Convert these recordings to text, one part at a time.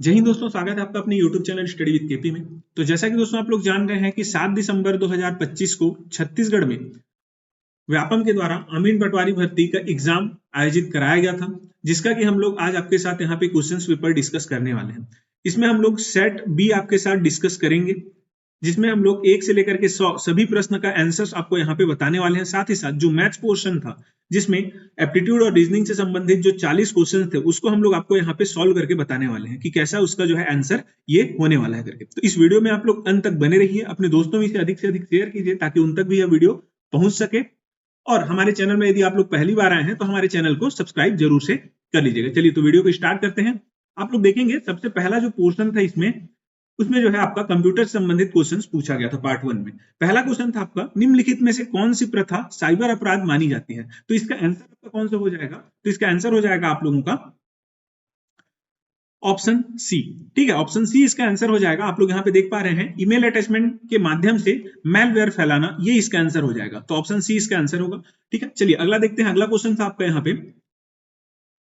जय हिंद दोस्तों, स्वागत है आपका अपने YouTube channel study with KP में। तो जैसा कि दोस्तों आप लोग जान रहे हैं कि 7 दिसंबर 2025 को छत्तीसगढ़ में व्यापम के द्वारा अमीन पटवारी भर्ती का एग्जाम आयोजित कराया गया था, जिसका कि हम लोग आज आपके साथ यहाँ पे क्वेश्चन पेपर डिस्कस करने वाले हैं। इसमें हम लोग सेट बी आपके साथ डिस्कस करेंगे, जिसमें हम लोग 1 से लेकर के 100 सभी प्रश्न का आंसर्स आपको यहाँ पे बताने वाले हैं। साथ ही साथ जो मैथ्स पोर्शन था, जिसमें एप्टीट्यूड और रीजनिंग से संबंधित जो 40 क्वेश्चन थे, उसको हम लोग आपको यहाँ पे सॉल्व करके बताने वाले हैं कि कैसा उसका जो है आंसर ये होने वाला है करके। तो इस वीडियो में आप लोग अंत तक बने रहिए, अपने दोस्तों में से अधिक शेयर कीजिए ताकि उन तक भी यह वीडियो पहुंच सके। और हमारे चैनल में यदि आप लोग पहली बार आए हैं तो हमारे चैनल को सब्सक्राइब जरूर से कर लीजिएगा। चलिए तो वीडियो को स्टार्ट करते हैं। आप लोग देखेंगे सबसे पहला जो पोर्शन था उसमें जो है आपका कंप्यूटर से संबंधित क्वेश्चंस पूछा गया था पार्ट 1 में। पहला क्वेश्चन था आपका, निम्नलिखित में से कौन सी प्रथा साइबर अपराध मानी जाती है? तो इसका आंसर आपका कौन सा हो जाएगा? तो इसका आंसर हो जाएगा आप लोगों का ऑप्शन सी। ठीक है, ऑप्शन सी इसका आंसर हो जाएगा। आप लोग यहाँ पे देख पा रहे हैं, ईमेल अटैचमेंट के माध्यम से मैलवेयर फैलाना, ये इसका आंसर हो जाएगा। तो ऑप्शन सी इसका आंसर होगा। ठीक है, चलिए अगला देखते हैं। अगला क्वेश्चन था आपका यहाँ पे,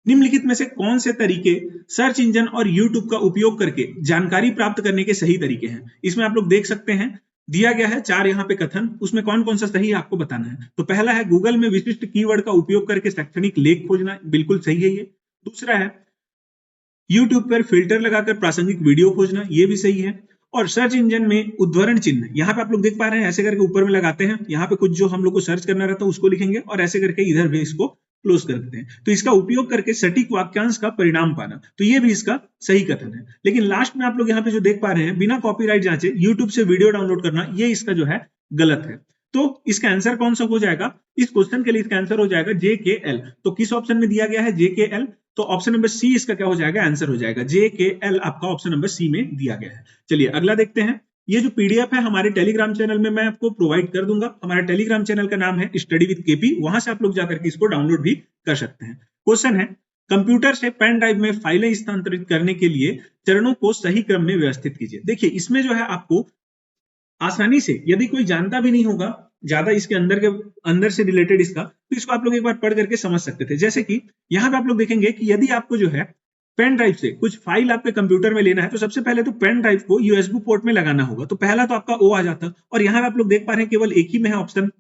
निम्नलिखित में से कौन से तरीके सर्च इंजन और यूट्यूब का उपयोग करके जानकारी प्राप्त करने के सही तरीके हैं? इसमें आप लोग देख सकते हैं, दिया गया है 4 यहाँ पे कथन, उसमें कौन कौन सा सही है आपको बताना है। तो पहला है, गूगल में विशिष्ट कीवर्ड का उपयोग करके शैक्षणिक लेख खोजना, बिल्कुल सही है ये। दूसरा है, यूट्यूब पर फिल्टर लगाकर प्रासंगिक वीडियो खोजना, ये भी सही है। और सर्च इंजन में उद्धरण चिन्ह, यहाँ पे आप लोग देख पा रहे हैं, ऐसे करके ऊपर में लगाते हैं, यहाँ पे कुछ जो हम लोग को सर्च करना रहता है उसको लिखेंगे और ऐसे करके इधर भी इसको क्लोज कर देते हैं। तो इसका उपयोग करके सटीक वाक्यांश का परिणाम पाना, तो ये भी इसका सही कथन है। लेकिन लास्ट में आप लोग यहाँ पे जो देख पा रहे हैं, बिना कॉपीराइट जांचे यूट्यूब से वीडियो डाउनलोड करना, ये इसका जो है गलत है। तो इसका आंसर कौन सा हो जाएगा? इस क्वेश्चन के लिए इसका आंसर हो जाएगा JKL। तो किस ऑप्शन में दिया गया है? JKL। तो ऑप्शन नंबर सी इसका क्या हो जाएगा? आंसर हो जाएगा। JKL आपका ऑप्शन नंबर सी में दिया गया है। चलिए अगला देखते हैं। ये जो पीडीएफ है हमारे टेलीग्राम चैनल में मैं आपको प्रोवाइड कर दूंगा। हमारा टेलीग्राम चैनल का नाम है स्टडी विद केपी, वहां से आप लोग जाकर के इसको डाउनलोड भी कर सकते हैं। क्वेश्चन है, कंप्यूटर से पेन ड्राइव में फाइलें स्थानांतरित करने के लिए चरणों को सही क्रम में व्यवस्थित कीजिए। देखिए इसमें जो है आपको आसानी से, यदि कोई जानता भी नहीं होगा ज्यादा इसके अंदर से रिलेटेड इसका, तो इसको आप लोग एक बार पढ़ करके समझ सकते थे। जैसे कि यहाँ पे आप लोग देखेंगे कि यदि आपको जो है पेन ड्राइव से कुछ फाइल आपके कंप्यूटर में लेना है, तो सबसे पहले तो पेन ड्राइव को यूएसबी पोर्ट में लगाना होगा। तो पहला तो आपका ओ आ जाता, और यहाँ पे आप लोग देख पा रहे हैं केवल एक ही में है ऑप्शन,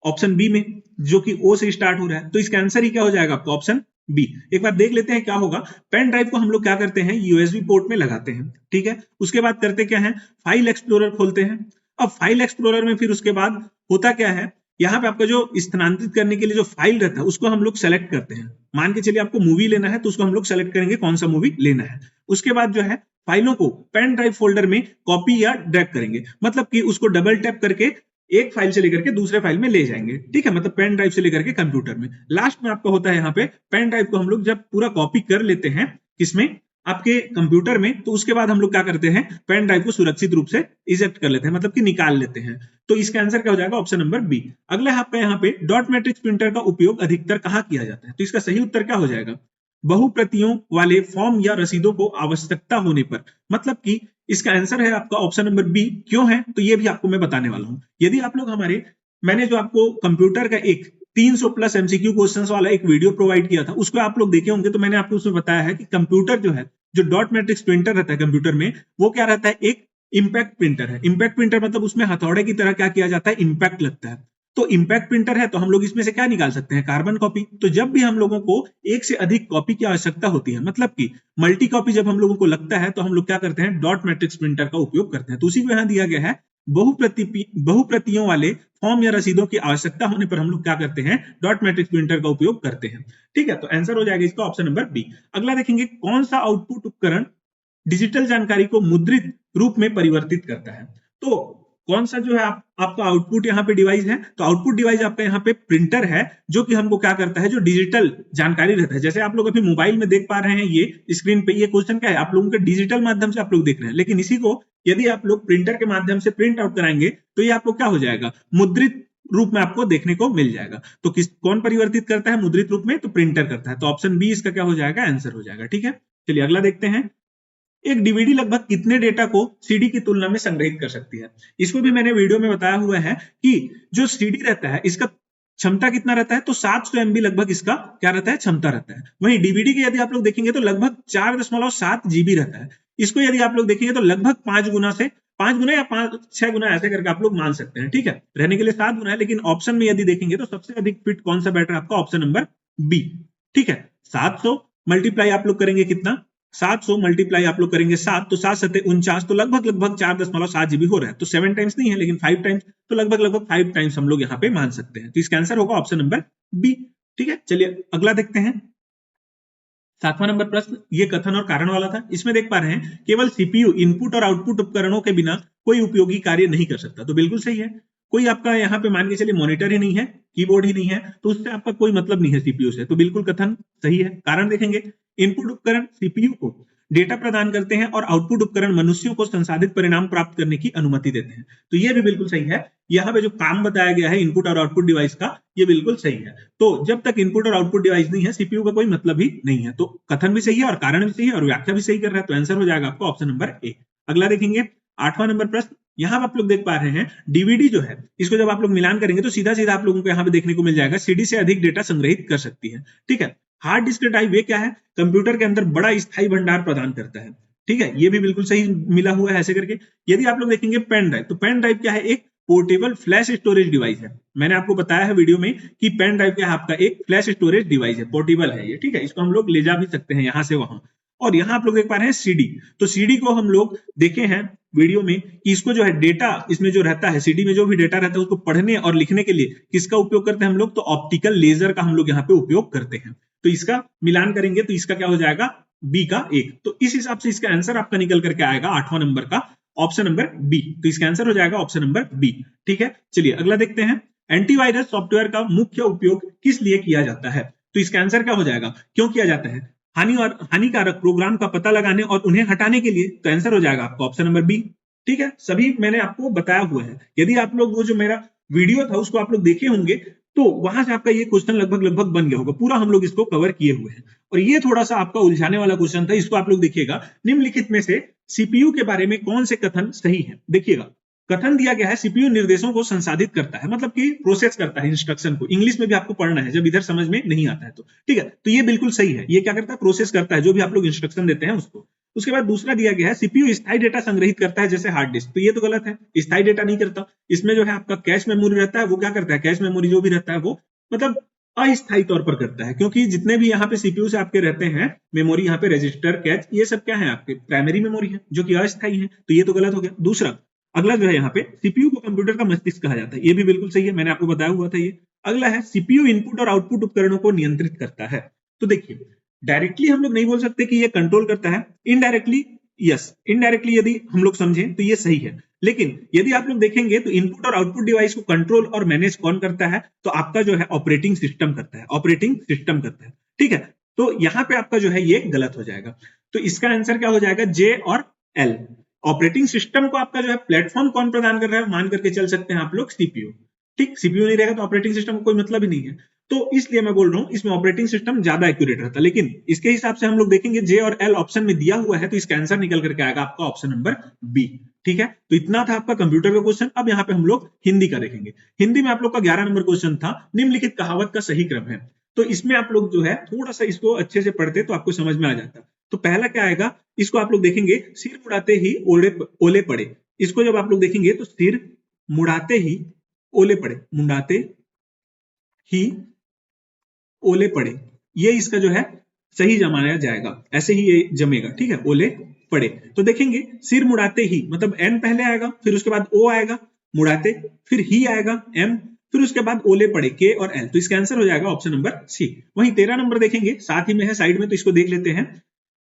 ऑप्शन बी में, जो कि ओ से स्टार्ट हो रहा है। तो इसका आंसर ही क्या हो जाएगा आपका? Option B. एक बार देख लेते हैं क्या होगा। पेन ड्राइव को हम लोग क्या करते हैं? यूएसबी पोर्ट में लगाते हैं। ठीक है, उसके बाद करते क्या है? फाइल एक्सप्लोरर खोलते हैं। अब फाइल एक्सप्लोरर में फिर उसके बाद होता क्या है, यहाँ पे आपका जो स्थानांतरित करने के लिए जो फाइल रहता है उसको हम लोग सेलेक्ट करते हैं। मान के चलिए आपको मूवी लेना है, तो उसको हम लोग सेलेक्ट करेंगे कौन सा मूवी लेना है। उसके बाद जो है फाइलों को पेन ड्राइव फोल्डर में कॉपी या ड्रैग करेंगे, मतलब कि उसको डबल टैप करके एक फाइल से लेकर के दूसरे फाइल में ले जाएंगे। ठीक है, मतलब पेन ड्राइव से लेकर के कंप्यूटर में। लास्ट में आपका होता है यहाँ पे पेन ड्राइव को हम लोग जब पूरा कॉपी कर लेते हैं किसमें? आपके कंप्यूटर में, तो उसके बाद हम लोग क्या करते हैं? पेन ड्राइव को सुरक्षित रूप से इजेक्ट कर लेते हैं, मतलब कि निकाल लेते हैं। तो इसका आंसर क्या हो जाएगा? Option number B. अगला आपका यहाँ पे डॉट मैट्रिक्स प्रिंटर का उपयोग अधिकतर कहाँ किया जाता है? तो इसका सही उत्तर क्या हो जाएगा? बहुप्रतियों वाले फॉर्म या रसीदों को आवश्यकता होने पर, मतलब कि इसका आंसर है आपका ऑप्शन नंबर बी। क्यों है? तो ये भी आपको मैं बताने वाला हूं। यदि आप लोग मैंने जो आपको कंप्यूटर का एक 300 प्लस एमसीक्यू क्वेश्चंस वाला एक वीडियो प्रोवाइड किया था, उसको आप लोग देखे होंगे। तो मैंने आपको उसमें बताया है कि कंप्यूटर जो है, जो डॉट मैट्रिक्स प्रिंटर रहता है कंप्यूटर में, वो क्या रहता है? एक इंपैक्ट प्रिंटर है। इंपैक्ट प्रिंटर मतलब उसमें हथौड़े की तरह क्या किया जाता है? इंपैक्ट लगता है। तो इंपैक्ट प्रिंटर है, तो हम लोग इसमें से क्या निकाल सकते हैं? Carbon copy. तो जब भी हम लोगों को एक से अधिक कॉपी की आवश्यकता होती है, मतलब कि मल्टी कॉपी जब हम लोगों को लगता है, तो हम लोग क्या करते हैं? डॉट मैट्रिक्स प्रिंटर का उपयोग करते हैं। तो उसी को यहां दिया गया है, बहुप्रतियों वाले फॉर्म या रसीदों की आवश्यकता होने पर हम लोग क्या करते हैं? डॉट मैट्रिक्स प्रिंटर का उपयोग करते हैं। ठीक है, तो आंसर हो जाएगा इसका ऑप्शन नंबर बी। अगला देखेंगे, कौन सा आउटपुट उपकरण डिजिटल जानकारी को मुद्रित रूप में परिवर्तित करता है? तो कौन सा जो है आपका आउटपुट यहाँ पे डिवाइस है? तो आउटपुट डिवाइस आपका यहाँ पे प्रिंटर है, जो कि हमको क्या करता है? जो डिजिटल जानकारी रहता है। जैसे आप लोग अभी मोबाइल में देख पा रहे हैं, ये स्क्रीन पे ये क्वेश्चन क्या है? आप लोगों के डिजिटल माध्यम से आप लोग देख रहे हैं, लेकिन इसी को यदि आप लोग प्रिंटर के माध्यम से प्रिंट आउट कराएंगे, तो ये आपको क्या हो जाएगा? मुद्रित रूप में आपको देखने को मिल जाएगा। तो कौन परिवर्तित करता है मुद्रित रूप में? तो प्रिंटर करता है। तो ऑप्शन बी इसका क्या हो जाएगा? आंसर हो जाएगा। ठीक है, चलिए अगला देखते हैं। एक डीवीडी लगभग कितने डेटा को सीडी की तुलना में संग्रहित कर सकती है? इसको भी मैंने वीडियो में बताया हुआ है कि जो सीडी रहता है इसका क्षमता कितना रहता है? तो 700 MB लगभग इसका क्या रहता है? क्षमता रहता है। वहीं डीवीडी की यदि आप लोग देखेंगे तो लगभग 4.7 GB रहता है। इसको यदि आप लोग देखेंगे तो लगभग 5 गुना या 5-6 गुना ऐसे करके आप लोग मान सकते हैं, ठीक है। रहने के लिए 7 गुना है, लेकिन ऑप्शन में यदि देखेंगे तो सबसे अधिक फिट कौन सा बैटर है आपका, ऑप्शन नंबर बी, ठीक है। 700 मल्टीप्लाई आप लोग करेंगे कितना, 700 मल्टीप्लाई आप लोग करेंगे 7, तो 7 7 49, तो लगभग 4.7 GB हो रहा है। तो 7 टाइम्स नहीं है लेकिन 5 टाइम्स, तो लगभग 5 टाइम्स हम लोग यहाँ पे मान सकते हैं। तो इसका आंसर होगा ऑप्शन नंबर बी, ठीक है। चलिए अगला देखते हैं। 7वां नंबर प्रश्न ये कथन और कारण वाला था। इसमें देख पा रहे हैं केवल सीपीयू इनपुट और आउटपुट उपकरणों के बिना कोई उपयोगी कार्य नहीं कर सकता, तो बिल्कुल सही है। कोई आपका यहाँ पे मान के चलिए मॉनिटर ही नहीं है, कीबोर्ड ही नहीं है, तो उससे आपका कोई मतलब नहीं है सीपीयू से, तो बिल्कुल कथन सही है। कारण देखेंगे, इनपुट उपकरण सीपीयू को डेटा प्रदान करते हैं और आउटपुट उपकरण मनुष्यों को संसाधित परिणाम प्राप्त करने की अनुमति देते हैं, तो ये भी बिल्कुल सही है। यहाँ पे जो काम बताया गया है इनपुट और आउटपुट डिवाइस का, ये बिल्कुल सही है। तो जब तक इनपुट और आउटपुट डिवाइस नहीं है सीपीयू का कोई मतलब ही नहीं है। तो कथन भी सही है और कारण भी सही है और व्याख्या भी सही कर रहा है, तो आंसर हो जाएगा आपका ऑप्शन नंबर ए। अगला देखेंगे 8वां नंबर प्रश्न। यहाँ आप लोग देख पा रहे हैं डीवीडी जो है इसको जब आप लोग मिलान करेंगे तो सीधा सीधा आप लोगों को यहाँ पे देखने को मिल जाएगा सीडी से अधिक डेटा संग्रहित कर सकती है, ठीक है। हार्ड डिस्क ड्राइव ये क्या है, कंप्यूटर के अंदर बड़ा स्थायी भंडार प्रदान करता है, ठीक है। ये भी बिल्कुल सही मिला हुआ है ऐसे करके। यदि आप लोग देखेंगे पेन ड्राइव, तो पेन ड्राइव क्या है, एक पोर्टेबल फ्लैश स्टोरेज डिवाइस है। मैंने आपको बताया है वीडियो में कि पेन ड्राइव क्या है, आपका एक फ्लैश स्टोरेज डिवाइस है, पोर्टेबल है ये, ठीक है। इसको हम लोग ले जा भी सकते हैं यहाँ से वहां। और यहाँ आप लोग देख पा रहे हैं सीडी, तो सीडी को हम लोग देखे हैं वीडियो में कि इसको जो है डेटा इसमें जो रहता है, सीडी में जो भी डेटा रहता है उसको पढ़ने और लिखने के लिए किसका उपयोग करते हैं हम लोग, तो ऑप्टिकल लेजर का हम लोग यहाँ पे उपयोग करते हैं। तो इसका मिलान करेंगे तो इसका क्या हो जाएगा, बी का 1। तो इस हिसाब से इसका आंसर आपका निकल करके आएगा 8वां नंबर का ऑप्शन नंबर बी। तो इसका आंसर हो जाएगा ऑप्शन नंबर बी, ठीक है। चलिए अगला देखते हैं। एंटीवायरस सॉफ्टवेयर का मुख्य उपयोग किस लिए किया जाता है, तो इसका आंसर क्या हो जाएगा, क्यों किया जाता है, हानिकारक प्रोग्राम का पता लगाने और उन्हें हटाने के लिए। तो आंसर हो जाएगा आपका ऑप्शन नंबर बी, ठीक है। सभी मैंने आपको बताया हुआ है, यदि आप लोग वो जो मेरा वीडियो था उसको आप लोग देखे होंगे तो वहां से आपका ये क्वेश्चन लगभग बन गया होगा, पूरा हम लोग इसको कवर किए हुए हैं। और ये थोड़ा सा आपका उलझाने वाला क्वेश्चन था, इसको आप लोग देखिएगा। निम्नलिखित में से सीपीयू के बारे में कौन से कथन सही है, देखिएगा। कथन दिया गया है सीपीयू निर्देशों को संसाधित करता है, मतलब कि प्रोसेस करता है इंस्ट्रक्शन को। इंग्लिश में भी आपको पढ़ना है जब इधर समझ में नहीं आता है तो, ठीक है। तो ये बिल्कुल सही है, ये क्या करता है, प्रोसेस करता है जो भी आप लोग इंस्ट्रक्शन देते हैं उसको। उसके बाद दूसरा दिया गया है सीपीयू स्थायी डेटा संग्रहित करता है जैसे हार्ड डिस्क, तो ये तो गलत है, स्थायी डेटा नहीं करता। इसमें जो है आपका कैश मेमोरी रहता है, वो क्या करता है, कैश मेमोरी जो भी रहता है वो मतलब अस्थायी तौर पर करता है, क्योंकि जितने भी यहाँ पे सीपीयू से आपके रहते हैं मेमोरी, यहाँ पे रजिस्टर, कैच, ये सब क्या है आपके प्राइमरी मेमोरी है जो कि अस्थायी है, तो ये तो गलत हो गया। दूसरा अगला जो है यहाँ पे सीपीयू को कंप्यूटर का मस्तिष्क कहा जाता है, ये भी बिल्कुल सही है, मैंने आपको बताया हुआ था ये। अगला है सीपीयू इनपुट और आउटपुट उपकरणों को नियंत्रित करता है। तो देखिए डायरेक्टली हम लोग नहीं बोल सकते कि ये कंट्रोल करता है, इनडायरेक्टली यस, इनडायरेक्टली यदि हम लोग समझें तो ये सही है। लेकिन यदि आप लोग देखेंगे तो इनपुट और आउटपुट डिवाइस को कंट्रोल और मैनेज कौन करता है, तो आपका जो है ऑपरेटिंग सिस्टम करता है, ऑपरेटिंग सिस्टम करता है, ठीक है। तो यहाँ पे आपका जो है ये गलत हो जाएगा, तो इसका आंसर क्या हो जाएगा, जे और एल। ऑपरेटिंग सिस्टम को आपका जो है प्लेटफॉर्म कौन प्रदान कर रहा है, मान करके चल सकते हैं आप लोग सीपीयू, ठीक। सीपीयू नहीं रहेगा तो ऑपरेटिंग सिस्टम को कोई मतलब ही नहीं है, तो इसलिए मैं बोल रहा हूं इसमें ऑपरेटिंग सिस्टम ज्यादा एक्यूरेट रहता है। लेकिन इसके हिसाब से हम लोग देखेंगे जे और एल ऑप्शन में दिया हुआ है, तो इसका आंसर निकल करके आएगा आपका ऑप्शन नंबर बी, ठीक है। तो इतना था आपका कंप्यूटर का क्वेश्चन। अब यहाँ पे हम लोग हिंदी का देखेंगे। हिंदी में आप लोग का 11 नंबर क्वेश्चन था, निम्नलिखित कहावत का सही क्रम है। तो इसमें आप लोग जो है थोड़ा सा इसको अच्छे से पढ़ते तो आपको समझ में आ जाता। तो पहला क्या आएगा, इसको आप लोग देखेंगे, सिर मुड़ाते ही ओले पड़े। इसको जब आप लोग देखेंगे तो सिर मुड़ाते ही ओले पड़े, मुड़ाते ही ओले पड़े, ये इसका जो है सही जमाया जाएगा, ऐसे ही ये जमेगा, ठीक है, ओले पड़े। तो देखेंगे सिर मुड़ाते ही मतलब एन पहले आएगा, फिर उसके बाद ओ आएगा, मुड़ाते, फिर ही आएगा एम, फिर उसके बाद ओले पड़े के और एल। तो इसका आंसर हो जाएगा ऑप्शन नंबर सी। वहीं 13 नंबर देखेंगे, साथ ही में है साइड में, तो इसको देख लेते हैं।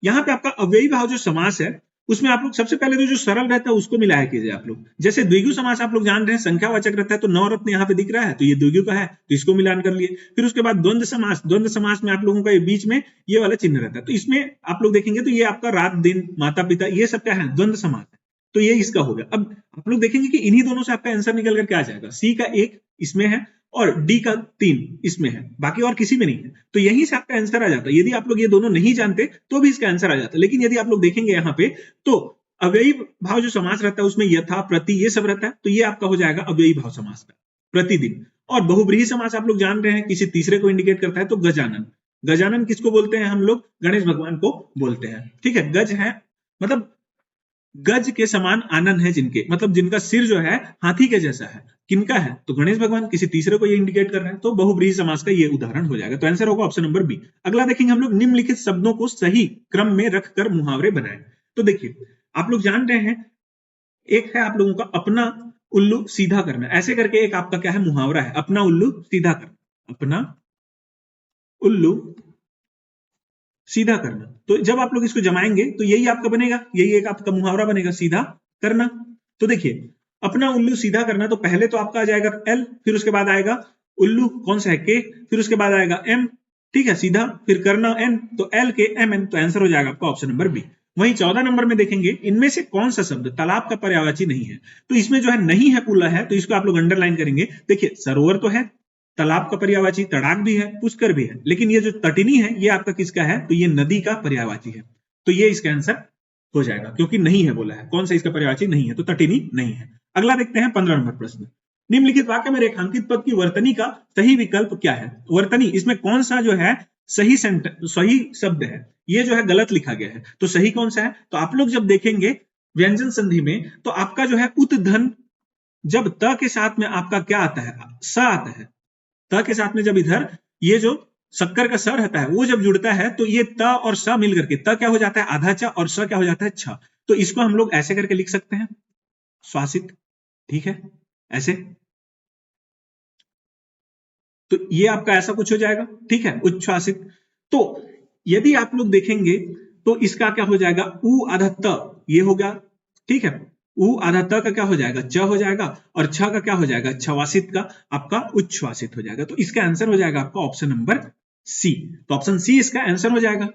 यहाँ पे आपका अव्ययी भाव जो समास है उसमें आप लोग सबसे पहले तो जो सरल रहता है उसको मिलाया कीजिए आप लोग। जैसे द्विगु समास आप लोग जान रहे हैं संख्यावाचक रहता है, तो नवरत्न यहाँ पे दिख रहा है तो ये द्विगु का है, तो इसको मिलान कर लिए। फिर उसके बाद द्वंद्व समास, द्वंद्व समास में आप लोगों का ये बीच में ये वाला चिन्ह रहता है, तो इसमें आप लोग देखेंगे तो ये आपका रात दिन माता पिता ये सब क्या है, द्वंद्व समास है, तो ये इसका हो गया। अब आप लोग देखेंगे कि इन्हीं दोनों से आपका आंसर निकल कर क्या आ जाएगा, सी का 1 इसमें है और डी का 3 इसमें है, बाकी और किसी में नहीं है, तो यहीं से आपका आंसर आ जाता है। यदि आप लोग ये दोनों नहीं जानते तो भी इसका आंसर आ जाता है। लेकिन यदि आप लोग देखेंगे यहाँ पे तो अव्ययी भाव जो समास रहता है उसमें यथा, प्रति ये सब रहता है, तो ये आपका हो जाएगा अव्ययी भाव समास का, प्रतिदिन। और बहुब्रीहि समास आप लोग जान रहे हैं किसी तीसरे को इंडिकेट करता है, तो गजानन। गजानन किसको बोलते हैं हम लोग, गणेश भगवान को बोलते हैं, ठीक है। गज है मतलब गज के समान आनन है जिनके, मतलब जिनका सिर जो है हाथी के जैसा है, किनका है? तो गणेश भगवान, किसी तीसरे को ये इंडिकेट कर रहे हैं, तो बहुब्रीहि समास का ये उदाहरण हो जाएगा। तो आंसर होगा ऑप्शन नंबर बी। अगला देखेंगे हम लोग, निम्नलिखित शब्दों को सही क्रम में रखकर मुहावरे बनाएं। तो देखिए आप लोग जान रहे हैं, एक है आप लोगों का अपना उल्लू सीधा करना, ऐसे करके एक आपका क्या है मुहावरा है, अपना उल्लू सीधा करना, अपना उल्लू सीधा करना। तो जब आप लोग इसको जमाएंगे तो यही आपका बनेगा, यही एक आपका मुहावरा बनेगा, सीधा करना। तो देखिए अपना उल्लू सीधा करना, तो पहले तो आपका आ जाएगा एल, फिर उसके बाद आएगा उल्लू कौन सा है के, फिर उसके बाद आएगा एम, ठीक है सीधा, फिर करना एन, तो एल के एम एन, तो आंसर हो जाएगा आपका ऑप्शन नंबर बी। वहीं 14 नंबर में देखेंगे, इनमें से कौन सा शब्द तालाब का पर्यायवाची नहीं है? तो इसमें जो है नहीं है पुल्ला है, तो इसको आप लोग अंडरलाइन करेंगे। देखिए सरोवर तो है, तालाब का पर्यायवाची तड़ाक भी है, पुष्कर भी है, लेकिन ये जो तटिनी है ये आपका किसका है? तो ये नदी का पर्यायवाची है, तो ये इसका आंसर हो जाएगा, क्योंकि नहीं है बोला है, कौन सा इसका पर्यायवाची नहीं है, तो तटिनी नहीं है। अगला देखते हैं 15 नंबर प्रश्न, निम्नलिखित वाक्य में रेखांकित पद की वर्तनी का सही विकल्प क्या है? वर्तनी, इसमें कौन सा जो है सही सही शब्द है? ये जो है गलत लिखा गया है, तो सही कौन सा है? तो आप लोग जब देखेंगे व्यंजन संधि में, तो आपका जो है उत्धन, जब त के साथ में आपका क्या आता है? स आता है। त के साथ में जब इधर ये जो शक्कर का स रहता है वो जब जुड़ता है, तो ये त और स मिल करके त क्या हो जाता है? आधा च, और स क्या हो जाता है? छ। तो इसको हम लोग ऐसे करके लिख सकते हैं, श्वासित, ठीक है, ऐसे। तो ये आपका ऐसा कुछ हो जाएगा, ठीक है, उच्छ्वासित। तो यदि आप लोग देखेंगे तो इसका क्या हो जाएगा? उ आधा त, ये होगा, ठीक है, उ आधा त का क्या हो जाएगा? च हो जाएगा, और छ का क्या हो जाएगा? छवासित का आपका उच्छ्वासित हो जाएगा। तो इसका आंसर हो जाएगा आपका ऑप्शन नंबर सी। तो ऑप्शन सी इसका आंसर हो जाएगा।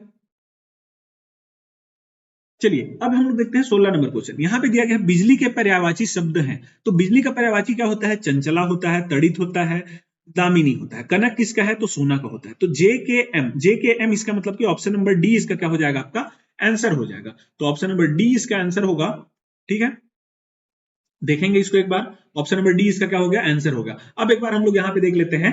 चलिए अब हम लोग देखते हैं 16 नंबर क्वेश्चन। यहां पे दिया गया है बिजली के पर्यायवाची शब्द हैं। तो बिजली का पर्यायवाची क्या होता है? चंचला होता है, तड़ित होता है, दामिनी होता है। कनक किसका है? तो सोना का होता है। तो जे के एम इसका मतलब कि ऑप्शन नंबर डी इसका क्या हो जाएगा? आपका आंसर हो जाएगा। तो ऑप्शन नंबर डी इसका आंसर होगा, ठीक है, देखेंगे इसको एक बार। ऑप्शन नंबर डी इसका क्या हो गया? आंसर होगा। अब एक बार हम लोग यहाँ पे देख लेते हैं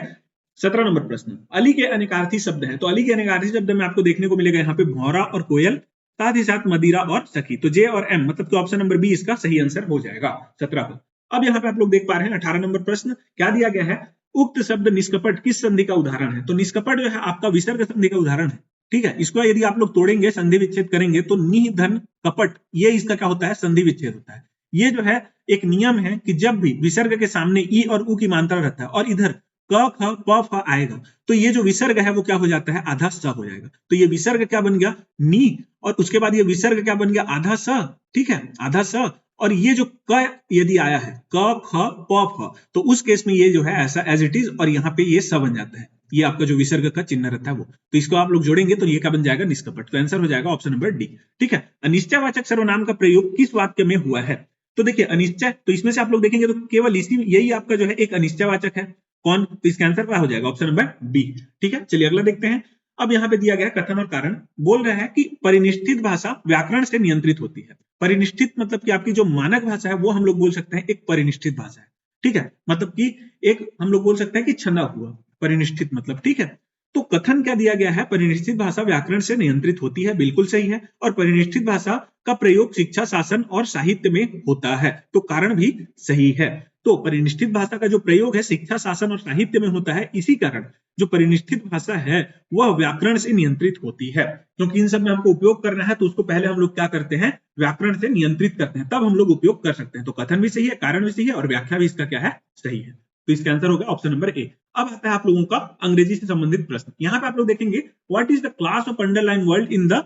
17 नंबर प्रश्न, अली के अनेकार्थी शब्द हैं। तो अली के अनेकार्थी शब्द में आपको देखने को मिलेगा यहाँ पे भौरा और कोयल, साथ ही साथ मदिरा और सखी। तो जे और एम मतलब कि ऑप्शन नंबर बी इसका सही आंसर हो जाएगा 17 का। अब यहाँ पे आप लोग देख पा रहे हैं 18 नंबर प्रश्न क्या दिया गया है? उक्त शब्द निष्कपट किस संधि का उदाहरण है? तो निष्कपट जो है आपका विसर्ग संधि का उदाहरण है, ठीक है। इसको यदि आप लोग तोड़ेंगे, संधि विच्छेद करेंगे, तो निह धन कपट, ये इसका क्या होता है? संधि विच्छेद होता है। ये जो है एक नियम है कि जब भी विसर्ग के सामने ई और उ की मात्रा रहता है और इधर क ख प फ आएगा, तो ये जो विसर्ग है वो क्या हो जाता है? आधा स हो जाएगा। तो ये विसर्ग क्या बन गया? नी, और उसके बाद ये विसर्ग क्या बन गया? आधा स, ठीक है, आधा स। और ये जो क यदि आया है, क ख प फ, तो उस केस में ये जो है ऐसा एज इट इज, और यहाँ पे ये स बन जाता है। ये आपका जो विसर्ग का चिन्ह रहता है वो, तो इसको आप लोग जोड़ेंगे तो ये क्या बन जाएगा? निष्कपट। तो आंसर हो जाएगा ऑप्शन नंबर डी, ठीक है। अनिश्चयवाचक सर्वनाम का प्रयोग किस वाक्य में हुआ है? तो देखिए अनिश्चय, तो इसमें से आप लोग देखेंगे तो केवल इसी यही आपका जो है एक अनिश्चयवाचक है। कौन? तो इसका आंसर क्या हो जाएगा? ऑप्शन नंबर बी, ठीक है। चलिए अगला देखते हैं। अब यहाँ पे दिया गया कथन और कारण, बोल रहा है कि परिनिष्ठित भाषा व्याकरण से नियंत्रित होती है। परिनिष्ठित मतलब कि आपकी जो मानक भाषा है वो हम लोग बोल सकते हैं एक परिनिष्ठित भाषा है, ठीक है, मतलब कि एक हम लोग बोल सकते हैं कि छंदा हुआ परिनिष्ठित मतलब, ठीक है। तो कथन क्या दिया गया है? परिनिष्ठित भाषा व्याकरण से नियंत्रित होती है, बिल्कुल सही है। और परिनिष्ठित भाषा का प्रयोग शिक्षा, शासन और साहित्य में होता है, तो कारण भी सही है। तो परिनिष्ठित भाषा का जो प्रयोग है शिक्षा, शासन और साहित्य में होता है, इसी कारण जो परिनिष्ठित भाषा है वह व्याकरण से नियंत्रित होती है। क्योंकि इन सब में हमको उपयोग करना है तो उसको पहले हम लोग क्या करते हैं? व्याकरण से नियंत्रित करते हैं, तब हम लोग उपयोग कर सकते हैं। तो कथन भी सही है, कारण भी सही है, और व्याख्या भी इसका क्या है? सही है। तो इसका आंसर होगा ऑप्शन नंबर ए। अब आता है आप लोगों का अंग्रेजी से संबंधित प्रश्न। यहाँ पे आप लोग देखेंगे, what is the class of underline word in the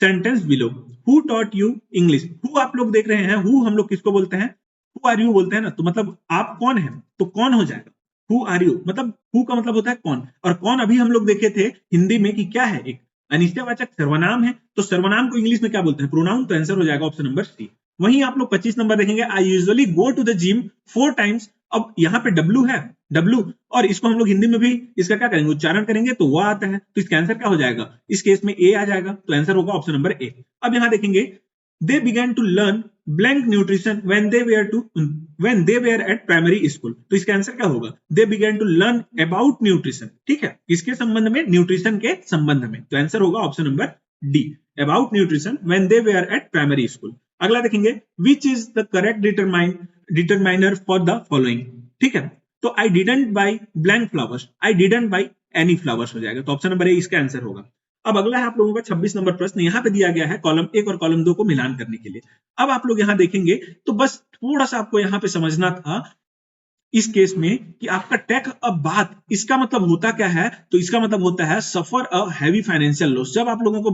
sentence below? Who taught you English? Who आप लोग देख रहे हैं, हु हम लोग किसको बोलते हैं? हु आर यू बोलते हैं ना, तो मतलब आप कौन है, तो कौन हो जाएगा? हु आर यू, मतलब हु का मतलब होता है कौन, और कौन अभी हम लोग देखे थे हिंदी में कि क्या है? एक अनिश्चयवाचक सर्वनाम है। तो सर्वनाम को इंग्लिश में क्या बोलते हैं? प्रोनाउन। तो आंसर हो जाएगा ऑप्शन नंबर सी। वहीं आप लोग 25 नंबर देखेंगे, I usually go to the gym 4 times. अब यहाँ पे डब्ल्यू है, डब्ल्यू, और इसको हम लोग हिंदी में भी इसका क्या करेंगे? उच्चारण करेंगे तो वह आता है। तो इसका आंसर क्या हो जाएगा? इस केस में ए आ जाएगा। तो आंसर होगा ऑप्शन नंबर ए। अब यहाँ देखेंगे, they began to learn blank nutrition when they were at primary school। तो इसका आंसर क्या होगा? they began to learn about nutrition, ठीक है, किसके संबंध में? न्यूट्रिशन के संबंध में। तो आंसर होगा option number D, about nutrition when they were at primary school. अगला देखेंगे, which is the correct determiner for the following. ठीक है, तो I didn't buy blank flowers, I didn't buy any flowers हो जाएगा, तो ऑप्शन नंबर ए इसका answer होगा। अब अगला है आप लोगों का 26 नंबर प्रश्न, यहाँ पे दिया गया है कॉलम 1 और कॉलम 2 को मिलान करने के लिए। अब आप लोग यहाँ देखेंगे तो बस थोड़ा सा आपको यहाँ पे समझना था इस केस में कि आपका टेक अ बाथ, इसका मतलब होता क्या है, तो इसका मतलब होता है सफर अ हैवी फाइनेंशियल लॉस। जब आप लोगों को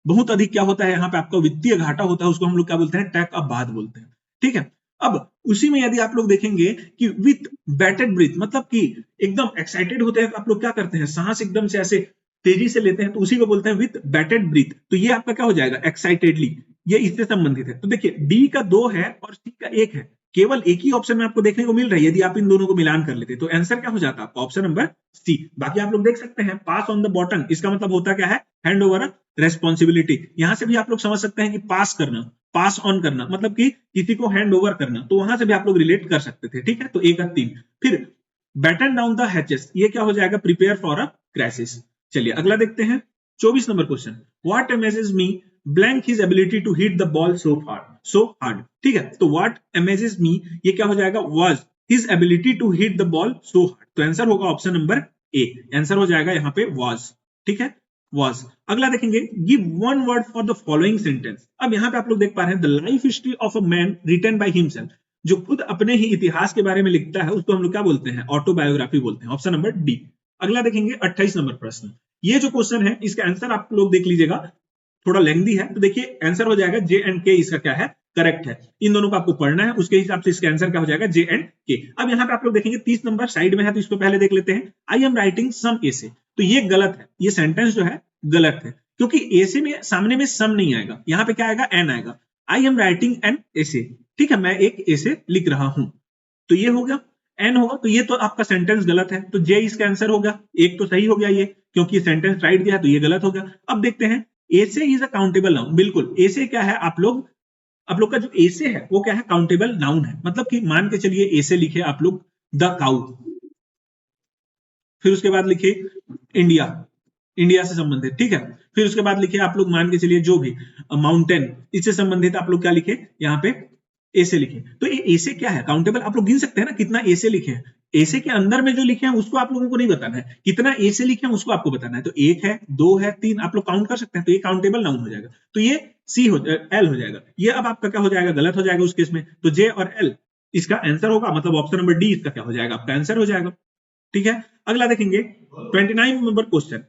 बहुत अधिक क्या होता है, यहाँ पे आपका वित्तीय घाटा होता है, उसको हम लोग क्या बोलते हैं, टेक अ बाथ बोलते हैं। ठीक है, अब उसी में यदि आप लोग देखेंगे कि विथ बैटेड ब्रीथ, मतलब कि एकदम एक्साइटेड होते हैं, आप लोग क्या करते हैं, सांस एकदम से ऐसे तेजी से लेते हैं, तो उसी को बोलते हैं विथ बैटेड ब्रीथ। तो ये आपका क्या हो जाएगा, एक्साइटेडली, ये इससे संबंधित है। तो देखिए डी का 2 है और सी का 1 है, केवल एक ही ऑप्शन में आपको देखने को मिल रहा है। यदि आप इन दोनों को मिलान कर लेते तो आंसर क्या हो जाता आपका, ऑप्शन नंबर सी। बाकी आप लोग देख सकते हैं पास ऑन द बॉटम, इसका मतलब होता क्या है, हैंड ओवर रेस्पॉन्सिबिलिटी। यहां से भी आप लोग समझ सकते हैं कि पास करना, पास ऑन करना, मतलब कि किसी को हैंड ओवर करना, तो वहां से भी आप लोग रिलेट कर सकते थे। ठीक है, तो 1 और 3। फिर बैटन डाउन द हैचेस, ये क्या हो जाएगा, प्रिपेयर फॉर अ क्राइसिस। चलिए अगला देखते हैं 24 number question, what amazes me blank his ability to hit the ball so hard. ठीक है, तो व्हाट अमेजेस मी ये क्या हो जाएगा, was his ability to hit the ball so hard, तो आंसर होगा ऑप्शन नंबर ए, आंसर हो जाएगा यहाँ पे वाज। ठीक है, वाज। अगला देखेंगे, give one word for the following sentence. अब यहाँ पे आप लोग देख पा रहे हैं, the life history of a man written by himself, जो खुद अपने ही इतिहास के बारे में लिखता है उसको हम लोग क्या बोलते हैं, ऑटोबायोग्राफी बोलते हैं, ऑप्शन नंबर डी। अगला देखेंगे 28 नंबर प्रश्न, ये जो क्वेश्चन है इसका आंसर आप लोग देख लीजिएगा, थोड़ा लेंथी है, तो देखिए आंसर हो जाएगा जे एंड के, इसका क्या है, करेक्ट है। इन दोनों को आपको पढ़ना है, उसके हिसाब से इसका आंसर क्या हो जाएगा, जे एंड के। अब यहाँ पे आप लोग देखेंगे 30 नंबर साइड में है, तो इसको पहले देख लेते हैं, आई एम राइटिंग सम एसे, तो ये गलत है, ये सेंटेंस जो है गलत है, क्योंकि एसे में सामने में सम नहीं आएगा, यहाँ पे क्या आएगा, एन आएगा। I am writing an essay, ठीक है, मैं एक एसे लिख रहा हूं, तो ये हो गया, एन होगा, तो ये तो आपका सेंटेंस गलत है, तो जे इसका आंसर होगा। एक तो सही हो गया ये, क्योंकि सेंटेंस राइट दिया है, तो ये गलत हो गया। अब देखते हैं, essay is a countable noun, बिल्कुल एसे क्या है, आप लोग का जो एसे है वो क्या है, काउंटेबल नाउन है। मतलब कि मान के चलिए एसे लिखे आप लोग द काउ, फिर उसके बाद लिखे इंडिया, इंडिया से संबंधित, ठीक है, फिर उसके बाद लिखे आप लोग मान के चलिए जो भी माउंटेन, इससे संबंधित आप लोग क्या लिखे, यहाँ पे ऐसे लिखे। तो ये ऐसे क्या है, काउंटेबल, आप लोग गिन सकते हैं ना कितना ऐसे लिखे हैं। ऐसे के अंदर में जो लिखे हैं उसको आप लोगों को नहीं बताना है, कितना ऐसे लिखे हैं उसको आपको बताना है। तो 1 है, 2 है, 3, आप लोग काउंट कर सकते हैं, तो ये काउंटेबल नाउन हो जाएगा। तो ये एल हो जाएगा। ये अब आपका क्या हो जाएगा, गलत हो जाएगा उस केस में, तो जे और एल इसका आंसर होगा, मतलब ऑप्शन नंबर डी इसका क्या हो जाएगा, आपका आंसर हो जाएगा। ठीक है, अगला देखेंगे 29 नंबर क्वेश्चन।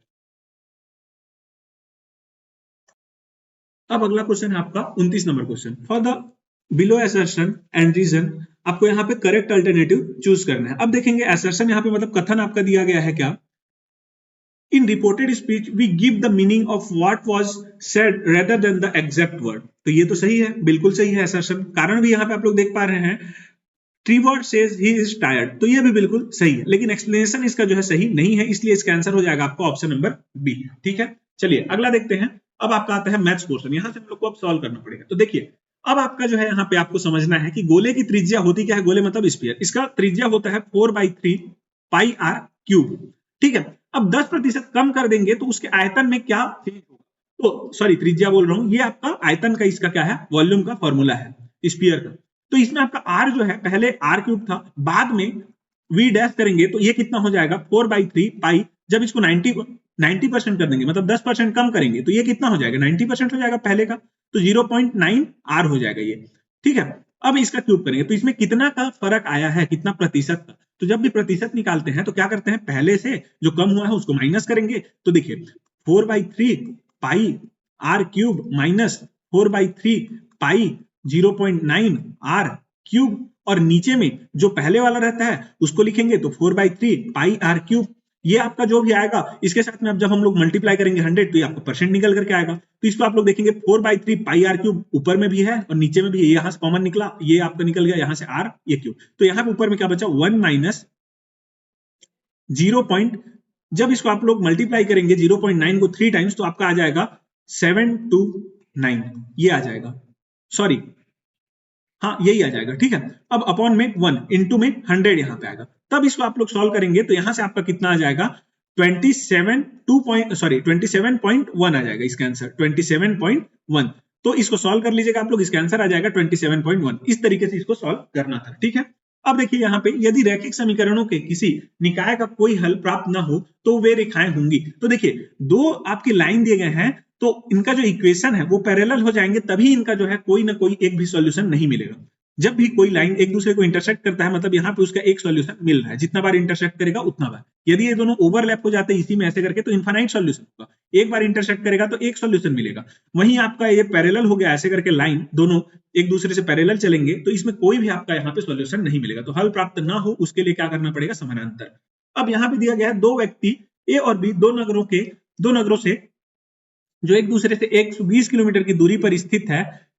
अब अगला क्वेश्चन है आपका 29 number question, for the below assertion and reason, आपको यहाँ पे करेक्ट अल्टरनेटिव चूज करना है। अब देखेंगे असर्शन यहाँ पे मतलब कथन आपका दिया गया है क्या, in reported speech we give the meaning of what was said rather than the exact word, तो ये तो सही है, बिल्कुल सही है असर्शन। कारण भी यहाँ पे आप लोग देख पा रहे हैं, ट्रीवर्ड सेज ही इज टायर्ड, तो ये भी बिल्कुल सही है, लेकिन एक्सप्लेनेशन इसका जो है सही नहीं है, इसलिए इसका आंसर हो जाएगा आपका ऑप्शन नंबर बी। ठीक है, चलिए अगला देखते हैं। अब आपका आता है मैथ्स पोर्शन, यहां से हम लोग को अब सॉल्व करना पड़ेगा। तो देखिए अब आपका जो है यहाँ पे आपको समझना है कि गोले की त्रिज्या होती क्या है, गोले मतलब स्फीयर, इसका त्रिज्या होता है 4/3 पाई आर क्यूब। ठीक है, अब 10% कम कर देंगे तो उसके आयतन में क्या चेंज होगा, तो सॉरी त्रिज्या बोल रहा हूं, ये आपका आयतन का इसका क्या है, वॉल्यूम का फॉर्मूला है स्फीयर का। तो इसमें आपका आर जो है पहले आर क्यूब था, बाद में वी डैश करेंगे तो ये कितना हो जाएगा 4/3 पाई, जब इसको 90% कर देंगे, मतलब 10% कम करेंगे, तो ये कितना हो जाएगा 90% हो जाएगा पहले का, तो 0.9 आर हो जाएगा ये। ठीक है, अब इसका क्यूब करेंगे तो इसमें कितना का फर्क आया है, कितना प्रतिशत का, तो जब भी प्रतिशत निकालते हैं तो क्या करते हैं, पहले से जो कम हुआ है उसको माइनस करेंगे। तो देखिए 4/3 pi R cube minus 4/3 pi 0.9 R cube, और नीचे में जो पहले वाला रहता है उसको लिखेंगे तो 4/3 पाई आर क्यूब। ये आपका जो भी आएगा इसके साथ में अब जब हम लोग मल्टीप्लाई करेंगे 100 तो ये आपका परसेंट निकल करके आएगा। तो इसको आप लोग देखेंगे 4/3 पाई आर क्यूब ऊपर में भी है और नीचे में भी है, यहाँ से कॉमन निकला, ये आपका निकल गया यहाँ से आर, ये क्यूब, तो यहाँ पे ऊपर में क्या बचा 1 माइनस 0. जब इसको आप लोग मल्टीप्लाई करेंगे 0.9 को 3 टाइम्स तो आपका आ जाएगा 729, ये आ जाएगा, सॉरी हाँ यही आ जाएगा। ठीक है, अब अपॉन में 1 इंटू में 100 यहाँ पे आएगा, तब इसको आप लोग सॉल्व करेंगे तो यहाँ से आपका कितना आ जाएगा 27.1 आ जाएगा इसका आंसर 27.1। तो इसको सॉल्व कर लीजिएगा आप लोग, इसका आंसर आ जाएगा 27.1। इस तरीके से इसको सॉल्व करना था, ठीक है। अब देखिए यहाँ पे यदि रैखिक समीकरणों के किसी निकाय का कोई हल प्राप्त ना हो तो वे रेखाएं होंगी। तो देखिए दो आपकी लाइन दिए गए हैं तो इनका जो इक्वेशन है वो पैरेलल हो जाएंगे, तभी इनका जो है कोई ना कोई एक भी सॉल्यूशन नहीं मिलेगा। जब भी कोई लाइन एक दूसरे को इंटरसेक्ट करता है मतलब यहाँ पे उसका एक सॉल्यूशन मिल रहा है, जितना बार इंटरसेक्ट करेगा उतना बार। यदि ये दोनों ओवरलैप हो जाते हैं इसी में ऐसे करके तो इनफाइनाइट सॉल्यूशन होगा, एक बार इंटरसेक्ट करेगा तो एक सॉल्यूशन मिलेगा। वहीं आपका ये पैरेलल हो गया ऐसे करके, लाइन दोनों एक दूसरे से पैरेलल चलेंगे तो इसमें कोई भी आपका यहाँ पे सॉल्यूशन नहीं मिलेगा। तो हल प्राप्त ना हो उसके लिए क्या करना पड़ेगा, समानांतर। अब यहाँ पे दिया गया है दो व्यक्ति ए और बी दो नगरों से जो एक दूसरे से 120 किलोमीटर की दूरी पर स्थित है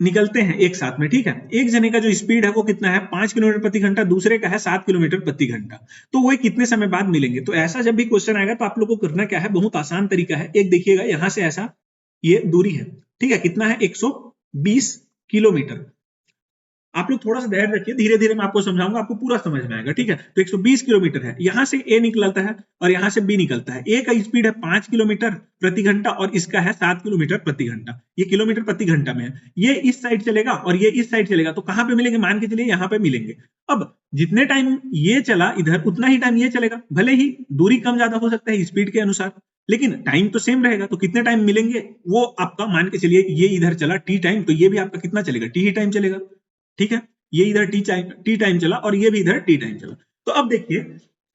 निकलते हैं एक साथ में, ठीक है। एक जने का जो स्पीड है वो कितना है 5 किलोमीटर प्रति घंटा, दूसरे का है 7 किलोमीटर प्रति घंटा। तो वो कितने समय बाद मिलेंगे। तो ऐसा जब भी क्वेश्चन आएगा तो आप लोग को करना क्या है, बहुत आसान तरीका है। एक देखिएगा यहां से ऐसा ये दूरी है, ठीक है, कितना है 120 किलोमीटर। आप लोग थोड़ा सा धैर्य रखिए, धीरे धीरे मैं आपको समझाऊंगा, आपको पूरा समझ में आएगा, ठीक है। तो 120 किलोमीटर है, यहां से ए निकलता है और यहां से बी निकलता है। ए का स्पीड है 5 किलोमीटर प्रति घंटा और इसका है 7 किलोमीटर प्रति घंटा। ये किलोमीटर प्रति घंटा में है, ये इस साइड चलेगा और ये इस साइड चलेगा। तो कहां पे मिलेंगे, मान के चलिए यहाँ पे मिलेंगे। अब जितने टाइम ये चला इधर उतना ही टाइम ये चलेगा, भले ही दूरी कम ज्यादा हो सकता है स्पीड के अनुसार, लेकिन टाइम तो सेम रहेगा। तो कितने टाइम मिलेंगे वो आपका, मान के चलिए ये इधर चला टी टाइम, तो ये भी आपका कितना चलेगा, टी ही टाइम चलेगा, ठीक है। ये इधर टी टाइम चला और ये भी इधर टी टाइम चला। तो अब देखिए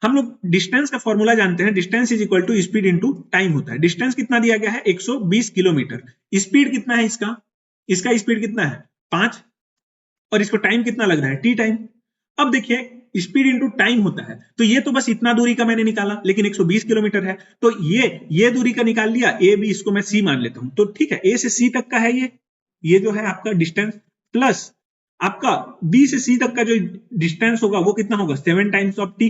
हम लोग डिस्टेंस का फॉर्मूला जानते हैं, distance is equal to speed into time होता है। डिस्टेंस कितना दिया गया है 120 किलोमीटर, स्पीड कितना है इसका स्पीड कितना है 5 और इसको टाइम कितना लग रहा है टी टाइम। अब देखिए स्पीड इनटू टाइम होता है, तो ये तो बस इतना दूरी का मैंने निकाला, लेकिन 120 किलोमीटर है तो ये दूरी का निकाल लिया, ए बी इसको मैं सी मान लेता हूं। तो ठीक है, ए से सी तक का है ये जो है आपका डिस्टेंस, प्लस आपका बी से सी तक का जो डिस्टेंस होगा वो कितना होगा 7 times of T,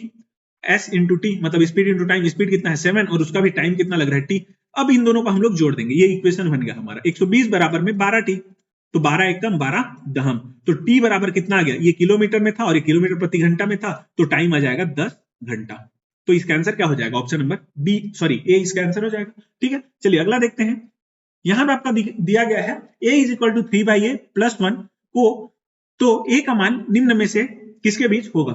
S into T, मतलब स्पीड इंटू टाइम। स्पीड कितना है 7 और उसका भी टाइम कितना लग रहा है टी। अब इन दोनों को हम लोग जोड़ देंगे, ये इक्वेशन बन गया हमारा 120 बराबर में 12 टी, तो 12 एकम 12 दहम। तो टी बराबर कितना आ गया, ये किलोमीटर में था और ये किलोमीटर प्रति घंटा में था, तो टाइम आ जाएगा 10 घंटा। तो इसका आंसर क्या हो जाएगा, ऑप्शन नंबर बी, सॉरी ए इसका आंसर हो जाएगा, ठीक है। चलिए अगला देखते हैं। यहां पे आपका दिया गया है a is equal to 3/a plus 1 को, तो a का मान निम्न में से किसके बीच होगा।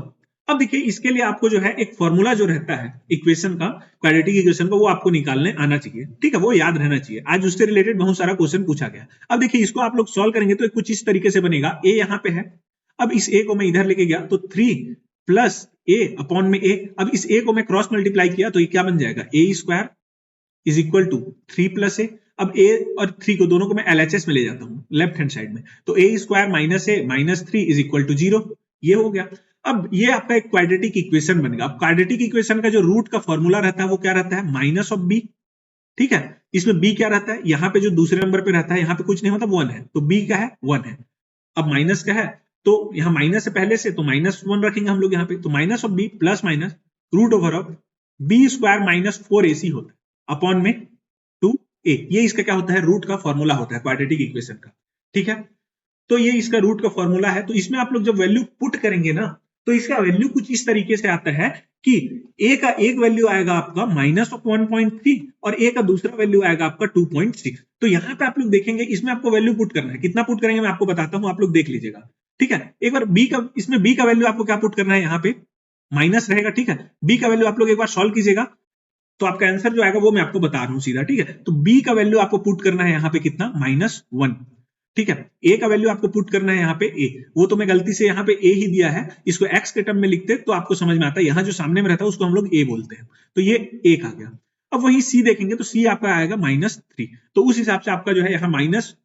अब देखिए इसके लिए आपको जो है एक फॉर्मूला जो रहता है इक्वेशन का, क्वाड्रेटिक इक्वेशन का, वो आपको निकालने आना चाहिए, ठीक है, वो याद रहना चाहिए। आज उससे रिलेटेड बहुत सारा क्वेश्चन पूछा गया। अब देखिए इसको आप लोग सॉल्व करेंगे तो कुछ इस तरीके से बनेगा, a यहाँ पे है, अब इस a को मैं इधर लेके गया तो 3 प्लस a अपॉन में a, अब इस a को मैं क्रॉस मल्टीप्लाई किया तो ये क्या बन जाएगा, a square is equal to 3 plus a। अब a और 3 को दोनों को मैं LHS में ले जाता हूं लेफ्ट हैंड साइड में, तो a square minus a minus 3 is equal to 0, ये हो गया। अब ये आपका एक क्वाड्रेटिक इक्वेशन बन गया। अब क्वाड्रेटिक इक्वेशन का जो रूट का फॉर्मूला रहता है वो क्या रहता है, माइनस ऑफ b, ठीक है। इसमें b क्या रहता है, यहाँ पे जो दूसरे नंबर पे रहता है यहाँ पे कुछ नहीं, मतलब 1 है, तो b का है 1 है। अब माइनस का है तो यहाँ माइनस है पहले से, तो -1 रखेंगे हम लोग यहाँ पे, तो minus of b plus minus root over of b square minus 4ac होता है अपॉन में 2a। ये इसका क्या होता है, रूट का फॉर्मूला होता है क्वाड्रेटिक इक्वेशन का, ठीक है। तो ये इसका रूट का फॉर्मूला है। तो इसमें आप लोग जब वैल्यू पुट करेंगे ना तो इसका वैल्यू कुछ इस तरीके से आता है कि a का एक वैल्यू आएगा आपका -1.3 और a का दूसरा वैल्यू आएगा आपका 2.6। तो यहाँ पे आप लोग देखेंगे इसमें आपको वैल्यू पुट करना है, कितना पुट करेंगे मैं आपको बताता हूँ, आप लोग देख लीजिएगा, ठीक है। एक बार इसमें b का वैल्यू आपको क्या पुट करना है, यहाँ पे माइनस रहेगा, ठीक है। b का वैल्यू आप लोग एक बार सॉल्व कीजिएगा तो आपका आंसर जो आएगा वो मैं आपको बता रहा हूं सीधा, ठीक है। तो b का वैल्यू आपको पुट करना है यहाँ पे कितना, -1, ठीक है। a का वैल्यू आपको पुट करना है यहाँ पे a, वो तो मैं गलती से यहाँ पे a ही दिया है, इसको x के टर्म में लिखते तो आपको समझ में आता है, यहाँ जो सामने में रहता है उसको हम लोग a बोलते हैं, तो ये एक आ गया। अब वही c देखेंगे तो c आपका आएगा -3, तो उस हिसाब से आपका जो है यहाँ माइनस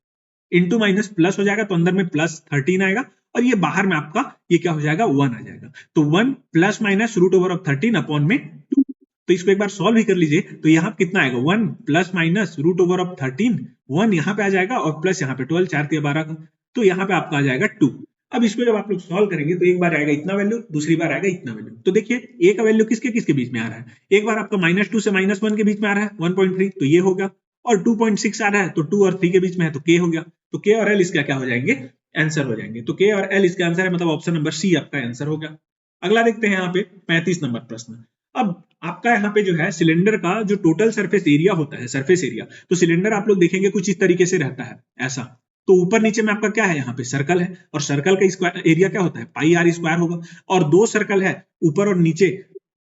इंटू माइनस प्लस हो जाएगा, तो अंदर में +13 आएगा और ये बाहर में आपका ये क्या हो जाएगा 1 आ जाएगा। तो 1 plus minus root over of 13 upon में 2। तो इसको एक बार सॉल्व ही कर लीजिए तो यहाँ कितना आएगा 1 plus minus root over of 13, 1 यहाँ पे आ जाएगा और प्लस यहाँ पे 12, 4 के 12 का, तो यहाँ पे आपका आ जाएगा 2। अब इसको जब आप लोग सॉल्व करेंगे तो एक बार आएगा इतना वैल्यू, दूसरी बार आएगा इतना वैल्यू। तो देखिए a का वैल्यू किसके किसके बीच में आ रहा है, एक बार आपका -2 से -1 के बीच में आ रहा है 1.3, तो ये हो गया, और 2.6 आ रहा है तो 2 और 3 के बीच में है तो k हो गया। तो k और l इसका क्या हो जाएंगे, आंसर हो जाएंगे। तो k और l इसका आंसर है, मतलब ऑप्शन नंबर सी आपका आंसर हो गया। अगला देखते हैं यहाँ पे 35 नंबर प्रश्न। अब आपका यहाँ पे जो है सिलेंडर का जो टोटल सरफेस एरिया होता है, सरफेस एरिया, तो सिलेंडर आप लोग देखेंगे कुछ इस तरीके से रहता है ऐसा। तो ऊपर नीचे में आपका क्या है, यहाँ पे सर्कल है, और सर्कल का स्क्वायर एरिया क्या होता है, पाई आर स्क्वायर होगा। और दो सर्कल है ऊपर और नीचे,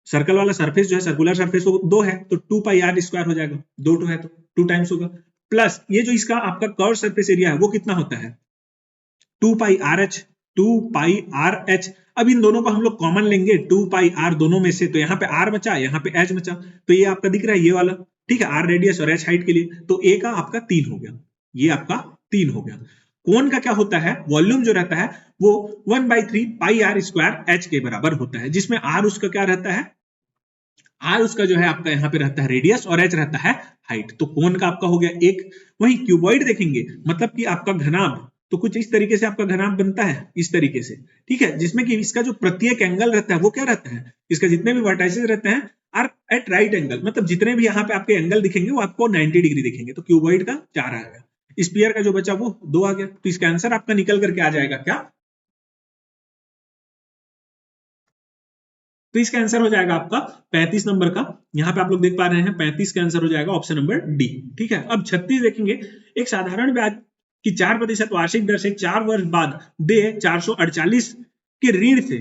सर्कल वाला सरफेस जो है सर्कुलर सरफेस वो दो है, तो 2 पाई आर स्क्वायर हो जाएगा, दो टू है तो 2 टाइम्स होगा। प्लस ये जो इसका आपका कर्व सरफेस एरिया है वो कितना होता है, 2 पाई आर एच, 2 पाई आर एच। अब इन दोनों को हम लोग कॉमन लेंगे, 2 पाई आर दोनों में से, तो यहाँ पे आर बचा, यहाँ पे एच बचा, तो ये आपका दिख रहा है ये वाला, ठीक है, आर रेडियस और एच हाइट के लिए, तो ए का आपका 3 हो गया, ये आपका 3 हो गया। कोण का क्या होता है, वॉल्यूम जो रहता है वो 1/3 पाई आर स्क्वायर एच के बराबर होता है, जिसमें आर उसका क्या रहता है, आर उसका जो है आपका यहाँ पे रहता है रेडियस और एच रहता है हाइट। तो कोण का आपका हो गया एक। वही क्यूबॉइड देखेंगे, मतलब कि आपका घनाभ, तो कुछ इस तरीके से आपका घनाभ बनता है, इस तरीके से, ठीक है, जिसमें कि इसका जो प्रत्येक एंगल रहता है वो क्या रहता है, इसका जितने भी वर्टाइसेस रहते हैं आर एट राइट एंगल, मतलब जितने भी यहाँ पे आपके एंगल दिखेंगे वो आपको 90 डिग्री दिखेंगे। तो क्यूबॉइड का 4 आ गया, स्फीयर का जो बचा वो 2 आ गया। तो इसका आंसर आपका निकल करके आ जाएगा क्या, तो इसका आंसर हो जाएगा आपका 35 नंबर का। यहाँ पे आप लोग देख पा रहे हैं 35 का आंसर हो जाएगा ऑप्शन नंबर डी, ठीक है। अब 36 देखेंगे, एक साधारण ब्याज की 4% वार्षिक दर से 4 वर्ष बाद दे 448 के ऋण से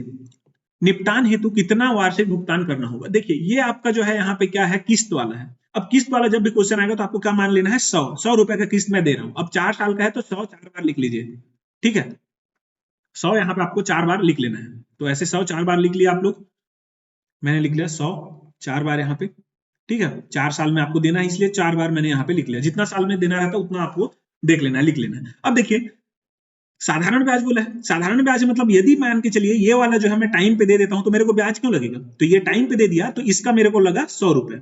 निपटान हेतु कितना वार्षिक भुगतान करना होगा। देखिए ये आपका जो है यहाँ पे क्या है, किस्त वाला है। अब किस्त वाला जब भी क्वेश्चन आएगा तो आपको क्या मान लेना है, 100 रुपए का किस्त मैं दे रहा हूँ। अब 4 साल का है तो 100 4 बार लिख लीजिए, ठीक है, 100 यहाँ पे आपको 4 बार लिख लेना है। तो ऐसे 100 4 बार लिख लिया आप लोग, मैंने लिख लिया 100 4 बार यहाँ पे, ठीक है, 4 साल में आपको देना है इसलिए 4 बार मैंने यहाँ पे लिख लिया, जितना साल में देना रहता है उतना आपको देख लेना है, लिख लेना है। अब देखिए साधारण ब्याज बोला है, साधारण ब्याज मतलब यदि मान के चलिए ये वाला जो है मैं टाइम पे दे देता हूं तो मेरे को ब्याज क्यों लगेगा, तो ये टाइम पे दे दिया तो इसका मेरे को लगा 100 रुपए,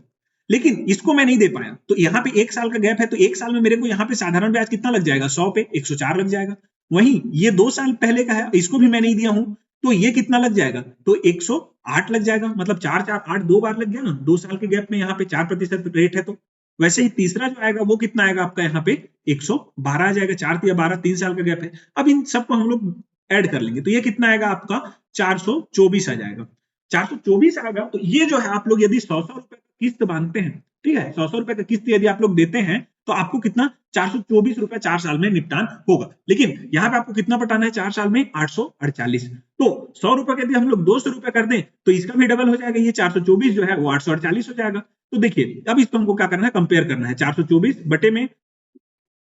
लेकिन इसको मैं नहीं दे पाया, तो यहाँ पे 1 साल का गैप है, तो 1 साल में मेरे को यहाँ पे साधारण ब्याज कितना लग जाएगा, 100 पे 104 लग जाएगा। वहीं ये 2 साल पहले का है, इसको भी मैं नहीं दिया हूं, तो ये कितना लग जाएगा, तो 108 लग जाएगा, मतलब 4 4 8 2 बार लग गया ना, 2 साल के गैप में यहाँ पे 4% रेट है। तो वैसे ही तीसरा जो आएगा वो कितना आएगा आपका यहाँ पे 112 आ जाएगा, 4 या 12 3 साल का गैप है। अब इन सबको हम लोग ऐड कर लेंगे तो ये कितना आएगा आपका 424 आ जाएगा, 424 आएगा। तो ये जो है आप लोग यदि 100 रुपए का किस्त बांधते हैं, ठीक है, 100 रुपए का किस्त यदि आप लोग देते हैं तो आपको कितना 424 रुपए 4 साल में निपटान होगा। लेकिन यहाँ पे आपको कितना पटाना है 4 साल में 848, तो 100 रुपए का यदि हम लोग 200 रुपए कर दें तो इसका भी डबल हो जाएगा, ये 424 जो है वो 848 हो जाएगा। तो देखिए अब इसको हमको क्या करना है, कंपेयर करना है, 424 बटे में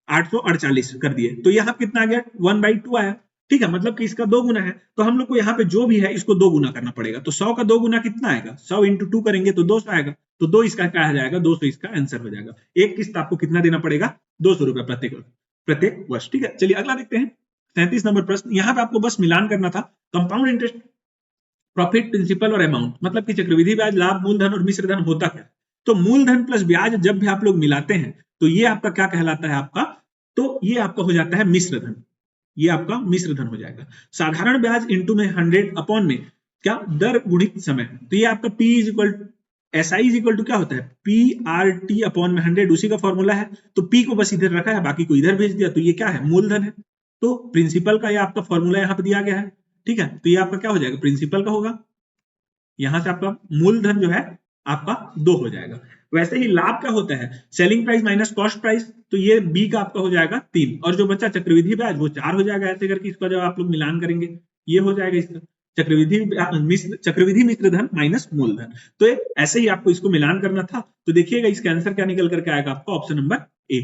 848 कर दिए तो यहाँ कितना आ गया 1/2 आया, ठीक है, मतलब कि इसका 2 गुना है। तो हम लोग को यहाँ पे जो भी है इसको 2 गुना करना पड़ेगा, तो 100 का 2 गुना कितना आएगा, 100 इंटू 2 करेंगे तो 200 आएगा, तो 2 इसका क्या आ जाएगा, 200 इसका आंसर हो जाएगा। एक किस्त आपको कितना देना पड़ेगा, 200 रुपए प्रत्येक वर्ष, ठीक है। चलिए अगला देखते हैं 37 नंबर प्रश्न। यहाँ पे आपको बस मिलान करना था, कंपाउंड इंटरेस्ट, प्रॉफिट, प्रिंसिपल और अमाउंट, मतलब कि चक्रवृद्धि ब्याज, लाभ, मूलधन और मिश्र धन होता क्या। तो मूलधन प्लस ब्याज जब भी आप लोग मिलाते हैं तो ये आपका क्या कहलाता है आपका, तो ये आपका हो जाता है मिश्र धन, ये आपका मिश्र धन हो जाएगा। साधारण ब्याज इंटू में 100 अपॉन में क्या दर गुणित समय, तो ये आपका P is equal SI is equal to क्या होता है PRT अपॉन में 100, उसी का फॉर्मूला है। तो P को बस इधर रखा है, बाकी को इधर भेज दिया, तो ये क्या है मूलधन है। तो प्रिंसिपल का ये आपका फॉर्मूला यहाँ पे दिया गया है, ठीक है, तो ये आपका क्या हो जाएगा प्रिंसिपल का होगा, यहां से आपका मूलधन जो है आपका 2 हो जाएगा। वैसे ही लाभ क्या होता है, selling price minus cost price, तो ये बी का आपका हो जाएगा 3, और जो बच्चा चक्रवृद्धि ब्याज वो 4 हो जाएगा। ऐसे करके इसका जब आप लोग मिलान करेंगे ये हो जाएगा इसका चक्रवृद्धि मिश्र धन माइनस मूलधन। तो ऐसे ही आपको इसको मिलान करना था। तो देखिएगा इसका आंसर क्या निकल करके आएगा आपका ऑप्शन नंबर ए।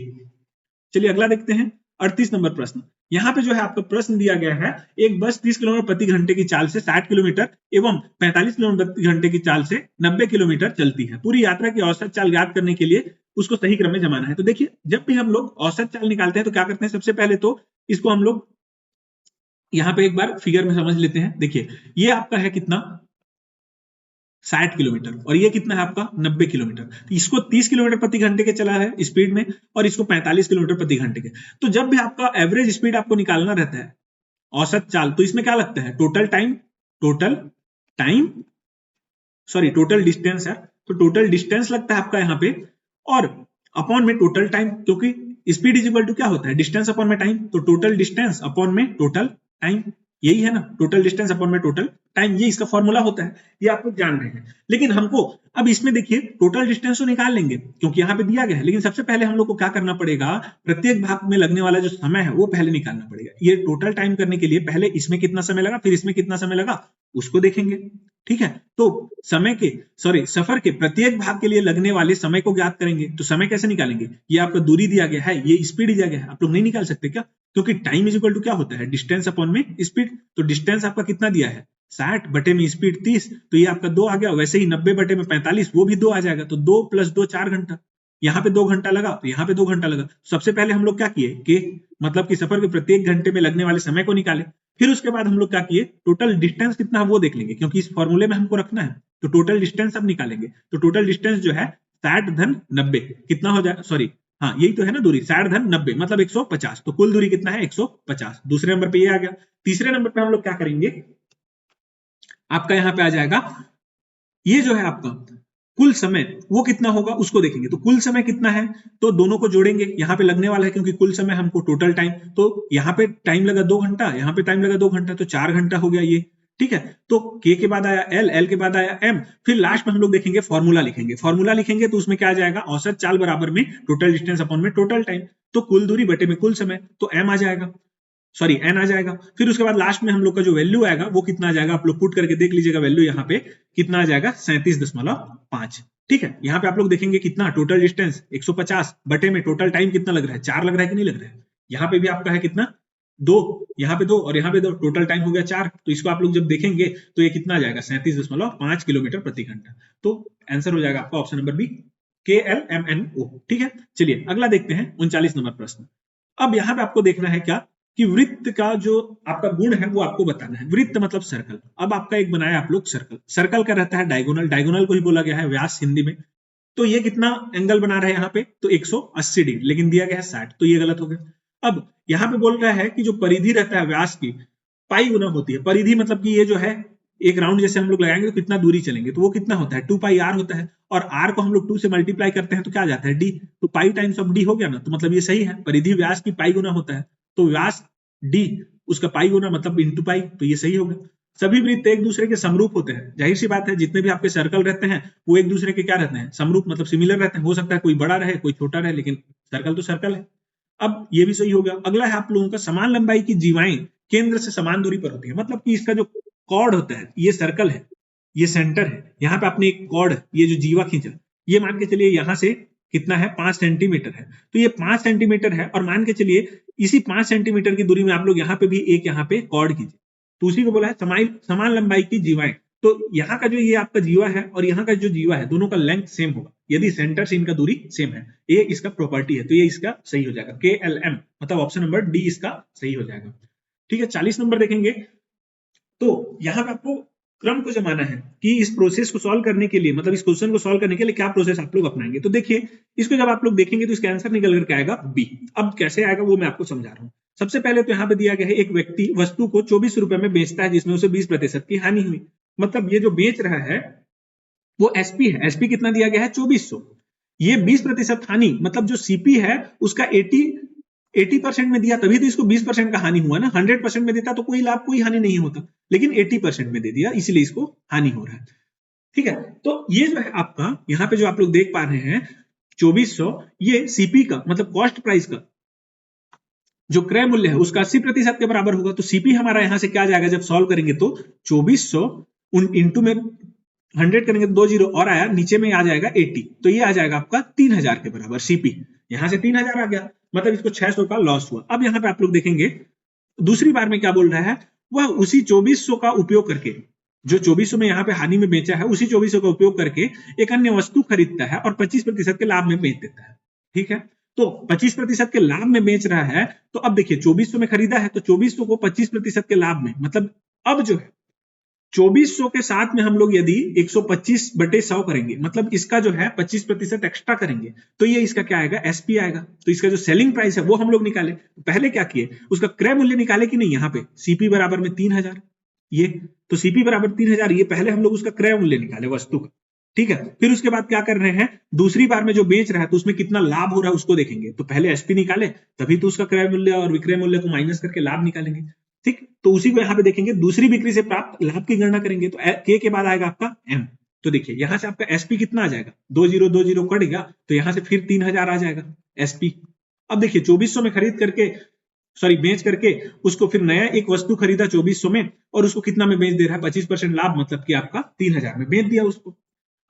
चलिए अगला देखते हैं 38 नंबर प्रश्न। यहाँ पे जो है आपका प्रश्न दिया गया है, एक बस 30 किलोमीटर प्रति घंटे की चाल से 60 किलोमीटर एवं 45 किलोमीटर प्रति घंटे की चाल से 90 किलोमीटर चलती है। पूरी यात्रा की औसत चाल ज्ञात करने के लिए उसको सही क्रम में जमाना है। तो देखिए जब भी हम लोग औसत चाल निकालते हैं तो क्या करते हैं, सबसे पहले तो इसको हम लोग यहाँ पे एक बार फिगर में समझ लेते हैं। देखिए ये आपका है कितना 60 किलोमीटर और ये कितना है आपका 90 किलोमीटर। तो इसको 30 किलोमीटर प्रति घंटे के चला है स्पीड में और इसको 45 किलोमीटर प्रति घंटे के। तो जब भी आपका एवरेज स्पीड आपको निकालना रहता है औसत चाल, तो इसमें क्या लगता है टोटल डिस्टेंस है, तो टोटल डिस्टेंस लगता है आपका यहाँ पे, और अपॉन में टोटल टाइम, क्योंकि स्पीड इज इक्वल टू क्या होता है डिस्टेंस अपॉन में टाइम, तो टोटल डिस्टेंस अपॉन में टोटल टाइम। यही है ना, टोटल डिस्टेंस अपॉन में टोटल टाइम, ये इसका फॉर्मूला होता है, ये आप लोग जान रहे हैं। लेकिन हमको अब इसमें देखिए टोटल डिस्टेंस तो निकाल लेंगे क्योंकि यहाँ पे दिया गया है, लेकिन सबसे पहले हम लोग को क्या करना पड़ेगा, प्रत्येक भाग में लगने वाला जो समय है वो पहले निकालना पड़ेगा। ये टोटल टाइम करने के लिए पहले इसमें कितना समय लगा, फिर इसमें कितना समय लगा, उसको देखेंगे। ठीक है, तो सफर के प्रत्येक भाग के लिए लगने वाले समय को ज्ञात करेंगे। तो समय कैसे निकालेंगे, ये आपका दूरी दिया गया है, ये स्पीड दिया गया है, आप लोग नहीं निकाल सकते क्या, क्योंकि टाइम इज इक्वल टू क्या होता है, डिस्टेंस अपॉन में स्पीड। तो डिस्टेंस आपका कितना दिया है 60 बटे में स्पीड 30, तो ये आपका 2 आ गया। वैसे ही 90 बटे में 45, वो भी 2 आ जाएगा। तो 2 + 2 4 घंटा, यहाँ पे 2 घंटा लगा, तो यहाँ पे 2 घंटा लगा। सबसे पहले हम लोग क्या किए कि मतलब कि सफर के प्रत्येक घंटे में लगने वाले समय को निकाले। फिर उसके बाद हम लोग क्या किए, टोटल डिस्टेंस कितना है वो देख लेंगे, क्योंकि इस फॉर्मूले में हमको रखना है। तो टोटल डिस्टेंस अब निकालेंगे। तो टोटल डिस्टेंस जो है 60 धन 90 कितना हो जाएगा, सॉरी हाँ यही तो है ना दूरी, 60 धन 90 मतलब 150। तो कुल दूरी कितना है 150। दूसरे नंबर पे ये आ गया। तीसरे नंबर पे हम लोग क्या करेंगे, आपका यहाँ पे आ जाएगा ये जो है आपका कुल समय वो कितना होगा उसको देखेंगे। तो कुल समय कितना है, तो दोनों को जोड़ेंगे, यहाँ पे लगने वाला है क्योंकि कुल समय हमको टोटल टाइम, तो यहाँ पे टाइम लगा 2 घंटा, यहाँ पे टाइम लगा 2 घंटा, तो 4 घंटा हो गया ये। ठीक है, तो के के बाद आया एल, एल के बाद आया एम, फिर लास्ट में हम लोग देखेंगे फॉर्मूला लिखेंगे। फॉर्मूला लिखेंगे तो उसमें क्या आ जाएगा, औसत चाल बराबर में टोटल डिस्टेंस अपॉन में टोटल टाइम। तो कुल दूरी बटे में कुल समय, तो एम आ जाएगा, सॉरी एन आ जाएगा। फिर उसके बाद लास्ट में हम लोग का जो वैल्यू आएगा वो कितना आ जाएगा, आप लोग पुट करके देख लीजिएगा वैल्यू यहाँ पे कितना आ जाएगा 37.5। ठीक है, यहाँ पे आप लोग देखेंगे कितना टोटल डिस्टेंस 150 बटे में टोटल टाइम कितना लग रहा है, 4 लग रहा है कि नहीं लग रहा है। यहाँ पे भी आपका है कितना 2, यहाँ पे 2 और यहाँ पे 2, टोटल टाइम हो गया 4। तो इसको आप लोग जब देखेंगे तो ये कितना आ जाएगा 37.5 किलोमीटर प्रति घंटा। तो आंसर हो जाएगा आपका ऑप्शन नंबर बी KLMNO। ठीक है, चलिए अगला देखते हैं 39 नंबर प्रश्न। अब यहाँ पे आपको देखना है क्या कि वृत्त का जो आपका गुण है वो आपको बताना है। वृत्त मतलब सर्कल। अब आपका एक बनाया आप लोग सर्कल, सर्कल का रहता है डायगोनल, डायगोनल को ही बोला गया है व्यास हिंदी में। तो ये कितना एंगल बना रहा है यहाँ पे, तो 180 डिग्री, लेकिन दिया गया है 60, तो ये गलत हो गया। अब यहाँ पे बोल रहा है कि जो परिधि रहता है व्यास की पाई गुना होती है। परिधि मतलब कि ये जो है एक राउंड जैसे हम लोग लगाएंगे तो कितना दूरी चलेंगे, तो वो कितना होता है 2 पाई r होता है, और r को हम लोग 2 से मल्टीप्लाई करते हैं तो क्या आ जाता है d, तो पाई टाइम्स ऑफ d हो गया ना। तो मतलब ये सही है, परिधि व्यास की पाई गुना होता है, तो व्यास d उसका पाई गुना मतलब इंटू पाई, तो ये सही होगा। सभी वृत्त एक दूसरे के समरूप होते हैं, जाहिर सी बात है जितने भी आपके सर्कल रहते हैं वो एक दूसरे के क्या रहते हैं, समरूप मतलब सिमिलर रहते हैं। हो सकता है कोई बड़ा रहे कोई छोटा रहे, लेकिन सर्कल तो सर्कल है। अब ये भी सही हो गया। अगला है आप लोगों का समान लंबाई की जीवाएं केंद्र से समान दूरी पर होती है, मतलब कि इसका जो कॉर्ड होता है, ये सर्कल है, ये सेंटर है, यहाँ पे आपने एक कॉर्ड ये जो जीवा खींचा, ये मान के चलिए यहाँ से कितना है 5 सेंटीमीटर है, तो ये 5 सेंटीमीटर है, और मान के चलिए इसी 5 सेंटीमीटर की दूरी में आप लोग यहाँ पे भी एक यहाँ पे कॉर्ड कीजिए, तो उसी को बोला है समान लंबाई की जीवाएं। तो यहाँ का जो ये आपका जीवा है और यहाँ का जो जीवा है दोनों का लेंथ सेम होगा यदि सेंटर से इनका दूरी सेम है, ये इसका प्रॉपर्टी है, तो ये इसका सही हो जाएगा। KLM मतलब ऑप्शन नंबर डी इसका सही हो जाएगा। ठीक है, 40 नंबर देखेंगे। तो यहाँ पे आपको क्रम को जमाना है कि इस प्रोसेस को सॉल्व करने के लिए, मतलब इस क्वेश्चन को सॉल्व करने के लिए क्या प्रोसेस आप लोग अपनाएंगे। तो देखिए इसको जब आप लोग देखेंगे तो इसका आंसर निकल करके आएगा बी। अब कैसे आएगा वो मैं आपको समझा रहा हूँ। सबसे पहले तो यहाँ पे दिया गया है एक व्यक्ति वस्तु को 24 रुपए में बेचता है जिसमें उसे 20% की हानि हुई। मतलब ये जो बेच रहा है वो एसपी है, एसपी कितना दिया गया है 2400। ये 20% हानि मतलब जो सीपी है उसका 80% में दिया, तभी तो इसको 20% का हानि हुआ ना। 100% में देता तो कोई लाभ कोई हानि नहीं होता, लेकिन 80% में दे दिया इसलिए इसको हानि हो रहा है। ठीक है, तो ये जो है आपका यहाँ पे जो आप लोग देख पा रहे हैं 2400, ये सीपी का मतलब कॉस्ट प्राइस का जो क्रय मूल्य है उसका 80% के बराबर होगा। तो सीपी हमारा यहाँ से क्या आ जाएगा जब सॉल्व करेंगे तो 2400 इंटू में 100 करेंगे तो 2 जीरो और आया, नीचे में आ जाएगा 80, तो ये आ जाएगा आपका 3000 के बराबर सीपी। यहाँ से 3000 आ गया, मतलब इसको 600 का लॉस हुआ। अब यहाँ पे आप लोग देखेंगे दूसरी बार में क्या बोल रहा है, वह उसी 2400 का उपयोग करके, जो 2400 में यहाँ पे हानि में बेचा है उसी 2400 का उपयोग करके एक अन्य वस्तु खरीदता है और 25% के लाभ में बेच देता है। ठीक है, तो 25% के लाभ में बेच रहा है। तो अब देखिए 2400 में खरीदा है तो 2400 को 25% के लाभ में, मतलब अब जो है 2400 के साथ में हम लोग यदि 125/100 करेंगे, मतलब इसका जो है 25% एक्स्ट्रा करेंगे, तो ये इसका क्या आएगा एसपी आएगा। तो इसका जो सेलिंग प्राइस है वो हम लोग निकाले। पहले क्या किए, उसका क्रय मूल्य निकाले कि नहीं, यहाँ पे सीपी बराबर में 3000, ये तो सीपी बराबर 3000, ये पहले हम लोग उसका क्रय मूल्य निकाले वस्तु का। ठीक है, फिर उसके बाद क्या कर रहे हैं, दूसरी बार में जो बेच रहा है तो उसमें कितना लाभ हो रहा है उसको देखेंगे। तो पहले एसपी निकाले, तभी तो उसका क्रय मूल्य और विक्रय मूल्य को माइनस करके लाभ निकालेंगे। ठीक, तो उसी को यहाँ पे देखेंगे, दूसरी बिक्री से प्राप्त लाभ की गणना करेंगे तो के बाद आएगा आपका एम। तो देखिए यहाँ से आपका एसपी कितना आ जाएगा, 2020 कट गया तो यहाँ से फिर 3000 आ जाएगा एसपी। अब देखिए 2400 में खरीद करके बेच करके उसको फिर नया एक वस्तु खरीदा 2400 में और उसको कितना में बेच दे रहा है, 25% लाभ, मतलब कि आपका 3000 में बेच दिया उसको।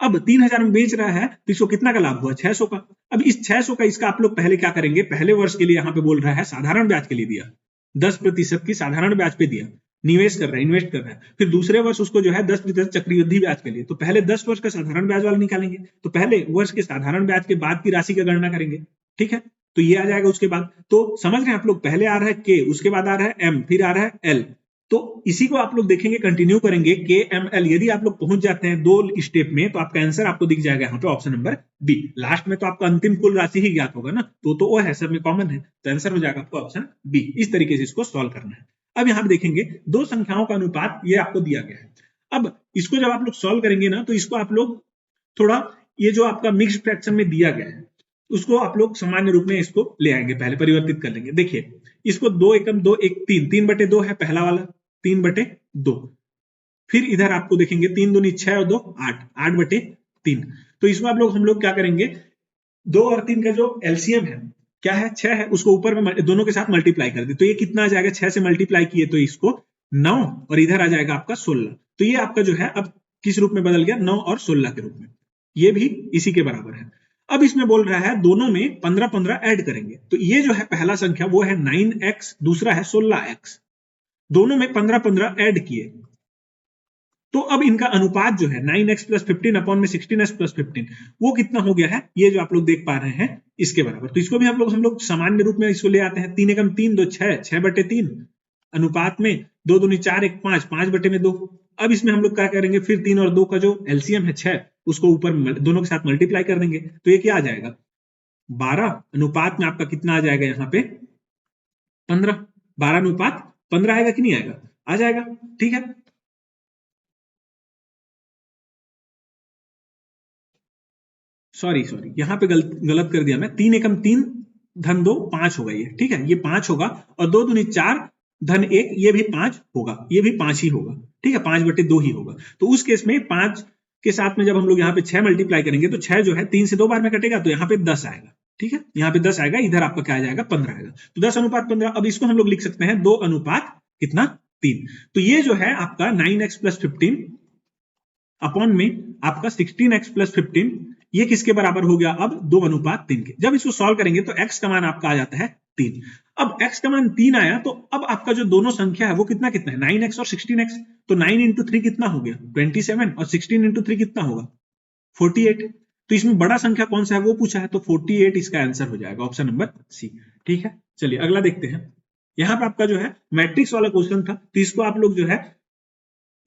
अब 3000 में बेच रहा है तो इसको कितना का लाभ हुआ, 600 का। अब इस 600 का इसका आप लोग पहले क्या करेंगे, पहले वर्ष के लिए यहाँ पे बोल रहा है साधारण ब्याज के लिए दिया, 10% की साधारण ब्याज पे दिया, निवेश कर रहा है, इन्वेस्ट कर रहा है। फिर दूसरे वर्ष उसको जो है 10% चक्रवृद्धि ब्याज के लिए, तो पहले 10 वर्ष का साधारण ब्याज वाला निकालेंगे, तो पहले वर्ष के साधारण ब्याज के बाद की राशि का गणना करेंगे। ठीक है, तो ये आ जाएगा उसके बाद। तो समझ रहे हैं आप लोग, पहले आ रहा है के, उसके बाद आ रहा है एम, फिर आ रहा है एल। तो इसी को आप लोग देखेंगे, कंटिन्यू करेंगे के एम एल। यदि आप लोग पहुंच जाते हैं 2 स्टेप में तो आपका आंसर आपको दिख जाएगा यहाँ पे ऑप्शन नंबर बी। लास्ट में तो आपका अंतिम कुल राशि ही ज्ञात होगा ना, तो वो है, सब में कॉमन है, तो आंसर हो जाएगा आपको ऑप्शन बी। इस तरीके से इसको सॉल्व करना है। अब यहाँ पे देखेंगे दो संख्याओं का अनुपात ये आपको दिया गया है। अब इसको जब आप लोग सॉल्व करेंगे ना तो इसको आप लोग थोड़ा, ये जो आपका मिक्स्ड फ्रैक्शन में दिया गया है उसको आप लोग सामान्य रूप में इसको ले आएंगे, पहले परिवर्तित कर लेंगे। देखिए इसको 2 एकम 2 1 3, 3/2 है पहला वाला, 3/2। फिर इधर आपको देखेंगे 3 दूनी 6 और 2 8, 8/3। तो इसमें आप लोग, हम लोग क्या करेंगे, 2 और 3 का जो एलसीएम है क्या है, 6 है, उसको ऊपर में दोनों के साथ मल्टीप्लाई कर दे तो ये कितना आ जाएगा, 6 से मल्टीप्लाई किए तो इसको 9 और इधर आ जाएगा आपका 16। तो ये आपका जो है अब किस रूप में बदल गया, 9 और 16 के रूप में, ये भी इसी के बराबर है। अब इसमें बोल रहा है दोनों में 15-15 ऐड करेंगे, तो ये जो है पहला संख्या वो है 9x, दूसरा है 16x, दोनों में 15-15 ऐड किए तो अब इनका अनुपात जो है 9x + 15 अपॉन में 16x + 15 वो कितना हो गया है, ये जो आप लोग देख पा रहे हैं इसके बराबर। तो इसको भी हम लोग सामान्य रूप में इसको ले आते हैं, 3 एकम 3 2 6, 6/3 अनुपात में 2 दूनी 4 1 5, 5/2। अब इसमें हम लोग क्या करेंगे, फिर 3 और 2 का जो एलसीएम है 6, उसको ऊपर दोनों के साथ मल्टीप्लाई कर देंगे तो ये क्या आ जाएगा, 12 अनुपात में आपका कितना आ जाएगा यहाँ पे 15, 12 अनुपात 15 आएगा कि नहीं आएगा, आ जाएगा। ठीक है, सॉरी यहाँ पे गलत कर दिया मैं, 3 एकम 3 धन 2 5 होगा ये। ठीक है, ये 5 होगा और 2 दूनी 4 धन 1, ये भी 5 होगा, ये भी 5 ही होगा। ठीक है, 5/2 ही होगा। तो उस केस में 5 के साथ में जब हम लोग यहाँ पे 6 मल्टीप्लाई करेंगे तो 6 जो है 3 से 2 बार में कटेगा तो यहाँ पे 10 आएगा। ठीक है, यहाँ पे 10 आएगा, इधर आपका क्या आ जाएगा 15 आएगा। तो 10 अनुपात 15। अब इसको हम लोग लिख सकते हैं 2 अनुपात कितना 3। तो ये जो है आपका 9x + 15 अपॉन में आपका 16x + 15, ये किसके बराबर हो गया, अब 2 अनुपात 3 के। जब इसको सॉल्व करेंगे तो x का मान आपका आ जाता है 3। अब x का मान 3 आया तो अब आपका जो दोनों संख्या है वो कितना कितना है, 9x और 16x। तो 9 × 3 कितना हो गया 27 और 16 × 3 कितना होगा 48। तो इसमें बड़ा संख्या कौन सा है वो पूछा है, तो 48 इसका आंसर हो जाएगा, ऑप्शन नंबर सी। ठीक है, चलिए अगला देखते हैं। यहाँ पे आपका जो है मैट्रिक्स वाला क्वेश्चन था, तो इसको आप लोग जो है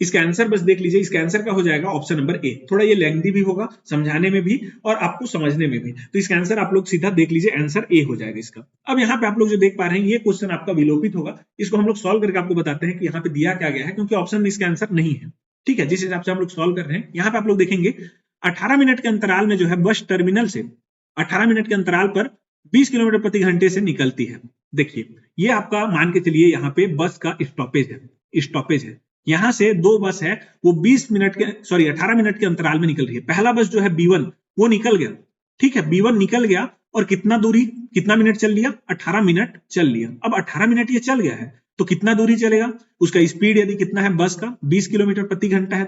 इसका आंसर बस देख लीजिए, इसका आंसर का हो जाएगा ऑप्शन नंबर ए। थोड़ा ये लेंथी भी होगा समझाने में भी और आपको समझने में भी, तो इसका आंसर आप लोग सीधा देख लीजिए, आंसर ए हो जाएगा इसका। अब यहाँ पे आप लोग जो देख पा रहे हैं ये क्वेश्चन आपका विलोपित होगा, इसको हम लोग सॉल्व करके आपको बताते हैं कि यहाँ पे दिया क्या गया है, क्योंकि ऑप्शन में इसका आंसर नहीं है। ठीक है, जिस हिसाब से हम लोग सॉल्व कर रहे हैं, यहाँ पे आप लोग देखेंगे 18 मिनट के अंतराल में जो है बस टर्मिनल से 18 मिनट के अंतराल पर 20 किलोमीटर प्रति घंटे से निकलती है। देखिए ये आपका मान के चलिए यहाँ पे बस का स्टॉपेज है। यहां से 2 बस है वो 18 मिनट के अंतराल में निकल रही है। पहला बस जो है B1 वो निकल गया। ठीक है, B1 निकल गया और कितना मिनट चल लिया, 18 मिनट चल लिया। अब 18 मिनट ये चल गया है तो कितना दूरी चलेगा, उसका स्पीड यदि कितना है बस का 20 किलोमीटर प्रति घंटा है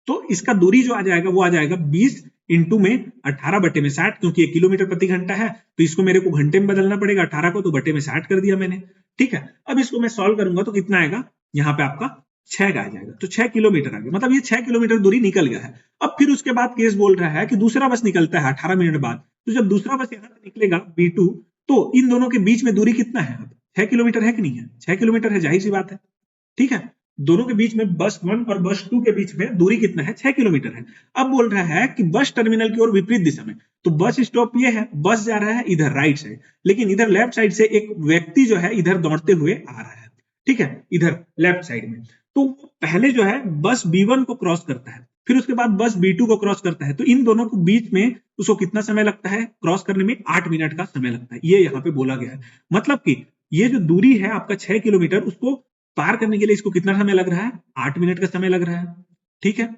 तो इसका दूरी जो आ जाएगा वो आ जाएगा 20 इंटू में 18/60, क्योंकि 1 किलोमीटर प्रति घंटा है तो इसको मेरे को घंटे में बदलना पड़ेगा, 18 को तो बटे में 60 कर दिया मैंने। ठीक है, अब इसको मैं सॉल्व करूंगा तो कितना आएगा, यहाँ पे आपका 6 का आ जाएगा, तो 6 किलोमीटर आ गया, मतलब ये 6 किलोमीटर दूरी निकल गया है। अब फिर उसके बाद केस बोल रहा है कि दूसरा बस निकलता है 18 मिनट बाद, तो जब दूसरा बस यहाँ से निकलेगा B2 तो इन दोनों के बीच में दूरी कितना है, 6 किलोमीटर है कि नहीं है, 6 किलोमीटर है, जाहिर सी बात है। ठीक है, दोनों के बीच में बस 1 और बस 2 के बीच में दूरी कितना है, 6 किलोमीटर है। अब बोल रहा है कि बस टर्मिनल की ओर विपरीत दिशा में, तो बस स्टॉप ये है, बस जा रहा है इधर राइट साइड, लेकिन इधर लेफ्ट साइड से एक व्यक्ति जो है इधर दौड़ते हुए आ रहा है। ठीक है, इधर लेफ्ट साइड में, तो पहले जो है बस B1 को क्रॉस करता है, फिर उसके बाद बस B2 को क्रॉस करता है, तो इन दोनों के बीच में उसको कितना समय लगता है क्रॉस करने में, 8 मिनट का समय लगता है, ये यहाँ पे बोला गया है। मतलब कि ये जो दूरी है आपका 6 किलोमीटर, उसको पार करने के लिए इसको कितना समय लग रहा है? 8 मिनट का समय लग रहा है। ठीक है,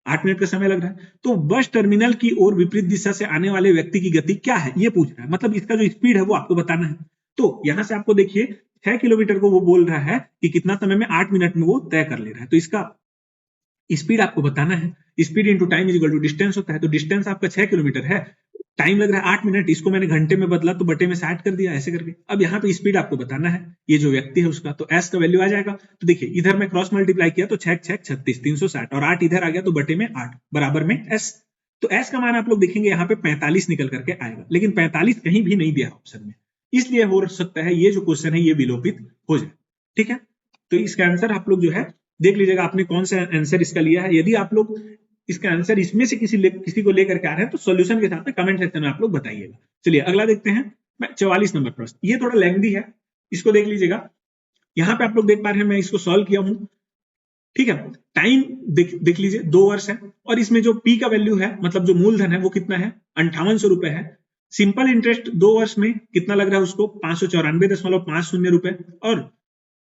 8 मिनट का समय लग रहा है। तो बस टर्मिनल की ओर विपरीत दिशा से आने वाले व्यक्ति की गति क्या है, ये पूछ रहा है। मतलब इसका जो स्पीड है वो आपको बताना है। तो यहां से आपको देखिए 6 किलोमीटर को वो बोल रहा है कि कितना समय में, 8 मिनट में वो तय कर ले रहा है। तो इसका स्पीड आपको बताना है। Speed into time is equal to distance होता है। तो डिस्टेंस आपका 6 किलोमीटर है, टाइम लग रहा है 8 मिनट, इसको मैंने घंटे में बदला तो बटे में 60 कर दिया, ऐसे करके। अब यहाँ पे स्पीड आपको बताना है, ये जो व्यक्ति है उसका। तो एस का वैल्यू आ जाएगा। तो देखिए इधर मैं क्रॉस मल्टीप्लाई किया तो 6 6 36 360 और 8 इधर आ गया तो बटे में 8 बराबर में एस। तो एस का मान आप लोग देखेंगे यहाँ पे 45 निकल करके आएगा, लेकिन 45 कहीं भी नहीं दिया ऑप्शन में, इसलिए हो सकता है ये जो क्वेश्चन है ये विलोपित हो जाए। ठीक है, तो इसका आंसर आप लोग जो है देख लीजिएगा आपने कौन सा आंसर इसका लिया है। यदि आप लोग इसका आंसर इसमें से किसी को लेकर के आ रहे हैं तो सॉल्यूशन के साथ में कमेंट सेक्शन में आप लोग बताइएगा। चलिए अगला देखते हैं, 44 नंबर प्रश्न। ये थोड़ा लेंथी है, इसको देख लीजिएगा। यहाँ पे आप लोग देख पा रहे हैं मैं इसको सॉल्व किया हूं। ठीक है, टाइम देख लीजिए 2 वर्ष है और इसमें जो पी का वैल्यू है, मतलब जो मूलधन है वो कितना है, 5800 रुपए है। सिंपल इंटरेस्ट 2 वर्ष में कितना लग रहा है उसको, 594.50 रुपए और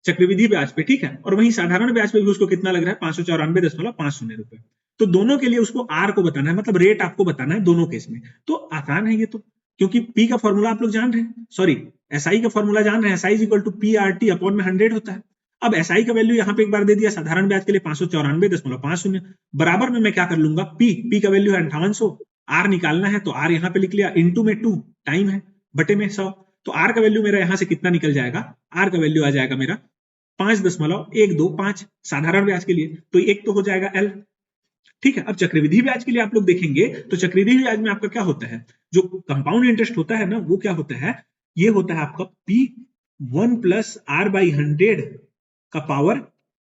चक्रवृद्धि ब्याज पे। ठीक है, और वहीं साधारण ब्याज पे भी उसको कितना लग रहा है, 594.50 रुपए। तो दोनों के लिए उसको आर को बताना है, मतलब रेट आपको बताना है दोनों केस में। तो आसान है ये तो, क्योंकि पी का फॉर्मूला आप लोग जान रहे हैं, सॉरी एसआई का फॉर्मूला जान रहे हैं। SI equal to P R T upon में 100 होता है। अब एसआई का वैल्यू यहाँ पे एक बार दे दिया, साधारण ब्याज के लिए 594.50 बराबर में मैं क्या कर लूंगा, पी का वैल्यू है 5800, आर निकालना है तो आर यहाँ पे लिख लिया, इंटू में 2 टाइम है, बटे में 100। तो आर का वैल्यू मेरा यहाँ से कितना निकल जाएगा, आर का वैल्यू आ जाएगा मेरा 5.125 साधारण ब्याज के लिए, तो एक तो हो जाएगा एल। ठीक है, अब चक्रवृद्धि ब्याज के लिए आप लोग देखेंगे तो चक्रवृद्धि ब्याज में आपका क्या होता है, जो कंपाउंड इंटरेस्ट होता है ना, वो क्या होता है, ये होता है आपका पी 1 प्लस आर बाई 100 का पावर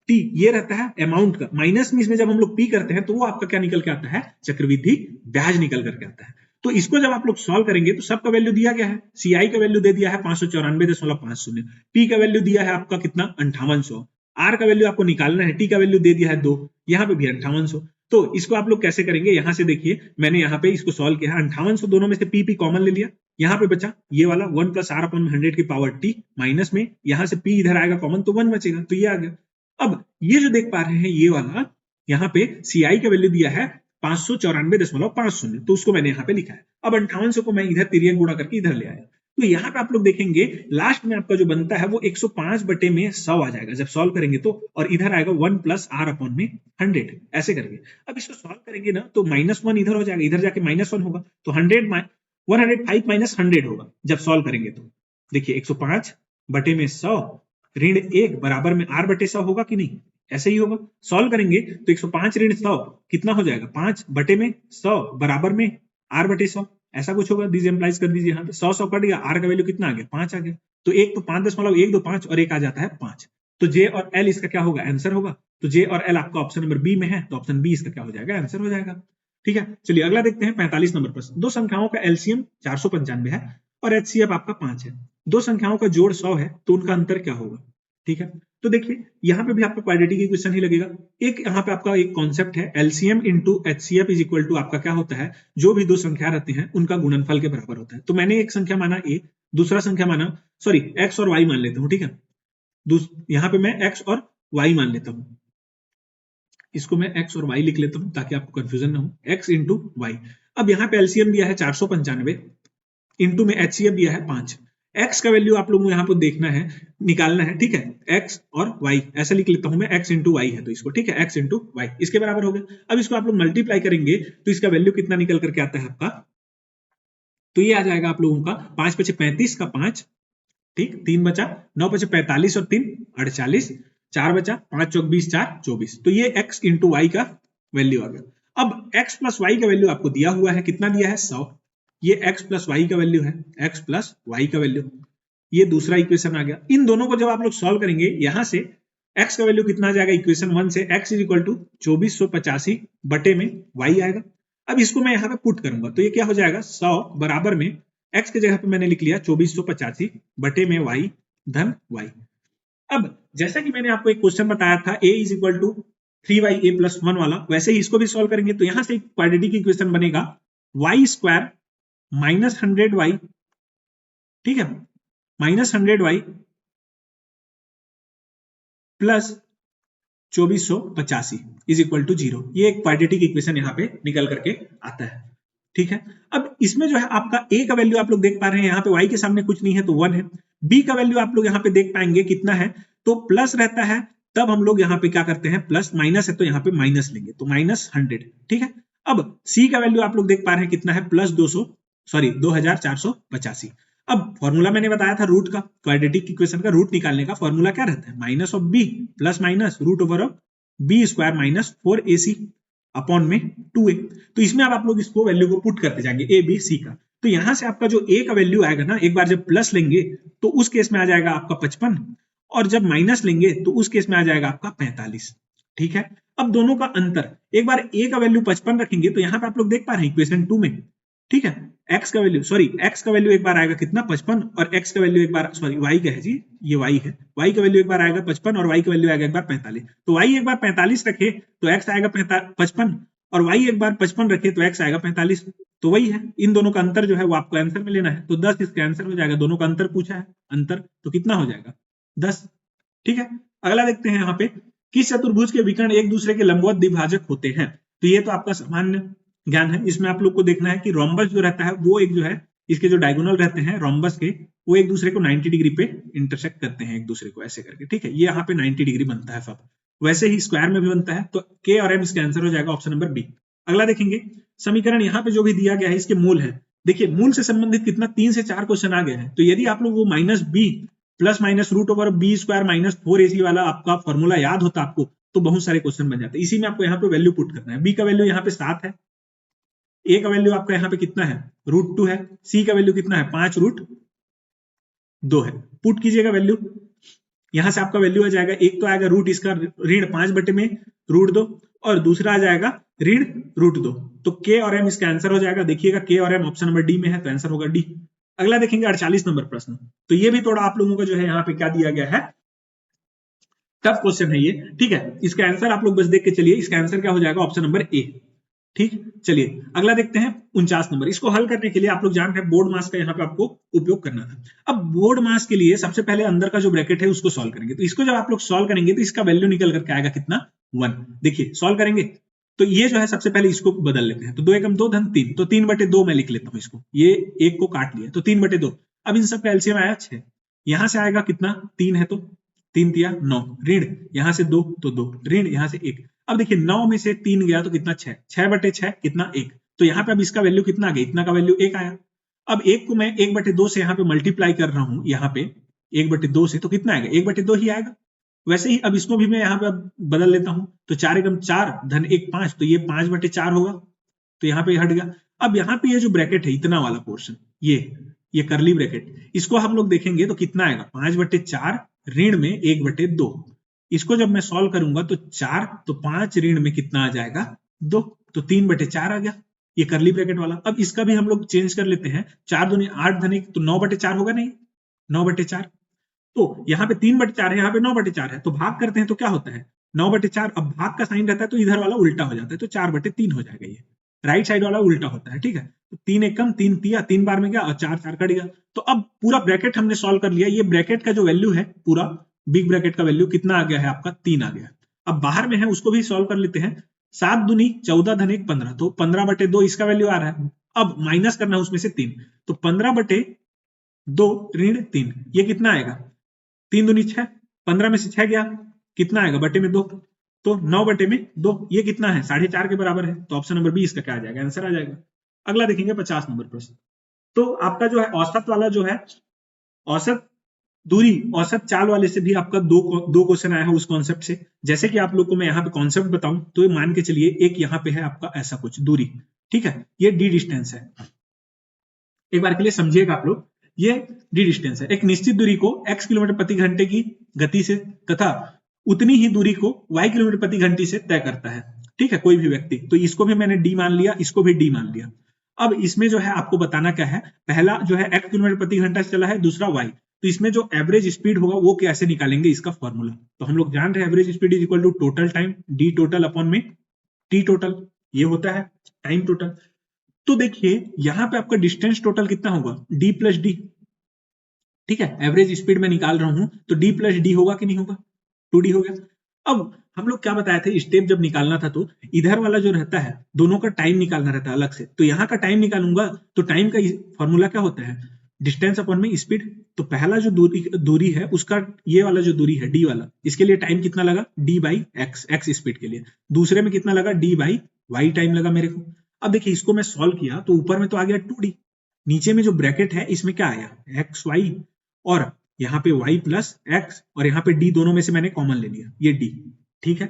टी, ये रहता है अमाउंट का। माइनस में इसमें जब हम लोग पी करते हैं तो वो आपका क्या निकल के आता है, चक्रवृद्धि ब्याज निकल करके आता है। तो इसको जब आप लोग सॉल्व करेंगे तो सबका वैल्यू दिया गया है। सीआई का वैल्यू दे दिया है 594.50, पी का वैल्यू दिया है आपका कितना 5800, आर का वैल्यू आपको निकालना है, टी का वैल्यू दे दिया है 2, यहाँ पे भी 5800। तो इसको आप लोग कैसे करेंगे, यहां से देखिए मैंने यहाँ पे इसको सॉल्व किया, 5800 दोनों में से पी कॉमन ले लिया, यहाँ पे बचा ये वाला 1 प्लस आर अपॉन 100 की पावर टी, माइनस में यहाँ से पी इधर आएगा कॉमन तो 1 बचेगा, तो ये आ गया। अब ये जो देख पा रहे हैं ये वाला, यहाँ पे सीआई का वैल्यू दिया है 594.50, तो उसको मैंने यहाँ पे लिखा है। अब 5800 को मैं इधर तिरिया गुणा करके इधर ले आया, तो यहाँ पे आप लोग देखेंगे लास्ट में आपका जो बनता है वो 105 बटे में 100 आ जाएगा जब सॉल्व करेंगे तो, और इधर आएगा 1 प्लस आर अपॉन में 100, ऐसे करके। अब इसको सॉल्व करेंगे ना तो -1 इधर हो जाएगा, इधर जाके -1 होगा, तो 105 माइनस 100 होगा जब सॉल्व करेंगे तो। देखिए 105 बटे में 100 ऋण 1 बराबर में आर बटे 100 होगा कि नहीं, ऐसे ही होगा। सॉल्व करेंगे तो 105 ऋण 100 कितना हो जाएगा, 5 बटे में 100 बराबर में आर बटे 100, ऐसा कुछ होगा। दीजिए एम्प्लाइज कर दीजिए, यहाँ पे 100 कट गया, आर का वैल्यू कितना आ गया, 5 आ गया, तो एक तो 5.125 और एक आ जाता है 5, तो जे और एल इसका क्या होगा, आंसर होगा। तो जे और एल आपका ऑप्शन नंबर बी में है, तो ऑप्शन बी इसका क्या हो जाएगा, आंसर हो जाएगा। ठीक है, चलिए अगला देखते हैं 45 नंबर प्रश्न। दो संख्याओं का एलसीएम 495 है और एचसीएफ आपका 5 है। दो संख्याओं का जोड़ 100 है, तो उनका अंतर क्या होगा। ठीक है, तो देखिए यहाँ पे भी आपका क्वाड्रेटिक इक्वेशन ही लगेगा। एक यहाँ पे आपका एक कॉन्सेप्ट है, LCM into HCF is equal to आपका क्या होता है, जो भी दो संख्या रहते हैं उनका गुणनफल के बराबर होता है। तो मैंने एक संख्या माना ए, दूसरा संख्या माना, सॉरी एक्स और वाई मान लेता हूँ। ठीक है, यहाँ पे मैं एक्स और वाई मान लेता हूँ, इसको मैं एक्स और वाई लिख लेता हूँ ताकि आपको कंफ्यूजन ना हो, एक्स इंटू वाई। अब यहाँ पे एलसीएम दिया है 495, इंटू में एचसीएफ दिया है 5। एक्स का वैल्यू आप लोगों को यहाँ पर देखना है, निकालना है। ठीक है, एक्स और वाई ऐसा लिख लेता हूं मैं, एक्स इंटू वाई है तो इसको, ठीक है, एक्स इंटू वाई इसके बराबर हो गया। अब इसको आप लोग मल्टीप्लाई करेंगे तो इसका वैल्यू कितना निकल करके आता है आपका, तो ये आ जाएगा आप लोगों का 5 पचे 35 का 5, ठीक, 3 बचा, 9 पचे 45 और 3 48, 4 बचा, 5 चौक 20, 4 24, तो ये एक्स इंटू वाई का वैल्यू आ गया। अब एक्स प्लस वाई का वैल्यू आपको दिया हुआ है, कितना दिया है 100, ये x प्लस वाई का वैल्यू है, x प्लस वाई का वैल्यू, ये दूसरा इक्वेशन आ गया। इन दोनों को जब आप लोग सॉल्व करेंगे, यहां से x का वैल्यू कितना आ जाएगा, इक्वेशन 1 से x इज इक्वल टू 2485 बटे में y आएगा। अब इसको मैं यहाँ पे पुट करूंगा तो ये क्या हो जाएगा, 100 बराबर में x के जगह पे मैंने लिख लिया 2485 बटे में y धन y। अब जैसा कि मैंने आपको एक क्वेश्चन बताया था a is equal to 3y plus 1 वाला, वैसे ही इसको भी सॉल्व करेंगे तो यहां से एक क्वाड्रेटिक इक्वेशन बनेगा y स्क्वायर -100y, ठीक है, -100y plus 2485 is equal to 0। ये एक क्वाड्रेटिक इक्वेशन यहाँ पे निकल करके आता है। ठीक है, अब इसमें जो है आपका a का वैल्यू आप लोग देख पा रहे हैं, यहाँ पे y के सामने कुछ नहीं है तो 1 है। b का वैल्यू आप लोग यहाँ पे देख पाएंगे कितना है, तो प्लस रहता है, तब हम लोग यहाँ पे क्या करते हैं, प्लस माइनस है तो यहाँ पे माइनस लेंगे, तो -100। ठीक है, अब c का वैल्यू आप लोग देख पा रहे हैं कितना है, प्लस 2485। अब फॉर्मूला मैंने बताया था रूट का, क्वाड्रेटिक इक्वेशन का रूट निकालने का फॉर्मूला क्या रहता है, minus of b plus minus root over of b square minus 4ac upon में 2a। तो इसमें आप लोग इसको वैल्यू को पुट करते जाएंगे a b c का, तो यहां से आपका जो a का वैल्यू आएगा ना, एक बार जब प्लस लेंगे तो उस केस में आ जाएगा आपका 55, और जब माइनस लेंगे तो उस केस में आ जाएगा आपका 45। ठीक है, अब दोनों का अंतर, एक बार a का वैल्यू 55 रखेंगे तो यहाँ पे आप लोग देख पा रहे हैं इक्वेशन 2 में, ठीक है, x का वैल्यू एक बार आएगा कितना 55, और x का वैल्यू एक बार y का है जी, ये y है, y का वैल्यू एक बार आएगा 55 और y का वैल्यू आएगा एक बार 45। तो y एक बार 45 रखे तो x आएगा 55, और y एक बार 55 रखे तो x आएगा 45। तो वही है, इन दोनों का अंतर जो है वो आपको आंसर में लेना है, तो 10 इसका आंसर हो जाएगा। दोनों का अंतर पूछा है, अंतर तो कितना हो जाएगा 10। ठीक है, अगला देखते हैं यहाँ पे, किस चतुर्भुज के विकर्ण एक दूसरे के लंबवत द्विभाजक होते हैं। तो ये तो आपका सामान्य ज्ञान है, इसमें आप लोग को देखना है कि रोम्बस जो रहता है वो एक जो है, इसके जो डायगोनल रहते हैं रोम्बस के, वो एक दूसरे को 90 डिग्री पे इंटरसेक्ट करते हैं एक दूसरे को ऐसे करके। ठीक है, ये यहाँ पे 90 डिग्री बनता है सब, वैसे ही स्क्वायर में भी बनता है, तो के और एम इसका आंसर हो जाएगा ऑप्शन नंबर बी। अगला देखेंगे, समीकरण यहाँ पे जो भी दिया गया है इसके मूल है। देखिए मूल से संबंधित कितना 3 से 4 क्वेश्चन आ गए हैं, तो यदि आप लोग वो minus B plus minus root over B square minus 4ac वाला आपका फॉर्मूला याद होता आपको, तो बहुत सारे क्वेश्चन बन जाते हैं। इसी में आपको यहाँ पे वैल्यू पुट करना है। बी का वैल्यू यहाँ पे 7 है, ए का वैल्यू आपका यहाँ पे कितना है, √2 है, सी का वैल्यू कितना है 5√2 है। पुट कीजिएगा वैल्यू, यहां से आपका वैल्यू आ जाएगा, एक तो आएगा रूट इसका ऋण 5/2 और दूसरा आ जाएगा ऋण √2। तो के और एम इसका आंसर हो जाएगा। देखिएगा के और एम ऑप्शन नंबर डी में है, तो आंसर होगा डी। अगला देखेंगे 48 नंबर प्रश्न, तो ये भी थोड़ा आप लोगों का जो है यहाँ पे क्या दिया गया है, टफ क्वेश्चन है ये। ठीक है, इसका आंसर आप लोग बस देख के चलिए, इसका आंसर क्या हो जाएगा ऑप्शन नंबर ए। ठीक, चलिए अगला देखते हैं 49 नंबर। इसको हल करने के लिए आप लोग जान रहे हैं बोर्ड मास का यहाँ पे आपको उपयोग करना था। अब बोर्ड मास के लिए सबसे पहले अंदर का जो ब्रैकेट है उसको सॉल्व करेंगे, तो इसको जब आप लोग सॉल्व करेंगे तो इसका वैल्यू निकल करके आएगा कितना 1। देखिए सॉल्व करेंगे तो ये जो है सबसे पहले इसको बदल लेते हैं, तो 2 एकम 2 धन 3, तो 3/2 मैं लिख लेता हूँ इसको, ये एक को काट लिया तो 3/2। अब इन सब का एलसीएम आया 6, यहां से आएगा कितना 3 है तो 3 तिया 9, ऋण यहां से 2 तो 2, ऋण यहां से 1। अब देखिए 9 में से 3 गया तो कितना 6, 6/6 कितना 1, तो यहाँ पे अब इसका वैल्यू कितना आ गया, इतना का वैल्यू 1 आया। अब 1 को मैं 1/2 से यहाँ पे मल्टीप्लाई कर रहा हूँ, यहाँ पे 1/2 से, तो कितना आएगा 1/2 ही आएगा। वैसे ही अब इसको भी मैं यहाँ पे बदल लेता हूँ, तो 4 एकम 4 धन 1 5, तो ये 5/4 होगा, तो यहाँ पे हट गया। अब यहाँ पे ये जो ब्रैकेट है इतना वाला पोर्शन, ये करली ब्रैकेट, इसको हम लोग देखेंगे तो कितना आएगा 5/4 ऋण में 1/2। इसको जब मैं सॉल्व करूंगा तो 4 तो 5 ऋण में कितना आ जाएगा 2, तो 3/4 आ गया, ये करली ब्रैकेट वाला। अब इसका भी हम लोग चेंज कर लेते हैं, 4 दूनी 8 धन 1, तो 9/4 होगा नहीं, 9/4। तो यहाँ पे 3/4 है, यहाँ पे 9/4 है, तो भाग करते हैं तो क्या होता है 9/4। अब भाग का साइन रहता है तो इधर वाला उल्टा हो जाता है, तो 4/3 हो जाएगा, ये राइट साइड वाला उल्टा होता है। ठीक है, तो 3 एकम 3 तिया 3 बार में गया और 4 4 कट गया। तो अब पूरा ब्रैकेट हमने सॉल्व कर लिया, ये ब्रैकेट का जो वैल्यू है पूरा बिग ब्रैकेट का वैल्यू कितना आ गया है आपका 3 आ गया। अब बाहर में है उसको भी सॉल्व कर लेते हैं, 7 दूनी 14 धन 1 15, तो 15/2 इसका वैल्यू आ रहा है। अब माइनस करना है उसमें से 3, तो 15/2 ऋण 3, ये कितना आएगा 3 दूनी 6, 15 में से 6 गया कितना आएगा बटे में 2, तो 9/2, ये कितना है 4.5 के बराबर है, तो ऑप्शन नंबर बी इसका क्या आ जाएगा आंसर आ जाएगा। अगला देखेंगे 50 नंबर प्रश्न, तो आपका जो है औसत वाला जो है, औसत दूरी औसत चाल वाले से भी आपका दो क्वेश्चन आया है उस कॉन्सेप्ट से। जैसे कि आप लोग को मैं यहाँ पे कॉन्सेप्ट बताऊं तो मान के चलिए एक यहाँ पे है आपका ऐसा कुछ दूरी, ठीक है, ये डी डिस्टेंस है, एक बार के लिए समझिएगा आप लोग, ये डी डिस्टेंस है। एक निश्चित दूरी को x किलोमीटर प्रति घंटे की गति से तथा उतनी ही दूरी को y किलोमीटर प्रति घंटे से तय करता है, ठीक है, कोई भी व्यक्ति। तो इसको भी मैंने डी मान लिया, इसको भी डी मान लिया। अब इसमें जो है आपको बताना क्या है, पहला जो है x किलोमीटर प्रति घंटा से चला है, दूसरा y, तो इसमें जो एवरेज स्पीड होगा वो कैसे निकालेंगे इसका फॉर्मूला। तो हम लोग जान रहे हैं average speed is equal to total time, D total upon में टी टोटल, ये होता है टाइम टोटल। तो देखिए यहाँ पे आपका डिस्टेंस टोटल कितना होगा डी प्लस डी, ठीक है, एवरेज स्पीड में निकाल रहा हूं तो डी प्लस डी होगा कि नहीं होगा, 2D हो गया। अब हम लोग क्या बताए थे, स्टेप जब निकालना था तो इधर वाला जो रहता है दोनों का टाइम निकालना रहता है अलग से, तो यहाँ का टाइम निकालूंगा तो टाइम का फॉर्मूला क्या होता है, डिस्टेंस अपॉन में स्पीड। तो पहला जो दूरी है उसका, ये वाला जो दूरी है डी वाला, इसके लिए टाइम कितना लगा, डी बाई एक्स स्पीड के लिए। दूसरे में कितना लगा, डी बाई वाई टाइम लगा मेरे को। अब देखिए इसको मैं सॉल्व किया तो ऊपर में तो आ गया 2D, नीचे में जो ब्रैकेट है इसमें क्या आया एक्स वाई, और यहाँ पे y प्लस एक्स, और यहाँ पे d दोनों में से मैंने कॉमन ले लिया, ये d। ठीक है,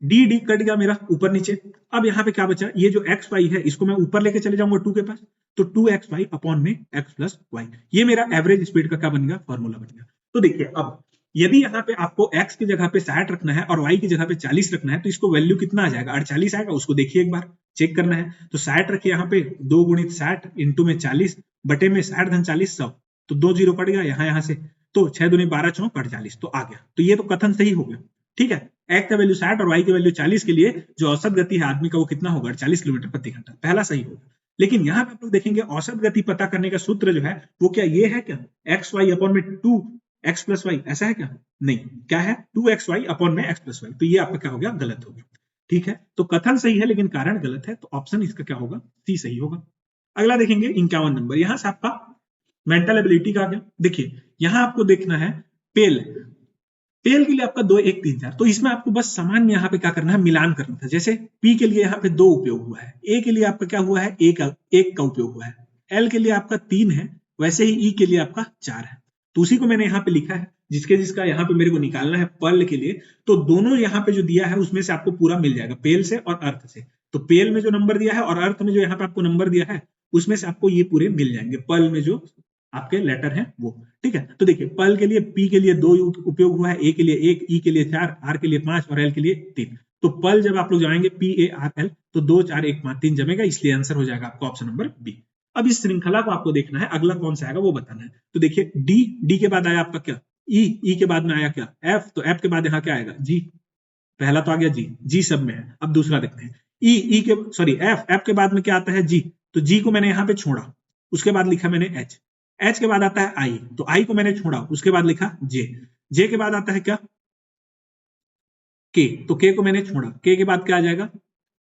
डी डी कट गया मेरा ऊपर नीचे। अब यहाँ पे क्या बचा, ये जो एक्स वाई है इसको मैं ऊपर लेके चले जाऊंगा 2 के पास, तो 2xy अपॉन में x प्लस वाई, ये मेरा एवरेज स्पीड का क्या बन गया, फॉर्मूला बन गया। तो देखिए अब यदि यहाँ पे आपको x की जगह पे 60 रखना है और y की जगह पे 40 रखना है, तो इसको वैल्यू कितना आ जाएगा, 48 आएगा। उसको देखिए एक बार चेक करना है, तो 60 रखिए यहाँ पे, 2 गुणित 60 इंटू में 40 बटे में 60 धन 40 100, तो 2 जीरो कट गया यहाँ से, तो 6 दूनी 12 चौक 48, तो आ गया। तो ये तो कथन सही हो गया। ठीक है, x का वैल्यू 60 और y की वैल्यू 40 के लिए जो औसत गति है आदमी का वो कितना होगा, 48 किलोमीटर प्रति घंटा, पहला सही होगा। लेकिन यहाँ पे आप लोग देखेंगे औसत गति पता करने का सूत्र जो है वो क्या, ये है क्या, एक्स वाई अपॉन में 2x प्लस वाई, ऐसा है क्या, नहीं, क्या है 2xy अपॉन में x प्लस वाई, तो ये आपका क्या हो गया, गलत हो गया। ठीक है, तो कथन सही है लेकिन कारण गलत है, तो ऑप्शन इसका क्या होगा, सी सही होगा। अगला देखेंगे 51 नंबर, यहां से आपका मेंटल एबिलिटी का आ गया। देखिए यहां आपको देखना है पेल, पेल के लिए आपका 2 1 3 4, तो इसमें आपको बस सामान्य यहाँ पे क्या करना है, मिलान करना था। जैसे पी के लिए यहाँ पे 2 उपयोग हुआ है, ए के लिए आपका क्या हुआ है, एक का उपयोग हुआ है, एल के लिए आपका 3 है, वैसे ही ई के लिए आपका 4 है। तो उसी को मैंने यहाँ पे लिखा है, जिसका यहाँ पे मेरे को निकालना है पर्ल के लिए, तो दोनों यहाँ पे जो दिया है उसमें से आपको पूरा मिल जाएगा, पेल से और अर्थ से। तो पेल में जो नंबर दिया है और अर्थ में जो यहाँ पे आपको नंबर दिया है उसमें से आपको ये पूरे मिल जाएंगे, पर्ल में जो आपके लेटर हैं वो। ठीक है, तो देखिए पर्ल के लिए पी के लिए 2 उपयोग हुआ है, ए के लिए 1, ई के लिए 4, आर के लिए 5 और एल के लिए 3। तो पर्ल जब आप लोग जाएंगे पी ए आर एल, तो 2 4 1 5 3 जमेगा, इसलिए आंसर हो जाएगा आपका ऑप्शन नंबर बी। अब इस श्रृंखला को आपको देखना है, अगला कौन सा आएगा वो बताना है। तो देखिए डी के बाद आया आपका क्या, ई के बाद में आया क्या, एफ, तो एफ के बाद यहाँ क्या आएगा, जी, पहला तो आ गया जी सब में है। अब दूसरा देखते हैं, एफ के बाद में क्या आता है, जी, तो जी को मैंने यहाँ पे छोड़ा, उसके बाद लिखा मैंने एच के बाद आता है आई, तो आई को मैंने छोड़ा, उसके बाद लिखा जे के बाद आता है क्या, के, तो के को मैंने छोड़ा, के बाद क्या आ जाएगा,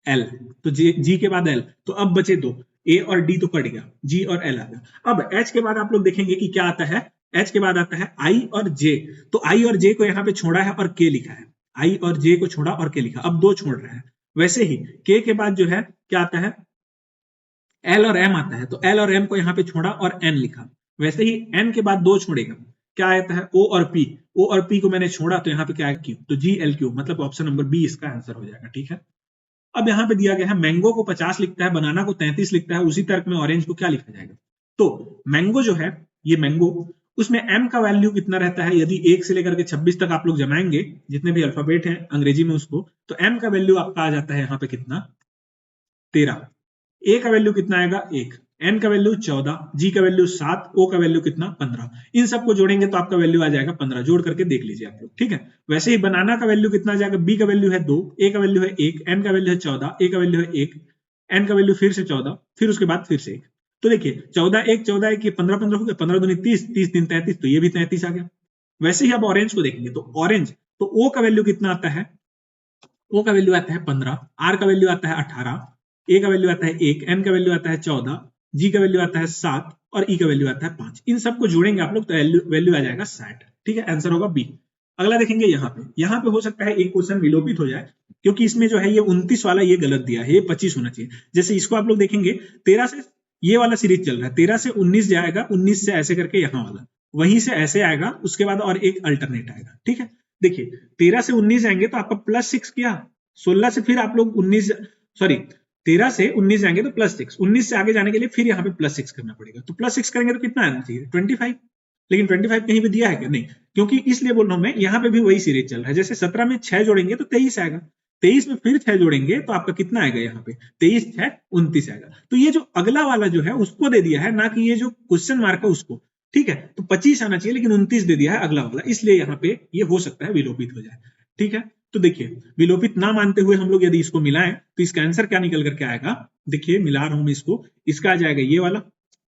एल, तो जी के बाद एल, तो अब बचे 2, ए और डी तो कट गया, जी और एल आ गया। अब एच के बाद आप लोग देखेंगे कि क्या आता है, एच के बाद आता है आई और जे, तो आई और जे को यहाँ पे छोड़ा है और के लिखा है, आई और जे को छोड़ा और के लिखा, अब 2 छोड़ रहे हैं। वैसे ही के बाद जो है क्या आता है, एल और एम आता है, तो एल और एम को यहाँ पे छोड़ा और एन लिखा। वैसे ही एन के बाद 2 छोड़ेगा, क्या आता है, ओ और पी को मैंने छोड़ा, तो यहाँ पे क्या है, क्यू, तो जी एल क्यू, मतलब ऑप्शन नंबर बी इसका आंसर हो जाएगा। ठीक है, अब यहाँ पे दिया गया है मैंगो को 50 लिखता है, बनाना को 33 लिखता है, उसी तर्क में ऑरेंज को क्या लिखा जाएगा। तो मैंगो जो है, ये मैंगो, उसमें एम का वैल्यू कितना रहता है, यदि 1 से लेकर के 26 तक आप लोग जमाएंगे जितने भी अल्फाबेट हैं अंग्रेजी में उसको, तो एम का वैल्यू आपका आ जाता है यहाँ पे कितना, 13, ए का वैल्यू कितना आएगा 1, एन का वैल्यू 14, जी का वैल्यू 7, ओ का वैल्यू कितना 15। इन सबको जोड़ेंगे तो आपका वैल्यू आ जाएगा 15, जोड़ करके देख लीजिए आप लोग। ठीक है, वैसे ही बनाना का वैल्यू कितना आ जाएगा, बी का वैल्यू है 2, ए का वैल्यू है 1, एन का वैल्यू है 14, ए का वैल्यू है 1, एन का वैल्यू फिर से 14, फिर उसके बाद फिर से 1। तो देखिए 14 1 14 1 15 15 हो गया, 15 दूनी 30, 30 3 33, तो ये भी 33 आ गया। वैसे ही अब ऑरेंज को देखेंगे, तो ऑरेंज, तो ओ का वैल्यू कितना आता है, ओ का वैल्यू आता है 15, आर का वैल्यू आता है 18, ए का वैल्यू आता है 1, एन का वैल्यू आता है 14, जी का वैल्यू आता है 7 और ई का वैल्यू आता है 5। इन सबको जोड़ेंगे आप लोग तो वैल्यू आ जाएगा 60। ठीक है, आंसर होगा बी। अगला देखेंगे यहाँ पे हो सकता है एक क्वेश्चन विलोपित हो जाए, क्योंकि इसमें जो है ये 29 वाला ये गलत दिया है, ये 25 होना चाहिए। जैसे इसको आप लोग देखेंगे 13 से ये वाला सीरीज चल रहा है, 13 से 19 जाएगा, 19 से ऐसे करके यहाँ वाला, वहीं से ऐसे आएगा, उसके बाद और एक अल्टरनेट आएगा। ठीक है, देखिए 13 से 19 आएंगे तो आपका +6 किया, 16 से फिर आप लोग 13 से 19 जाएंगे तो +6, 19 से आगे जाने के लिए फिर यहाँ पे +6 करना पड़ेगा, तो +6 करेंगे तो कितना आना चाहिए 25। लेकिन 25 कहीं भी दिया है क्या, नहीं, क्योंकि इसलिए बोल रहा हूं मैं, यहाँ पे भी वही सीरीज चल रहा है। जैसे 17 में 6 जोड़ेंगे तो 23 आएगा, 23 में फिर 6 जोड़ेंगे तो आपका कितना आएगा, यहाँ पे 23 6 29 आएगा। तो ये जो अगला वाला जो है उसको दे दिया है, ना कि ये जो क्वेश्चन मार्क है उसको। ठीक है, तो 25 आना चाहिए लेकिन 29 दे दिया है अगला वाला, इसलिए यहाँ पे ये हो सकता है विलोपित हो जाए। ठीक है, तो देखिए विलोपित ना मानते हुए हम लोग यदि इसको मिलाएं तो इसका आंसर क्या निकल करके आएगा, देखिए मिला रहा हूं मैं इसको, इसका आ जाएगा ये वाला।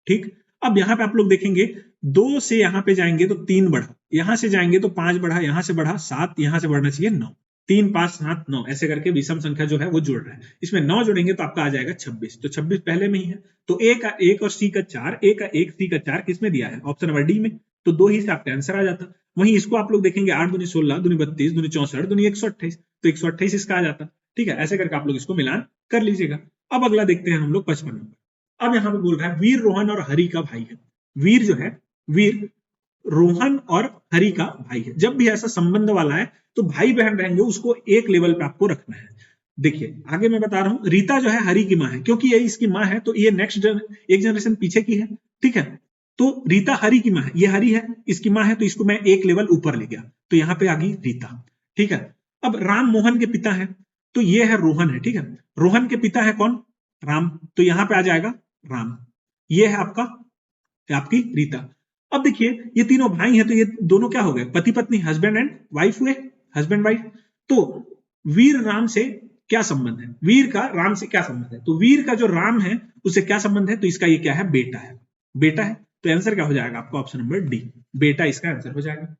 ठीक, अब यहाँ पे आप लोग देखेंगे 2 से यहाँ पे जाएंगे तो 3 बढ़ा, यहां से जाएंगे तो 5 बढ़ा, यहां से बढ़ा 7, यहां से बढ़ना चाहिए 9, 3 5 7 9 ऐसे करके विषम संख्या जो है वो जुड़ रहा है। इसमें 9 जोड़ेंगे तो आपका आ जाएगा 26, तो 26 पहले में ही है। तो ए का 1 और सी का 4, ए का 1 सी का 4 किसमें दिया है, ऑप्शन नंबर डी में, तो 2 ही से आपका आंसर आ जाता। वहीं इसको आप लोग देखेंगे 8 दूनी 16, दूनी 32, दूनी 64, दूनी 128, तो 128 इसका आ जाता। ठीक है, ऐसे करके आप लोग इसको मिलान कर लीजिएगा। अब अगला देखते हैं हम लोग 55 नंबर। अब यहाँ पे बोल रहा है वीर रोहन और हरि का भाई है। वीर जो है, वीर रोहन और हरि का भाई है। जब भी ऐसा संबंध वाला है तो भाई बहन रहेंगे, उसको एक लेवल पे आपको रखना है। देखिए आगे मैं बता रहा हूं, रीता जो है हरि की माँ है, क्योंकि ये इसकी माँ है तो ये नेक्स्ट एक जनरेशन पीछे की है। ठीक है, तो रीता हरि की माँ है, ये हरि है, इसकी माँ है, तो इसको मैं एक लेवल ऊपर ले गया, तो यहाँ पे आ गई रीता। ठीक है, अब राम मोहन के पिता है, तो ये है रोहन है। ठीक है, रोहन के पिता है कौन, राम, तो यहाँ पे आ जाएगा राम। ये है आपका, आपकी रीता। अब देखिए ये तीनों भाई हैं, तो ये दोनों क्या हो गए, पति पत्नी, हस्बैंड एंड वाइफ हुए, हस्बैंड वाइफ। तो वीर राम से क्या संबंध है, वीर का राम से क्या संबंध है, तो वीर का जो राम है उससे क्या संबंध है, तो इसका ये क्या है, बेटा है, बेटा है। तो आंसर क्या हो जाएगा आपका, ऑप्शन नंबर डी, बेटा इसका आंसर हो जाएगा।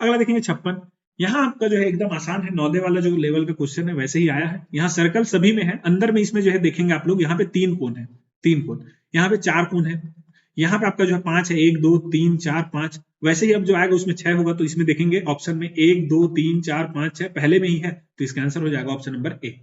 अगला देखेंगे 56। यहाँ आपका जो है एकदम आसान है, नौदे वाला जो लेवल का क्वेश्चन है वैसे ही आया है। यहाँ सर्कल सभी में है, अंदर में इसमें जो है देखेंगे आप लोग, यहाँ पे 3 कोण है, 3 कोण, यहाँ पे 4 कोण है, यहाँ पे आपका जो है 5 है, 1 2 3 4 5, वैसे ही अब जो आएगा उसमें 6 होगा, तो इसमें देखेंगे ऑप्शन में 1 2 3 4 5 6 पहले में ही है, तो इसका आंसर हो जाएगा ऑप्शन नंबर ए।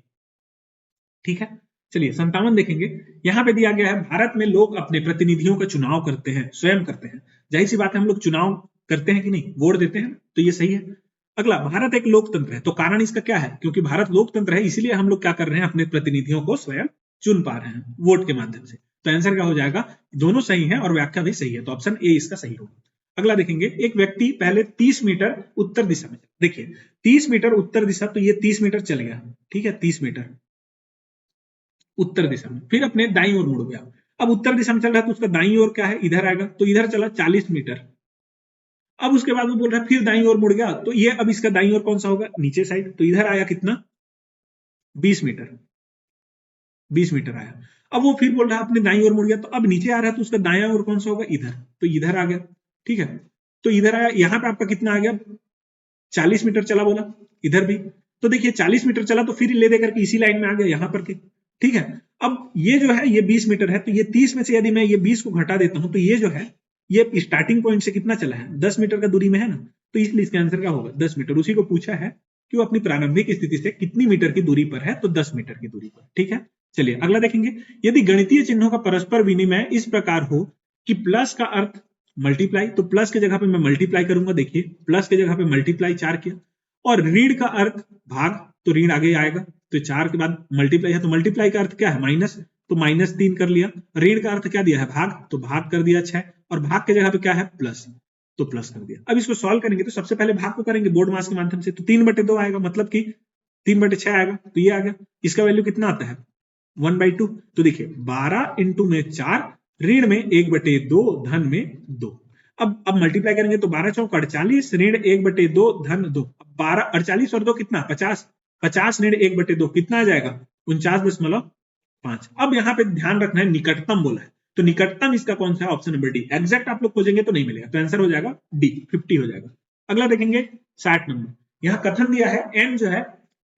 ठीक है, चलिए 57 देखेंगे। यहाँ पे दिया गया है भारत में लोग अपने प्रतिनिधियों का चुनाव करते हैं, स्वयं करते हैं। जाहिर सी बात है हम लोग चुनाव करते हैं कि नहीं, वोट देते हैं, तो ये सही है। अगला, भारत एक लोकतंत्र है, तो कारण इसका क्या है, क्योंकि भारत लोकतंत्र है इसीलिए हम लोग क्या कर रहे हैं, अपने प्रतिनिधियों को स्वयं चुन पा रहे हैं वोट के माध्यम से। तो आंसर क्या हो जाएगा, दोनों सही है और व्याख्या भी सही है, तो ऑप्शन ए इसका सही होगा। अगला देखेंगे, एक व्यक्ति पहले 30 मीटर उत्तर दिशा में, देखिए 30 मीटर उत्तर दिशा, तो ये 30 मीटर चल गया। ठीक है, 30 मीटर उत्तर दिशा में, फिर अपने दाईं ओर मुड़ गया। अब उत्तर दिशा में चल रहा है तो उसका दाईं ओर क्या है, इधर आएगा, तो इधर चला 40 मीटर। अब उसके बाद वो बोल रहा है फिर दाईं ओर मुड़ गया, तो ये अब इसका दाईं ओर कौन सा होगा, नीचे साइड, तो इधर आया कितना, 20 मीटर, 20 मीटर आया। अब वो फिर बोल रहा है अपने दाईं ओर मुड़ गया, तो अब नीचे आ रहा है तो उसका दायां ओर कौन सा होगा, इधर, तो इधर आ गया। ठीक है, तो इधर आया, यहाँ पे आपका कितना आ गया, 40 मीटर चला बोला, इधर भी, तो देखिए 40 मीटर चला तो फिर ले दे करके इसी लाइन में आ गया यहाँ पर के। ठीक है, अब ये जो है ये 20 मीटर है, तो ये 30 में से यदि मैं ये 20 को घटा देता हूं, तो ये जो है ये स्टार्टिंग पॉइंट से कितना चला है, 10 मीटर का दूरी में है ना, तो इसलिए इसका आंसर क्या होगा, 10 मीटर। उसी को पूछा है कि वो अपनी प्रारंभिक स्थिति से कितनी मीटर की दूरी पर है, तो 10 मीटर की दूरी पर। ठीक है, चलिए अगला देखेंगे, यदि गणितीय चिन्हों का परस्पर विनिमय इस प्रकार हो कि प्लस का अर्थ मल्टीप्लाई, तो प्लस की जगह पे मैं मल्टीप्लाई करूंगा, देखिए प्लस की जगह पे मल्टीप्लाई 4 किया, और ऋण का अर्थ भाग, तो ऋण आगे आएगा, तो 4 के बाद मल्टीप्लाई है, तो मल्टीप्लाई का अर्थ क्या है, माइनस, तो -3 कर लिया। ऋण का अर्थ क्या दिया है, भाग, तो भाग कर दिया 6, और भाग की जगह पे क्या है, प्लस, तो प्लस कर दिया। अब इसको सॉल्व करेंगे तो सबसे पहले भाग को करेंगे बोर्ड मास के माध्यम से, तो 3/2 आएगा, मतलब कि 3/6 आएगा, तो ये आ गया। इसका वैल्यू कितना आता है, 1/2, तो देखिए 12 इंटू में 4, ऋण में 1/2, धन में 2। अब मल्टीप्लाई करेंगे तो 12 चौक 48, ऋण 1/2, धन 2। 12 48 और 2 कितना, 50, 50 ऋण 1/2 कितना आ जाएगा, 49.5। अब यहाँ पे ध्यान रखना है, निकटतम बोला है, तो निकटतम इसका कौन सा है, ऑप्शन नंबर डी। एग्जैक्ट आप लोग खोजेंगे तो नहीं मिलेगा, तो आंसर हो जाएगा डी, 50 हो जाएगा। अगला देखेंगे 60 नंबर। यहाँ कथन दिया है एन जो है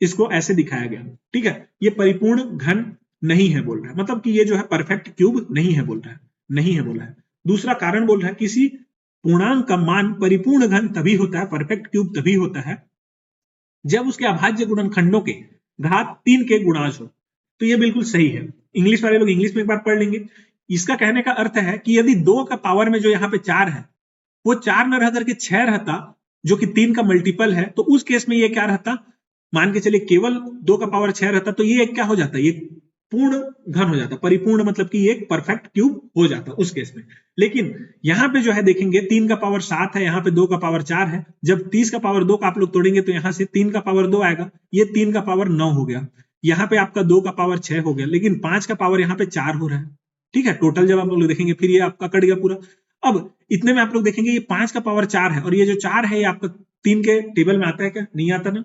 इसको ऐसे दिखाया गया। ठीक है, ये परिपूर्ण घन नहीं है बोल रहा है, मतलब कि ये जो है परफेक्ट क्यूब नहीं है बोल रहा है, नहीं है बोला है। दूसरा कारण बोल रहा है, किसी पूर्णांक का मान परिपूर्ण घन तभी होता है, परफेक्ट क्यूब तभी होता है जब उसके अभाज्य गुणनखंडों के घात 3 के गुणाज हो। तो ये बिल्कुल सही है, इंग्लिश वाले लोग इंग्लिश में एक बार पढ़ लेंगे। इसका कहने का अर्थ है कि यदि 2 का पावर में जो यहाँ पे 4 है वो 4 न रह करके 6 रहता, जो कि 3 का मल्टीपल है, तो उस केस में ये क्या रहता, मान के चलिए केवल 2 का पावर 6 रहता, तो ये क्या हो जाता, ये पूर्ण घन हो जाता, परिपूर्ण मतलब कि ये परफेक्ट क्यूब हो जाता उस केस में। लेकिन यहाँ पे जो है देखेंगे 3 का पावर 7 है, यहाँ पे 2 का पावर 4 है, जब 30 का पावर 2 का आप लोग तोड़ेंगे तो यहाँ से 3 का पावर 2 आएगा, ये 3 का पावर 9 हो गया, यहाँ पे आपका 2 का पावर 6 हो गया, लेकिन 5 का पावर यहाँ पे 4 हो रहा है। ठीक है, टोटल जब आप लोग देखेंगे फिर ये आपका कट गया पूरा। अब इतने में आप लोग देखेंगे ये 5 का पावर 4 है, और ये जो 4 है ये आपका 3 के टेबल में आता है क्या, नहीं आता ना,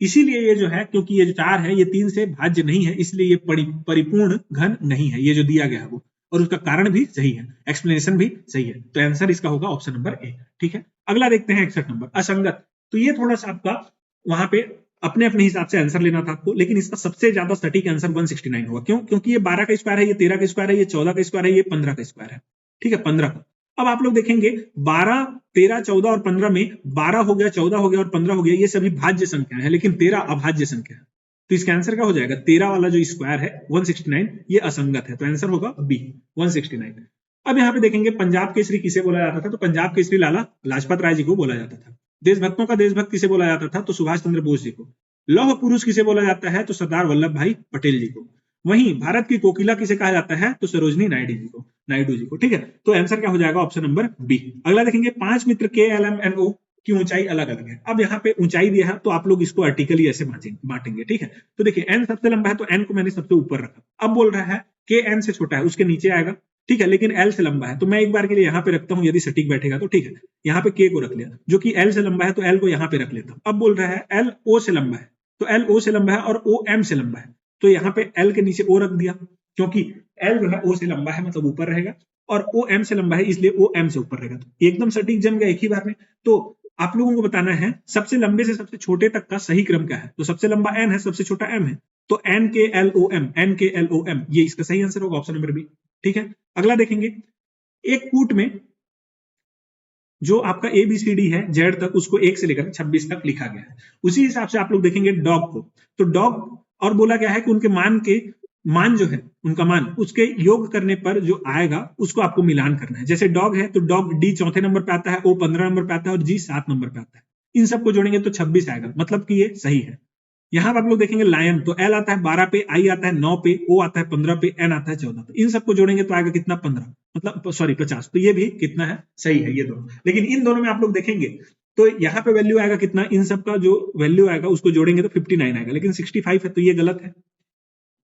इसीलिए ये जो है, क्योंकि ये जो 4 है ये 3 से भाज्य नहीं है, इसलिए ये परिपूर्ण घन नहीं है, ये जो दिया गया है वो। और उसका कारण भी सही है, एक्सप्लेनेशन भी सही है, तो आंसर इसका होगा ऑप्शन नंबर ए। ठीक है, अगला देखते हैं 61 नंबर, असंगत। तो ये थोड़ा सा आपका वहां पे अपने अपने हिसाब से आंसर लेना था आपको, लेकिन इसका सबसे ज्यादा सटीक आंसर 169 होगा। क्यों? क्योंकि ये 12 का स्क्वायर है, ये 13 का स्क्वायर है, ये 14 का स्क्वायर है, ये 15 का स्क्वायर है। ठीक है, 15 का। अब आप लोग देखेंगे 12, 13, 14 और 15 में 12 हो गया, 14 हो गया और 15 हो गया, ये सभी भाज्य संख्या है, लेकिन 13 अभाज्य संख्या है। तो इसका आंसर क्या हो जाएगा? 13 वाला जो स्क्वायर है 169, ये असंगत है, तो आंसर होगा बी 169। अब यहाँ पे देखेंगे पंजाब केसरी किसे बोला जाता था? तो पंजाब केसरी लाला लाजपत राय जी को बोला जाता था। देशभक्तों का देशभक्त किसे बोला जाता था? तो सुभाष चंद्र बोस जी को। लौह पुरुष किसे बोला जाता है? तो सरदार वल्लभ भाई पटेल जी को। वहीं भारत की कोकिला किसे कहा जाता है? तो सरोजनी नायडू जी को। ठीक है, तो आंसर क्या हो जाएगा? Option number B. अगला देखेंगे 5 मित्र के एल एम एन ओ की ऊंचाई अलग अलग है। अब यहाँ पे ऊंचाई दिया है तो आप लोग इसको आर्टिकली ऐसे बांटेंगे। ठीक है, तो देखिए एन सबसे लंबा है तो एन को मैंने सबसे ऊपर रखा। अब बोल रहा है के एन से छोटा है, उसके नीचे आएगा। ठीक है, लेकिन एल से लंबा है तो मैं एक बार के लिए यहाँ पे रखता हूँ, यदि सटीक बैठेगा तो। ठीक है, यहाँ पे के को रख लिया, जो कि एल से लंबा है तो एल को यहाँ पे रख लेता हूँ। अब बोल रहा है एल ओ से लंबा है, तो एल ओ से लंबा है और ओ एम से लंबा है, तो यहाँ पे एल के नीचे ओ रख दिया, क्योंकि एल जो है ओ से लंबा है मतलब ऊपर रहेगा, और ओ एम से लंबा है इसलिए ओ एम से ऊपर रहेगा। तो एकदम सटीक जम गया एक ही बार में। तो आप लोगों को बताना है सबसे लंबे से सबसे छोटे तक का सही क्रम क्या है। तो सबसे लंबा एन है, सबसे छोटा एम है, तो एन के एल ओ एम, एन के एल ओ एम, ये इसका सही आंसर होगा, ऑप्शन नंबर बी। ठीक है, अगला देखेंगे एक कूट में जो आपका ABCD है जेड तक, उसको 1 से लेकर 26 तक लिखा गया है। उसी हिसाब से आप लोग देखेंगे डॉग को, तो डॉग और बोला गया है कि उनके मान जो है उनका मान, उसके योग करने पर जो आएगा उसको आपको मिलान करना है। जैसे डॉग है तो डॉग डी चौथे नंबर पे आता है, ओ 15 नंबर पे आता है और जी 7 नंबर पे आता है। इन सबको जोड़ेंगे तो 26 आएगा, मतलब कि ये सही है। यहाँ पर आप लोग देखेंगे लायन, तो एल आता है 12 पे, आई आता है 9 पे, ओ आता है 15 पे, एन आता है 14 पे। इन सबको जोड़ेंगे तो आएगा कितना? 15, मतलब सॉरी 50। तो ये भी कितना है? सही है ये दोनों। लेकिन इन दोनों में आप लोग देखेंगे तो यहाँ पे वैल्यू आएगा कितना? इन सब का जो वैल्यू आएगा उसको जोड़ेंगे तो 59 आएगा, लेकिन 65 है तो ये गलत है।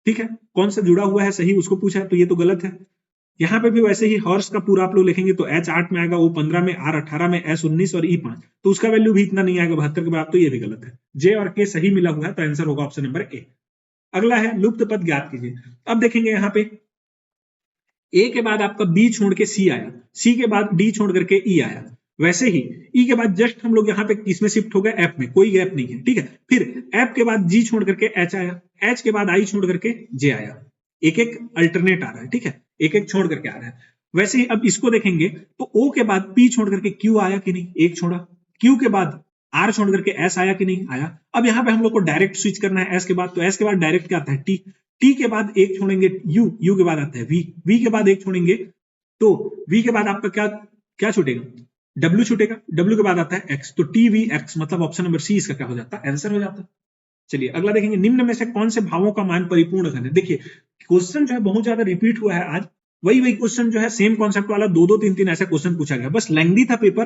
ठीक है, कौन सा जुड़ा हुआ है सही उसको पूछा है तो ये तो गलत है। यहाँ पे भी वैसे ही हॉर्स का पूरा आप लोग लिखेंगे तो H 8 में आएगा, O 15 में, R 18 में, S 19 और E 5, तो उसका वैल्यू भी इतना नहीं आएगा 72 के बाद, तो ये भी गलत है। J और K सही मिला हुआ है तो आंसर होगा ऑप्शन नंबर ए। अगला है लुप्त पद ज्ञात कीजिए। अब देखेंगे यहाँ पे A के बाद आपका B छोड़ के C आया, C के बाद D छोड़ करके E आया, वैसे ही E के बाद जस्ट हम लोग यहाँ पे किसमें शिफ्ट हो गए? F में, कोई गैप नहीं है। ठीक है, फिर F के बाद G छोड़ करके H आया, H के बाद I छोड़ करके J आया, एक एक अल्टरनेट आ रहा है। ठीक है, एक एक छोड़ करके आ रहा है। वैसे ही अब इसको देखेंगे तो O के बाद P छोड़ करके Q आया कि नहीं? एक छोड़ा। Q के बाद R छोड़ करके S आया कि नहीं? आया। अब यहाँ पे हम लोग को डायरेक्ट स्विच करना है S के बाद, तो S के बाद डायरेक्ट क्या आता है? T, T के बाद एक छोड़ेंगे U, U के बाद आता है V, V के बाद एक छोड़ेंगे तो V के बाद आपका क्या क्या छूटेगा? W छूटेगा, W के बाद आता है X, तो TVX, मतलब ऑप्शन नंबर सी इसका क्या हो जाता है? आंसर हो जाता है। चलिए अगला देखेंगे निम्न में से कौन से भावों का मान परिपूर्ण घन है। देखिए क्वेश्चन जो है बहुत ज्यादा रिपीट हुआ है आज, वही क्वेश्चन जो है सेम कॉन्सेप्ट वाला 2-2, 3-3 ऐसा क्वेश्चन पूछा गया, बस लेंथी था पेपर,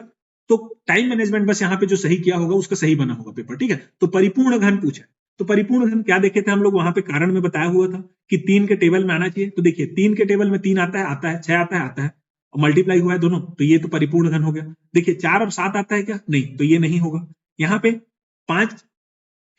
तो टाइम मैनेजमेंट बस यहाँ पे जो सही किया होगा उसका सही बना होगा पेपर। ठीक है, तो परिपूर्ण घन पूछा, तो परिपूर्ण घन क्या देखे थे हम लोग वहां पे? कारण में बताया हुआ था कि 3 के टेबल में आना चाहिए। तो देखिए 3 के टेबल में 3 आता है, 6 आता है और मल्टीप्लाई हुआ है दोनों, तो ये तो परिपूर्ण घन हो गया। देखिए 4 और 7 आता है क्या? नहीं, तो ये नहीं होगा। यहाँ पे 5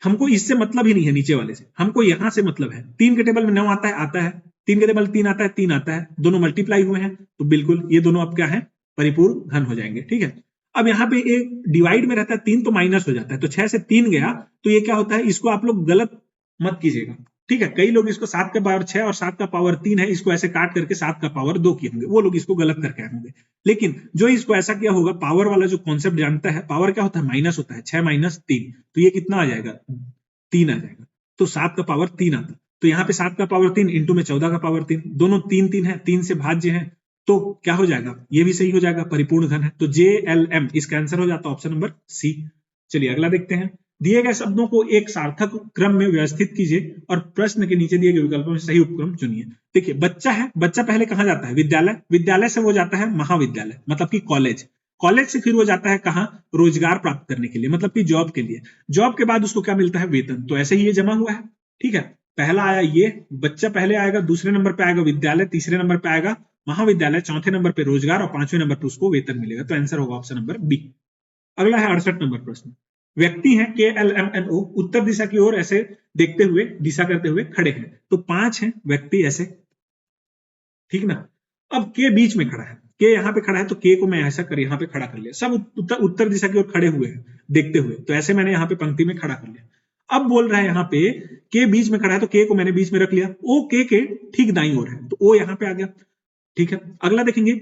हमको इससे मतलब ही नहीं है, नीचे वाले से हमको यहां से मतलब है। 3 के टेबल में 9 आता है, 3 के टेबल 3 आता है, 3 आता है, दोनों मल्टीप्लाई हुए हैं, तो बिल्कुल ये दोनों अब क्या है? परिपूर्ण घन हो जाएंगे। ठीक है, अब यहाँ पे एक डिवाइड में रहता है 3 तो माइनस हो जाता है, तो 6 से 3 गया तो ये क्या होता है? इसको आप लोग गलत मत कीजिएगा। ठीक है, कई लोग इसको 7 का पावर 6 और 7 का पावर 3 है, इसको ऐसे काट करके 7 का पावर 2 किए होंगे, वो लोग इसको गलत करके आए होंगे। लेकिन जो इसको ऐसा किया होगा, पावर वाला जो कॉन्सेप्ट जानता है, पावर क्या होता है? माइनस होता है, 6 माइनस 3, तो ये कितना आ जाएगा? 3 आ जाएगा, तो 7 का पावर 3 आता। तो यहाँ पे 7 का पावर 3 इंटू में 14 का पावर 3, दोनों 3-3 है, 3 से भाज्य है, तो क्या हो जाएगा? ये भी सही हो जाएगा, परिपूर्ण घन है। तो JLM इसका आंसर हो जाता है ऑप्शन नंबर सी। चलिए अगला देखते हैं। दिए गए शब्दों को एक सार्थक क्रम में व्यवस्थित कीजिए और प्रश्न के नीचे दिए गए विकल्पों में सही उपक्रम चुनिए। देखिए बच्चा है, बच्चा पहले कहाँ जाता है? विद्यालय, विद्यालय से वो जाता है महाविद्यालय, मतलब कि कॉलेज, कॉलेज से फिर वो जाता है कहाँ? रोजगार प्राप्त करने के लिए, मतलब कि जॉब के लिए, जॉब के बाद उसको क्या मिलता है? वेतन। तो ऐसे ही ये जमा हुआ है। ठीक है, पहला आया ये बच्चा पहले आएगा, दूसरे नंबर पे आएगा विद्यालय, तीसरे नंबर पे आएगा महाविद्यालय, चौथे नंबर पे रोजगार और पांचवें नंबर पे उसको वेतन मिलेगा। तो आंसर होगा ऑप्शन नंबर बी। अगला है 68 नंबर प्रश्न। व्यक्ति हैं KLMNO, उत्तर दिशा की ओर ऐसे देखते हुए, दिशा करते हुए खड़े हैं, तो 5 हैं व्यक्ति ऐसे, ठीक ना। अब के बीच में खड़ा है, के यहाँ पे खड़ा है, तो के को मैं ऐसा कर यहाँ पे खड़ा कर लिया, सब उत्तर दिशा की ओर खड़े हुए हैं देखते हुए, तो ऐसे मैंने यहाँ पे पंक्ति में खड़ा कर लिया। अब बोल रहा है यहाँ पे के बीच में खड़ा है, तो के को मैंने बीच में रख लिया, ओ के ठीक दाईं ओर है, तो ओ यहाँ पे आ गया। ठीक है, अगला देखेंगे,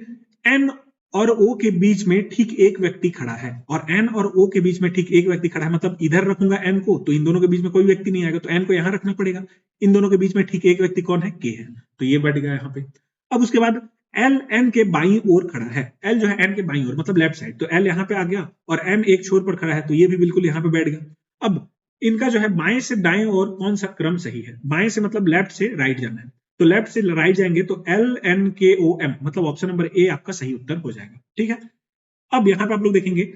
एन और ओ के बीच में ठीक एक व्यक्ति खड़ा है, और एन और ओ के बीच में ठीक एक व्यक्ति खड़ा है, मतलब इधर रखूंगा एन को, तो इन दोनों के बीच में कोई व्यक्ति नहीं आएगा, तो एन को यहां रखना पड़ेगा। इन दोनों के बीच में ठीक एक व्यक्ति कौन है, के है, तो ये बैठ गया यहाँ पे। अब उसके बाद एल एन के बाईं ओर खड़ा है, एल जो है एन के बाईं ओर मतलब लेफ्ट साइड, तो एल यहाँ पे आ गया, और एन एक छोर पर खड़ा है, तो ये भी बिल्कुल यहाँ पे बैठ गया। अब इनका जो है बाएं से दाएं और कौन सा क्रम सही है, बाएं से मतलब लेफ्ट से राइट जाना है, तो लेफ्ट से राइट जाएंगे तो एल एन के ओ एम मतलब ऑप्शन नंबर ए आपका सही उत्तर हो जाएगा। ठीक है, अब यहाँ पे आप लोग देखेंगे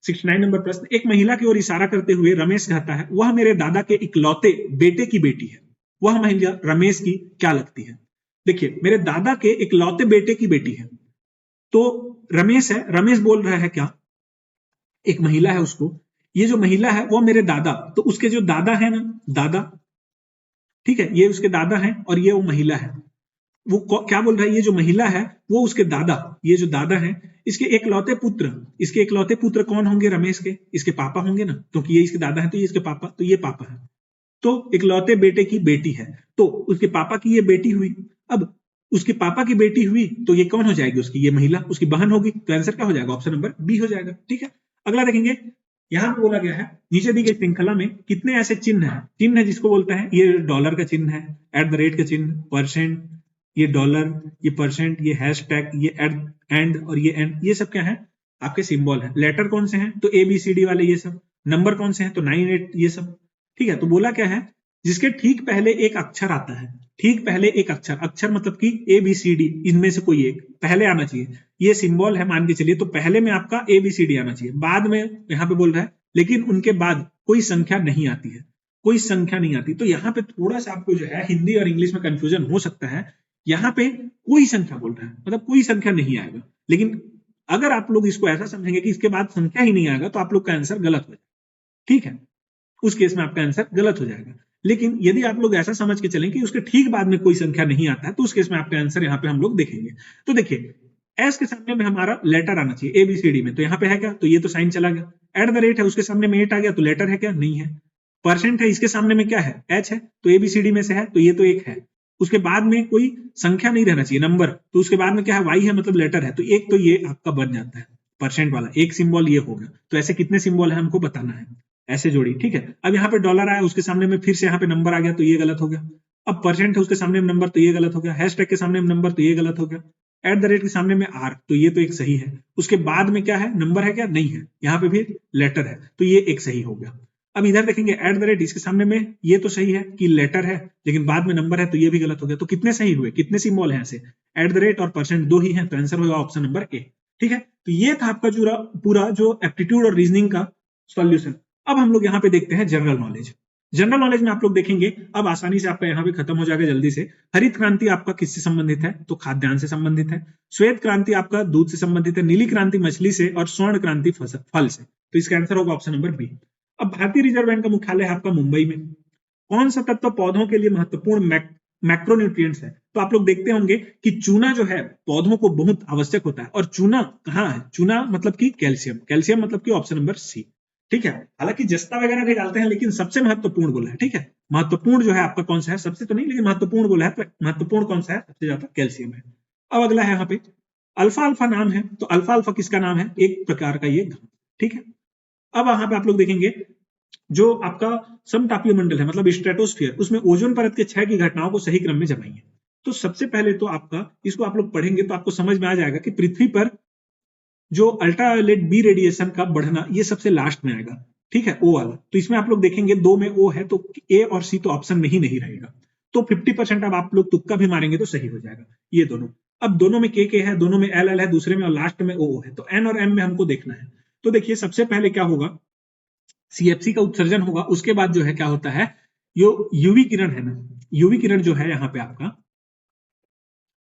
69 नंबर प्रश्न, एक महिला की ओर इशारा करते हुए रमेश कहता है, वह मेरे दादा के इकलौते बेटे की बेटी है, वह महिला रमेश की क्या लगती है। देखिए, मेरे दादा के इकलौते बेटे की बेटी है, तो रमेश है, रमेश बोल रहा है क्या, एक महिला है उसको, ये जो महिला है वो मेरे दादा, तो उसके जो दादा है ना, दादा, ठीक है, ये उसके दादा है और ये वो महिला है, वो क्या बोल रहा है, ये जो महिला है वो उसके दादा, ये जो दादा है इसके एकलौते पुत्र, इसके एकलौते पुत्र कौन होंगे, रमेश के, इसके पापा होंगे ना, क्योंकि ये इसके दादा है तो ये इसके पापा, तो ये पापा है, तो इकलौते बेटे की बेटी है, तो उसके पापा की ये बेटी हुई। अब उसके पापा की बेटी हुई तो ये कौन हो जाएगी, उसकी ये महिला उसकी बहन होगी, तो आंसर क्या हो जाएगा, ऑप्शन नंबर बी हो जाएगा। ठीक है, अगला देखेंगे, यहां पे बोला गया है नीचे दी गई श्रृंखला में कितने ऐसे चिन्ह है, चिन्ह है जिसको बोलते हैं, ये डॉलर का चिन्ह है, एट द रेट का चिन्ह, परसेंट, ये डॉलर, ये परसेंट, ये हैश टैग, ये एंड और ये एंड, ये सब क्या है आपके सिंबल है। लेटर कौन से हैं, तो ABCD वाले ये सब। नंबर कौन से हैं, तो 9 8 ये सब। ठीक है, तो बोला क्या है, जिसके ठीक पहले एक अक्षर आता है, ठीक पहले एक अक्षर, अक्षर मतलब कि ABCD इनमें से कोई एक पहले आना चाहिए, ये सिंबल है मान के चलिए, तो पहले में आपका ABCD आना चाहिए, बाद में यहाँ पे बोल रहा है लेकिन उनके बाद कोई संख्या नहीं आती है, कोई संख्या नहीं आती, तो यहाँ पे थोड़ा सा आपको जो है हिंदी और इंग्लिश में कंफ्यूजन हो सकता है। यहाँ पे कोई संख्या बोल रहा है मतलब कोई संख्या नहीं आएगा, लेकिन अगर आप लोग इसको ऐसा समझेंगे कि इसके बाद संख्या ही नहीं आएगा तो आप लोग का आंसर गलत हो जाएगा। ठीक है, उस केस में आपका आंसर गलत हो जाएगा। लेकिन यदि आप लोग ऐसा समझ के चलें कि उसके ठीक बाद में कोई संख्या नहीं आता है, तो उस केस में आपका आंसर यहाँ पे हम लोग देखेंगे। तो देखिए, एस के सामने में हमारा लेटर आना चाहिए ABCD में, तो यहाँ पे है क्या, तो ये तो साइन चला गया। एट द रेट है, उसके सामने में 8 आ गया, तो लेटर है क्या, नहीं है। परसेंट है, इसके सामने में क्या है, H है, तो ABCD में से है, तो ये तो एक है। उसके बाद में कोई संख्या नहीं रहना चाहिए, नंबर, तो उसके बाद में क्या है, Y है मतलब लेटर है, तो एक तो ये आपका बन जाता है परसेंट वाला, एक सिंबल ये होगा। तो ऐसे कितने सिंबल है हमको बताना है, ऐसे जोड़ी। ठीक है, अब यहाँ पे डॉलर आया, उसके सामने में फिर से यहाँ पे नंबर आ गया, तो ये गलत हो गया। अब परसेंट है, उसके सामने में नंबर, तो ये गलत हो गया। हैश टैग के सामने में नंबर, तो ये गलत हो गया। एट द रेट के सामने में R, तो ये तो एक सही है। उसके बाद में क्या है, नंबर है क्या, नहीं है। यहाँ पे भी लेटर है, तो ये एक सही हो गया। अब इधर देखेंगे, एट द रेट, इसके सामने में ये तो सही है कि लेटर है, लेकिन बाद में नंबर है, तो ये भी गलत हो गया। तो कितने सही हुए, कितने सिंबल हैं ऐसे, एट द रेट और परसेंट दो ही हैं, तो आंसर होगा ऑप्शन नंबर ए। ठीक है, तो ये था आपका पूरा जो एप्टीट्यूड और रीजनिंग का सॉल्यूशन। अब हम लोग यहाँ पे देखते हैं जनरल नॉलेज। जनरल नॉलेज में आप लोग देखेंगे, अब आसानी से आपका यहाँ पे खत्म हो जाएगा जल्दी से। हरित क्रांति आपका किससे संबंधित है, तो खाद्यान्न से संबंधित है। श्वेत क्रांति आपका दूध से संबंधित है। नीली क्रांति मछली से, और स्वर्ण क्रांति फल से। तो इसका आंसर होगा ऑप्शन नंबर बी। अब भारतीय रिजर्व बैंक का मुख्यालय है आपका मुंबई में। कौन सा तत्व पौधों के लिए महत्वपूर्ण मैक्रोन्यूट्रिएंट्स है, तो आप लोग देखते होंगे कि चूना जो है पौधों को बहुत आवश्यक होता है। और चूना कहाँ है, चूना मतलब कि कैल्शियम, कैल्शियम मतलब कि ऑप्शन नंबर सी। ठीक है, हालांकि जस्ता वगैरह भी डालते हैं, लेकिन सबसे महत्वपूर्ण बोला है। ठीक है, महत्वपूर्ण जो है आपका कौन सा है, सबसे तो नहीं लेकिन महत्वपूर्ण बोला है, तो महत्वपूर्ण कौन सा है, सबसे ज्यादा कैल्शियम है। अब अगला है यहाँ पे अल्फा अल्फा नाम है, तो अल्फा अल्फा किसका नाम है, एक प्रकार का ये घन। ठीक है, अब यहाँ पे आप लोग देखेंगे जो आपका समतापीय मंडल है मतलब स्ट्रेटोस्फीयर, उसमें ओजोन परत के क्षय की घटनाओं को सही क्रम में जमाइए। तो सबसे पहले तो आपका इसको आप लोग पढ़ेंगे तो आपको समझ में आ जाएगा कि पृथ्वी पर जो अल्ट्रावायलेट बी रेडिएशन का बढ़ना, ये सबसे लास्ट में आएगा। ठीक है, ओ वाला। तो इसमें आप लोग देखेंगे दो में ओ है, तो ए और सी तो ऑप्शन में ही नहीं रहेगा। तो 50% अब आप लोग तुक्का भी मारेंगे तो सही हो जाएगा ये दोनों। अब दोनों में के है, दोनों में एल एल है, दूसरे में और लास्ट में ओ है, तो एन और एम में हमको देखना है। तो देखिए, सबसे पहले क्या होगा, CFC का उत्सर्जन होगा। उसके बाद जो है क्या होता है, यो यूवी किरण है ना, यूवी किरण जो है यहाँ पे आपका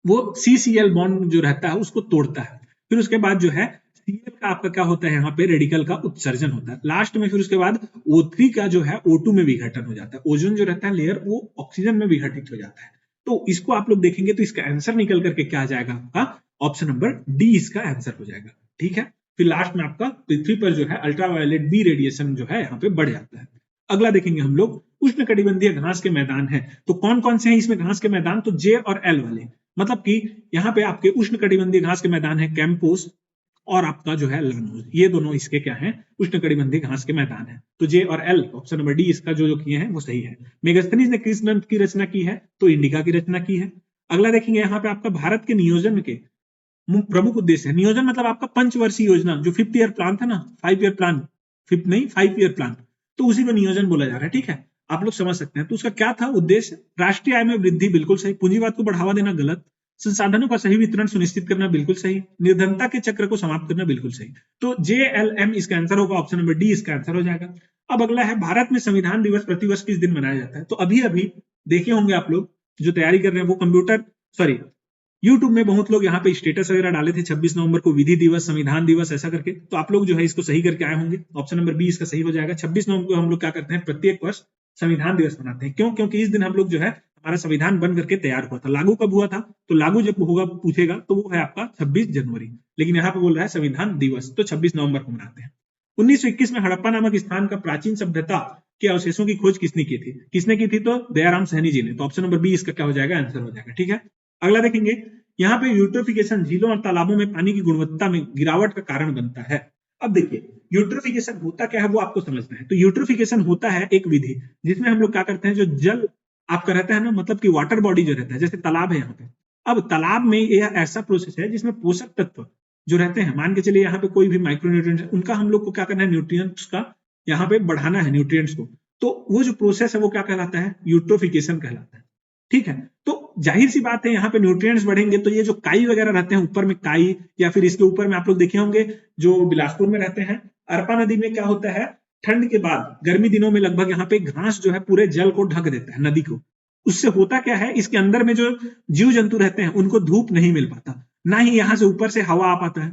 वो CCl बॉन्ड जो रहता है उसको तोड़ता है। फिर उसके बाद जो है Cl का आपका क्या होता है, यहाँ पे रेडिकल का उत्सर्जन होता है लास्ट में। फिर उसके बाद O3 का जो है O2 में विघटन हो जाता है। ओजोन जो रहता है लेयर वो ऑक्सीजन में विघटित हो जाता है। तो इसको आप लोग देखेंगे तो इसका आंसर निकल करके क्या आ जाएगा आपका ऑप्शन नंबर डी इसका आंसर हो जाएगा। ठीक है, फिर लास्ट में आपका पृथ्वी पर जो है अल्ट्रावायलेट बी रेडिएशन जो है यहाँ पे बढ़ जाता है। अगला देखेंगे हम लोग उष्णकटिबंधीय घास के मैदान है, तो कौन कौन से हैं इसमें घास के मैदान, तो जे और एल वाले, मतलब कि यहाँ पे आपके उष्णकटिबंधीय घास के मैदान है कैंपोस और आपका जो है लानोस, ये दोनों इसके क्या है उष्णकटिबंधीय घास के मैदान है। तो जे और एल ऑप्शन नंबर डी इसका जो किए हैं वो सही है। मेगास्थनीज ने किस ग्रंथ की रचना की है, तो इंडिका की रचना की है। अगला देखेंगे यहाँ पे आपका भारत के नियोजन के प्रमुख उद्देश्य है, नियोजन मतलब आपका पंचवर्षीय योजना जो 5th ईयर प्लान था ना, 5 ईयर प्लान, 5 नहीं 5 ईयर प्लान, तो उसी को नियोजन बोला जा रहा है। ठीक है, आप लोग समझ सकते हैं। तो उसका क्या था उद्देश्य, राष्ट्रीय आय में वृद्धि, बिल्कुल सही। पूंजीवाद को बढ़ावा देना, गलत। संसाधनों का सही वितरण सुनिश्चित करना, बिल्कुल सही। निर्धनता के चक्र को समाप्त करना, बिल्कुल सही। तो JLM इसका आंसर होगा, ऑप्शन नंबर डी इसका आंसर हो जाएगा। अब अगला है भारत में संविधान दिवस प्रतिवर्ष किस दिन मनाया जाता है, तो अभी अभी देखे होंगे आप लोग जो तैयारी कर रहे हैं वो कंप्यूटर सॉरी यूट्यूब में बहुत लोग यहाँ पे स्टेटस वगैरह डाले थे 26 नवंबर को विधि दिवस, संविधान दिवस ऐसा करके, तो आप लोग जो है इसको सही करके आए होंगे। ऑप्शन नंबर बी इसका सही हो जाएगा। 26 नवंबर को हम लोग क्या करते हैं, प्रत्येक वर्ष संविधान दिवस मनाते हैं। क्यों, क्योंकि इस दिन हम लोग जो है हमारा संविधान बन करके तैयार हुआ था। लागू कब हुआ था, तो लागू जब होगा पूछेगा तो वो है आपका 26 जनवरी, लेकिन यहाँ पे बोल रहा है संविधान दिवस, तो 26 नवंबर को मनाते हैं। 1921 में हड़प्पा नामक स्थान का प्राचीन सभ्यता के अवशेषों की खोज किसने की थी, किसने की थी, तो दयाराम सहनी जी ने। तो ऑप्शन नंबर बी इसका क्या हो जाएगा, आंसर हो जाएगा। ठीक है, अगला देखेंगे यहाँ पे यूट्रोफिकेशन झीलों और तालाबों में पानी की गुणवत्ता में गिरावट का कारण बनता है। अब देखिए यूट्रोफिकेशन होता क्या है वो आपको समझना है। तो यूट्रोफिकेशन होता है एक विधि जिसमें हम लोग क्या करते हैं, जो जल आपका रहता है ना, मतलब कि वाटर बॉडी जो रहता है, जैसे तालाब है यहाँ पे, अब तालाब में यह ऐसा प्रोसेस है जिसमें पोषक तत्व जो रहते हैं, मान के चलिए यहाँ पे कोई भी माइक्रोन्यूट्रिएंट्स, उनका हम लोग को क्या करना है, न्यूट्रिएंट्स का यहाँ पे बढ़ाना है न्यूट्रिएंट्स को, तो वो जो प्रोसेस है वो क्या कहलाता है, यूट्रोफिकेशन कहलाता है। ठीक है, तो जाहिर सी बात है यहाँ पे न्यूट्रिएंट्स बढ़ेंगे तो ये जो काई वगैरह रहते हैं ऊपर में काई, या फिर इसके ऊपर में आप लोग देखे होंगे जो बिलासपुर में रहते हैं, अरपा नदी में क्या होता है, ठंड के बाद गर्मी दिनों में लगभग यहाँ पे घास जो है पूरे जल को ढक देता है नदी को। उससे होता क्या है, इसके अंदर में जो जीव जंतु रहते हैं उनको धूप नहीं मिल पाता, ना ही यहाँ से ऊपर से हवा आ पाता है,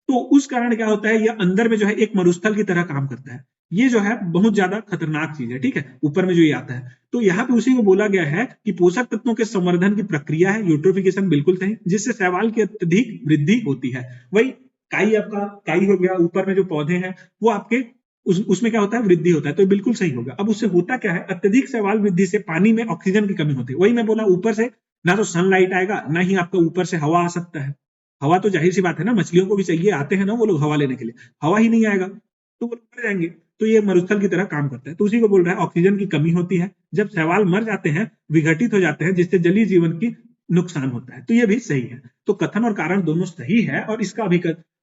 तो उस कारण क्या होता है, ये अंदर में जो है एक मरुस्थल की तरह काम करता है। ये जो है बहुत ज्यादा खतरनाक चीज है। ठीक है, ऊपर में जो ये आता है, तो यहाँ पे उसी को बोला गया है कि पोषक तत्वों के संवर्धन की प्रक्रिया है यूट्रोफिकेशन, बिल्कुल सही, जिससे शैवाल की अत्यधिक वृद्धि होती है। वही काई, आपका काई हो गया, ऊपर में जो पौधे हैं वो आपके उसमें क्या होता है, वृद्धि होता है, तो बिल्कुल सही होगा। अब उससे होता क्या है, अत्यधिक शैवाल वृद्धि से पानी में ऑक्सीजन की कमी होती है। वही मैं बोला, ऊपर से ना तो सनलाइट आएगा, ना ही आपका ऊपर से हवा आ सकता है। हवा तो जाहिर सी बात है ना, मछलियों को भी चाहिए, आते हैं ना वो लोग हवा लेने के लिए, हवा ही नहीं आएगा तो वो मर जाएंगे। तो ये मरुस्थल की तरह काम करता है। तो उसी को बोल रहा है ऑक्सीजन की कमी होती है, जब शैवाल मर जाते हैं, विघटित हो जाते हैं, जिससे जलीय जीवन की नुकसान होता है। तो ये भी सही है। तो कथन और कारण दोनों सही है, और इसका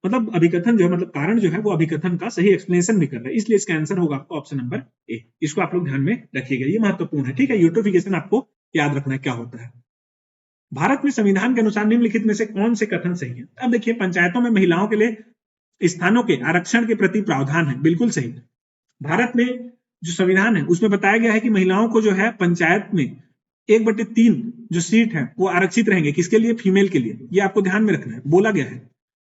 मतलब अभिकथन जो है, मतलब कारण जो है वो अभिकथन का सही एक्सप्लेनेशन भी कर रहा है, इसलिए इसका आंसर होगा आपका ऑप्शन नंबर ए। इसको आप लोग ध्यान में रखिएगा, ये महत्वपूर्ण है। ठीक है, यूट्रोफिकेशन आपको याद रखना है क्या होता है। भारत में संविधान के अनुसार निम्नलिखित में से कौन से कथन सही है। अब देखिए, पंचायतों में महिलाओं के लिए स्थानों के आरक्षण के प्रति प्रावधान है, बिल्कुल सही। भारत में जो संविधान है उसमें बताया गया है कि महिलाओं को जो है पंचायत में 1/3 जो सीट है वो आरक्षित रहेंगे, किसके लिए, फीमेल के लिए। ये आपको ध्यान में रखना है, बोला गया है।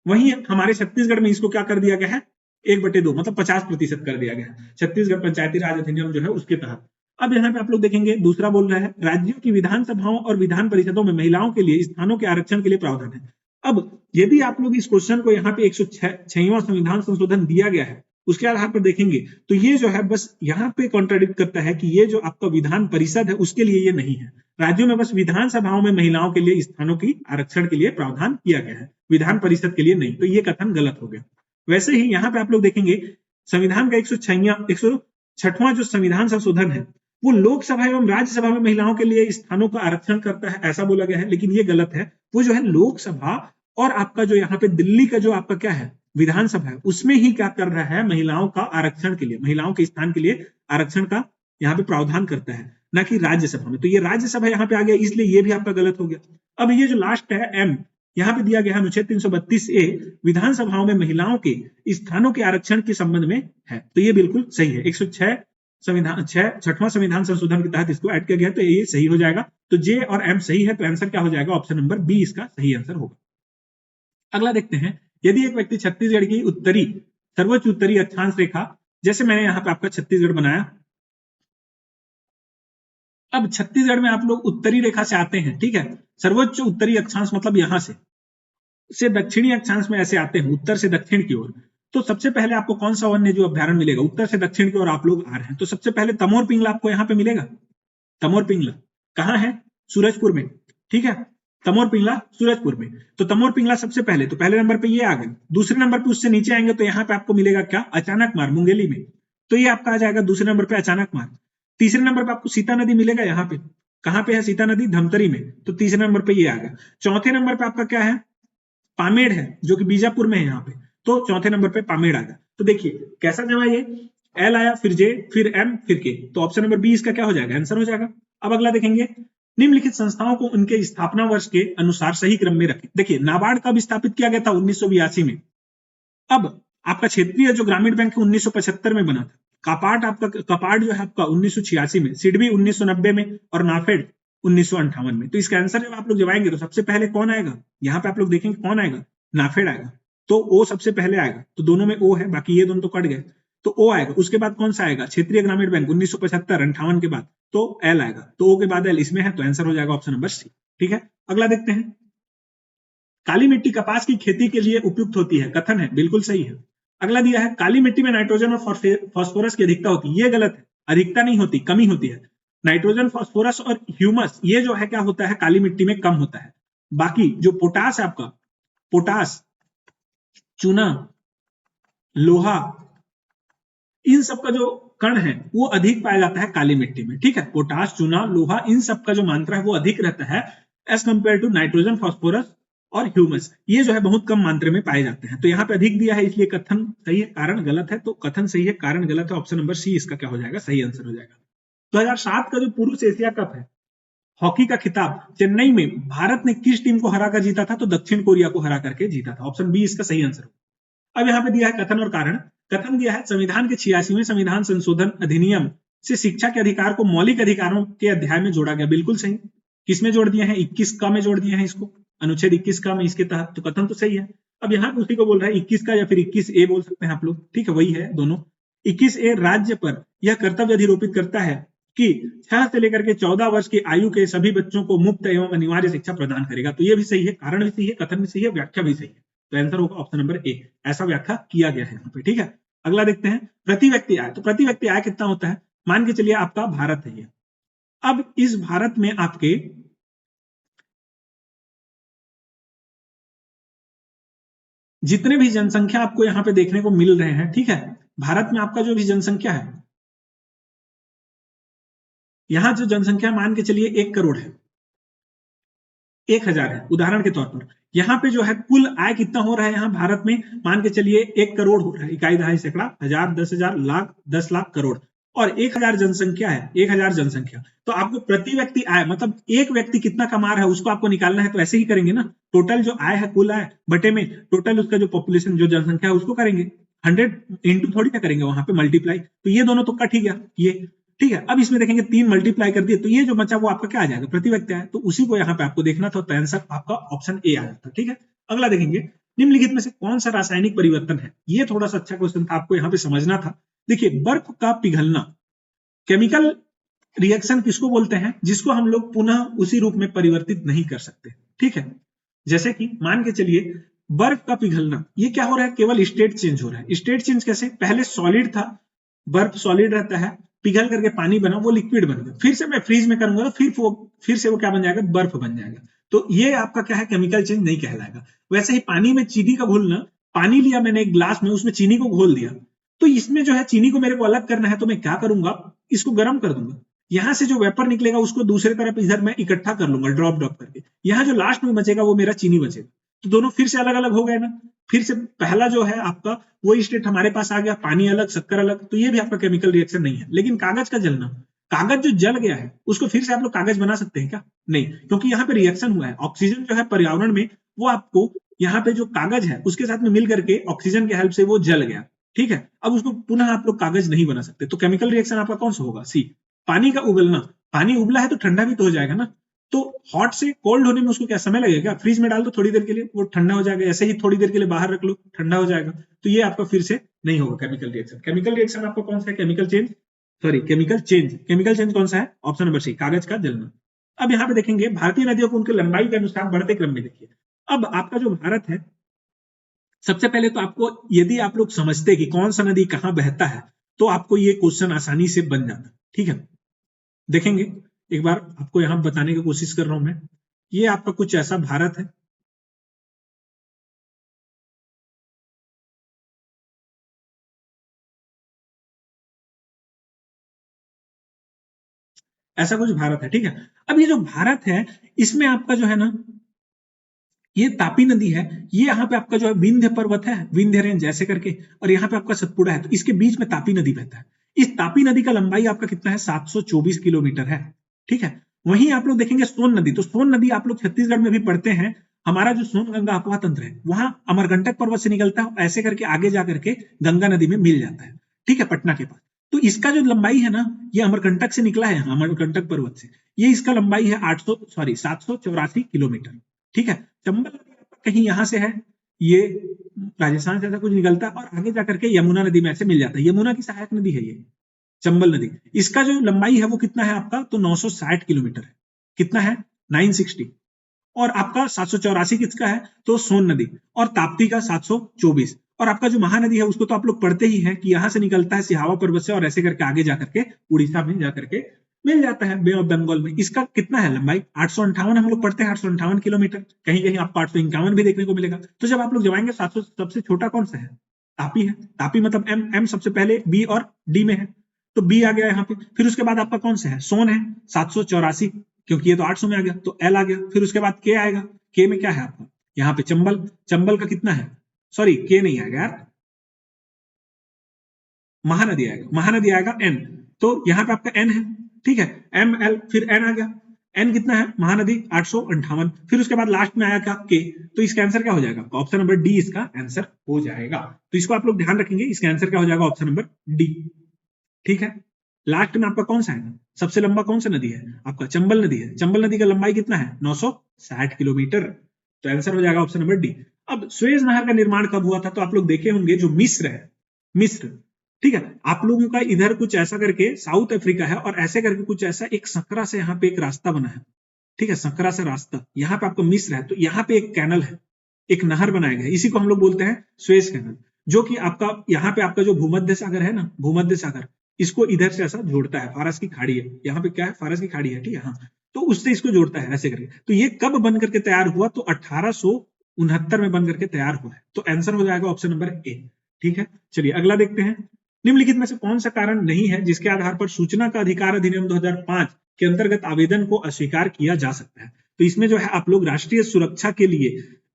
वहीं हमारे छत्तीसगढ़ में इसको क्या कर दिया गया है, 1/2 मतलब 50% कर दिया गया है, छत्तीसगढ़ पंचायती राज अधिनियम जो है उसके तहत। अब यहाँ पे आप लोग देखेंगे, दूसरा बोल रहा है राज्यों की विधानसभाओं और विधान परिषदों में महिलाओं के लिए स्थानों के आरक्षण के लिए प्रावधान है। अब यदि आप लोग इस क्वेश्चन को यहाँ पे 106वां संविधान संशोधन दिया गया है उसके आधार पर देखेंगे तो ये जो है बस यहाँ पे कॉन्ट्राडिक्ट करता है कि ये जो आपका विधान परिषद है उसके लिए ये नहीं है। राज्यों में बस विधानसभाओं में महिलाओं के लिए स्थानों की आरक्षण के लिए प्रावधान किया गया है, विधान परिषद के लिए नहीं। तो ये कथन गलत हो गया। वैसे ही यहाँ पे आप लोग देखेंगे संविधान का 106वां जो संविधान संशोधन है वो लोकसभा एवं राज्यसभा में महिलाओं के लिए स्थानों का आरक्षण करता है, ऐसा बोला गया है, लेकिन ये गलत है। वो जो है लोकसभा और आपका जो यहाँ पे दिल्ली का जो आपका क्या है विधानसभा है उसमें ही क्या कर रहा है, महिलाओं का आरक्षण के लिए, महिलाओं के स्थान के लिए आरक्षण का यहाँ पे प्रावधान करता है, ना कि राज्यसभा में। तो ये राज्यसभा यहाँ पे आ गया, इसलिए ये भी आपका गलत हो गया। अब ये जो लास्ट है एम, यहाँ पे दिया गया है अनुच्छेद 332A विधानसभाओं में महिलाओं के स्थानों के आरक्षण के संबंध में है, तो ये बिल्कुल सही है। 106वां संविधान संशोधन के तहत इसको ऐड किया गया, तो ये सही हो जाएगा। तो जे और एम सही है, तो आंसर क्या हो जाएगा, ऑप्शन नंबर बी इसका सही आंसर होगा। अगला देखते हैं, यदि एक व्यक्ति छत्तीसगढ़ की सर्वोच्च उत्तरी अक्षांश रेखा, जैसे मैंने यहाँ पे आपका छत्तीसगढ़ बनाया, अब छत्तीसगढ़ में आप लोग उत्तरी रेखा से आते हैं, ठीक है, सर्वोच्च उत्तरी अक्षांश मतलब यहां से दक्षिणी अक्षांश में ऐसे आते हैं उत्तर से दक्षिण की ओर। तो सबसे पहले आपको कौन सा वन्य जीव अभ्यारण्य मिलेगा, उत्तर से दक्षिण की ओर आप लोग आ रहे हैं तो सबसे पहले तमोर पिंगला आपको यहाँ पे मिलेगा। तमोर पिंगला कहाँ है, सूरजपुर में, ठीक है, तमोर पिंगला सूरजपुर में। तो तमोर पिंगला सबसे पहले, तो पहले नंबर पे ये आ गए। दूसरे नंबर पे उससे नीचे आएंगे तो यहाँ पे आपको मिलेगा क्या, अचानक मार मुंगेली में, तो ये आपका आ जाएगा दूसरे नंबर पे अचानक मार। तीसरे नंबर पे आपको सीता नदी मिलेगा, यहाँ पे कहाँ पे है सीता नदी, धमतरी में, तो तीसरे नंबर पे ये आ गया। चौथे नंबर पे आपका क्या है, पामेड़ है जो कि बीजापुर में है यहाँ पे, तो चौथे नंबर पे पामेड़ आ गया। तो देखिए कैसा जमा, ये एल आया, फिर जे, फिर एम, फिर के, तो ऑप्शन नंबर बी इसका क्या हो जाएगा, आंसर हो जाएगा। अब अगला देखेंगे, निम्नलिखित संस्थाओं को उनके स्थापना वर्ष के अनुसार सही क्रम में रखें। देखिए नाबार्ड कब स्थापित किया गया था, 1982 में। अब आपका क्षेत्रीय जो ग्रामीण बैंक है 1975 में बना था। कपाट जो है आपका 1986 में, सिडबी 1990 में और नाफेड 1958 में। तो इसका आंसर जब आप लोग जवाएंगे तो सबसे पहले कौन आएगा, यहाँ पे आप लोग देखेंगे कौन आएगा, नाफेड आएगा, तो ओ सबसे पहले आएगा, तो दोनों में ओ है, बाकी ये दोनों तो कट गए, तो ओ आएगा। उसके बाद कौन सा आएगा, क्षेत्रीय ग्रामीण बैंक 1975-58 के बाद, तो एल आएगा, तो ओ के बाद एल इसमें है, तो आंसर हो जाएगा ऑप्शन नंबर सी, ठीक है। अगला देखते हैं, काली मिट्टी कपास की खेती के लिए उपयुक्त होती है, कथन है, बिल्कुल सही है। अगला दिया है, काली मिट्टी में नाइट्रोजन और फास्फोरस की अधिकता होती है, ये गलत है, अधिकता नहीं होती, कमी होती है। नाइट्रोजन, फास्फोरस और ह्यूमस ये जो है क्या होता है, काली मिट्टी में कम होता है। बाकी जो पोटास है आपका, पोटास, चूना, लोहा, इन सब का जो कण है वो अधिक पाया जाता है काली मिट्टी में, ठीक है। पोटास, चूना, लोहा, इन सब का जो मात्रा है वो अधिक रहता है as compare to nitrogen, phosphorus और ह्यूमस, ये जो है बहुत कम मात्रा में पाए जाते हैं। तो यहाँ पे अधिक दिया है इसलिए कथन सही है, कारण गलत है, तो कथन सही है, कारण गलत है, ऑप्शन नंबर सी इसका क्या हो जाएगा, सही आंसर हो जाएगा। 2007 का जो पुरुष एशिया कप है हॉकी का खिताब चेन्नई में भारत ने किस टीम को हराकर जीता था, तो दक्षिण कोरिया को हरा करके जीता था, ऑप्शन बी इसका सही आंसर होगा। अब यहाँ पे दिया है कथन और कारण। कथन दिया है, संविधान के 86वें संविधान संशोधन अधिनियम से शिक्षा के अधिकार को मौलिक अधिकारों के अध्याय में जोड़ा गया, बिल्कुल सही। किसमें जोड़ दिया है, 21 का में जोड़ दिया है इसको, अनुच्छेद 21 का में इसके तहत, तो कथन तो सही है। अब यहाँ उसी को बोल रहा है 21 का या फिर 21A बोल सकते हैं आप लोग, ठीक है, वही है दोनों। 21A राज्य पर यह कर्तव्य अधिरोपित करता है कि 6 से लेकर के 14 वर्ष की आयु के सभी बच्चों को मुफ्त एवं अनिवार्य शिक्षा प्रदान करेगा, तो ये भी सही है, कारण भी सही है, कथन भी सही है, व्याख्या भी सही है, तो आंसर होगा ऑप्शन नंबर ए, ऐसा व्याख्या किया गया है यहाँ पे, ठीक है। अगला देखते हैं, प्रति व्यक्ति आय, तो प्रति व्यक्ति आय कितना होता है, मान के चलिए आपका भारत है ये। अब इस भारत में आपके जितने भी जनसंख्या आपको यहाँ पे देखने को मिल रहे हैं, ठीक है, भारत में आपका जो भी जनसंख्या है, यहां जो जनसंख्या मान के चलिए 1 करोड़ है, 1000 है उदाहरण के तौर पर। यहाँ पे जो है कुल आय कितना हो रहा है यहाँ भारत में, मान के चलिए 1 करोड़ हो रहा है, इकाई दहाई सैकड़ा, हजार, 10,000, लाख, 10 लाख, करोड़, और 1000 जनसंख्या है, 1000 जनसंख्या, तो आपको प्रति व्यक्ति आय मतलब एक व्यक्ति कितना कमा रहा है उसको आपको निकालना है, तो ऐसे ही करेंगे ना, टोटल जो आय है, कुल आय बटे में टोटल उसका जो पॉपुलेशन जो जनसंख्या है उसको करेंगे, 100 इंटू थोड़ी क्या करेंगे वहां पे मल्टीप्लाई, तो ये दोनों तो कट ही गया ये, ठीक है। अब इसमें देखेंगे 3 मल्टीप्लाई कर दिए तो ये जो बचा वो आपका क्या आ जाएगा, प्रति व्यक्ति आय, तो उसी को यहाँ पे आपको देखना था, तो आंसर आपका ऑप्शन ए आ जाता, ठीक है। अगला देखेंगे, निम्नलिखित में से कौन सा रासायनिक परिवर्तन है, ये थोड़ा सा अच्छा क्वेश्चन था, आपको यहाँ पे समझना था। देखिए बर्फ का पिघलना, केमिकल रिएक्शन किसको बोलते हैं, जिसको हम लोग पुनः उसी रूप में परिवर्तित नहीं कर सकते, ठीक है। जैसे कि मान के चलिए बर्फ का पिघलना, ये क्या हो रहा है, केवल स्टेट चेंज हो रहा है। स्टेट चेंज कैसे, पहले सॉलिड था, बर्फ सॉलिड रहता है, पिघल करके पानी बना, वो लिक्विड बन गया, फिर से मैं फ्रीज में करूंगा तो फिर से वो क्या बन जाएगा, बर्फ बन जाएगा, तो ये आपका क्या है, केमिकल चेंज नहीं कहलाएगा। वैसे ही पानी में चीनी का घोलना, पानी लिया मैंने एक ग्लास में, उसमें चीनी को घोल दिया, तो इसमें जो है चीनी को मेरे को अलग करना है, तो मैं क्या करूंगा, इसको गर्म कर दूंगा, यहां से जो वेपर निकलेगा उसको दूसरे तरफ इधर मैं इकट्ठा कर लूंगा ड्रॉप ड्रॉप करके, यहां जो लास्ट में बचेगा वो मेरा चीनी बचेगा, तो दोनों फिर से अलग अलग हो गए ना, फिर से पहला जो है आपका वही स्टेट हमारे पास आ गया, पानी अलग शक्कर अलग, तो ये भी आपका केमिकल रिएक्शन नहीं है। लेकिन कागज का जलना, कागज जो जल गया है उसको फिर से आप लोग कागज बना सकते हैं क्या, नहीं, क्योंकि यहाँ पे रिएक्शन हुआ है, ऑक्सीजन जो है पर्यावरण में वो आपको यहाँ पे जो कागज है उसके साथ में मिल करके ऑक्सीजन के हेल्प से वो जल गया, ठीक है। अब उसको पुनः आप लोग कागज नहीं बना सकते, तो केमिकल रिएक्शन आपका कौन सा होगा, सी। पानी का उबलना, पानी उबला है तो ठंडा भी तो हो जाएगा ना, तो हॉट से कोल्ड होने में उसको क्या समय लगेगा, फ्रीज में डाल दो थोड़ी देर के लिए वो ठंडा हो जाएगा, ऐसे ही थोड़ी देर के लिए बाहर रख लो ठंडा हो जाएगा, तो ये आपका फिर से नहीं होगा केमिकल रिएक्शन। केमिकल रिएक्शन आपका कौन सा है, chemical change, sorry chemical change कौन सा है? ऑप्शन नंबर सी, कागज का जलना। अब यहाँ पे देखेंगे भारतीय नदियों को उनके लंबाई के अनुसार बढ़ते क्रम में देखिए। अब आपका जो भारत है, सबसे पहले तो आपको, यदि आप लोग समझते कि कौन सा नदी कहाँ बहता है, तो आपको ये क्वेश्चन आसानी से बन जाता। ठीक है, देखेंगे एक बार, आपको यहां बताने की कोशिश कर रहा हूं मैं। ये आपका कुछ ऐसा भारत है, ऐसा कुछ भारत है। ठीक है, अब ये जो भारत है, इसमें आपका जो है ना, ये तापी नदी है, ये यहाँ पे आपका जो है विंध्य पर्वत है, विंध्य रेंज ऐसे करके, और यहाँ पे आपका सतपुड़ा है, तो इसके बीच में तापी नदी बहता है। इस तापी नदी का लंबाई आपका कितना है? 724 किलोमीटर है। ठीक है, वहीं आप लोग देखेंगे सोन नदी, तो सोन नदी आप लोग छत्तीसगढ़ में भी पढ़ते हैं। हमारा जो सोन गंगा अफवाह तंत्र है, वहां अमरकंटक पर्वत से निकलता है, ऐसे करके आगे जाकर के गंगा नदी में मिल जाता है। ठीक है, पटना के पास। तो इसका जो लंबाई है ना, ये अमरकंटक से निकला है, अमरकंटक पर्वत से, ये इसका लंबाई है 784 किलोमीटर। ठीक है, चंबल नदी कहीं यहां से है, ये राजस्थान से ऐसा कुछ निकलता है और आगे जाकर के यमुना नदी में ऐसे मिल जाता है। यमुना की सहायक नदी है ये चंबल नदी। इसका जो लंबाई है वो कितना है आपका? तो 960 किलोमीटर है। कितना है? 960। और आपका 784 किसका है? तो सोन नदी। और ताप्ती का 724। और आपका जो महानदी है उसको तो आप लोग पढ़ते ही हैं कि यहां से निकलता है सिहावा पर्वत से और ऐसे करके आगे जाकर के उड़ीसा में जाकर के मिल जाता है बे ऑफ बंगाल में। इसका कितना है लंबाई? 858, हम लोग पढ़ते हैं 858 किलोमीटर। कहीं कहीं आपको 851 भी देखने को मिलेगा। तो जब आप लोग जमाएंगे 700, सबसे छोटा कौन सा है? तापी है। तापी मतलब एम, एम सबसे पहले बी और डी में है, तो बी आ गया यहाँ पे। फिर उसके बाद आपका कौन सा है? सोन है 784, क्योंकि ये तो 800 में आ गया, तो एल आ गया। फिर उसके बाद के आएगा, के में क्या है आपका? यहाँ पे चंबल, चंबल का कितना है? सॉरी, के नहीं आएगा यार, महानदी आएगा, महानदी आएगा एन। तो यहाँ पे आपका एन है। ठीक है, एम एल फिर एन आ गया। एन कितना है? महानदी 858। फिर उसके बाद लास्ट में आया क्या? के। तो इसका आंसर क्या हो जाएगा? ऑप्शन नंबर डी इसका आंसर हो जाएगा। तो इसको आप लोग ध्यान रखेंगे, इसका आंसर क्या हो जाएगा? Option number D. ठीक है, लास्ट में आपका कौन सा है? सबसे लंबा कौन सा नदी है? आपका चंबल नदी है। चंबल नदी का लंबाई कितना है? 960 किलोमीटर। तो आंसर हो जाएगा ऑप्शन नंबर डी। अब सुएज नहर का निर्माण कब हुआ था? तो आप लोग देखे होंगे, जो मिस्र है, मिस्र, ठीक है, आप लोगों का इधर कुछ ऐसा करके साउथ अफ्रीका है और ऐसे करके कुछ ऐसा एक सकरा से यहाँ पे एक रास्ता बना है। ठीक है, सकरा से रास्ता, यहाँ पे आपको मिस्र है, तो यहाँ पे एक कैनल है, एक नहर बनाया गया है, इसी को हम लोग बोलते हैं सुएज कैनल, जो कि आपका यहाँ पे आपका जो भूमध्य सागर है ना, भूमध्य सागर, इसको इधर से ऐसा जोड़ता है। फारस की खाड़ी है यहाँ पे, क्या है? फारस की खाड़ी है। ठीक है, हाँ, तो उससे इसको जोड़ता है ऐसे करके। तो ये कब बन करके तैयार हुआ? तो 1869 में बन करके तैयार हुआ है। तो आंसर हो जाएगा ऑप्शन नंबर ए। ठीक है, चलिए अगला देखते हैं। निम्नलिखित में से कौन सा कारण नहीं है जिसके आधार पर सूचना का अधिकार अधिनियम 2005 के अंतर्गत आवेदन को अस्वीकार किया जा सकता है? तो इसमें जो है आप लोग राष्ट्रीय सुरक्षा के लिए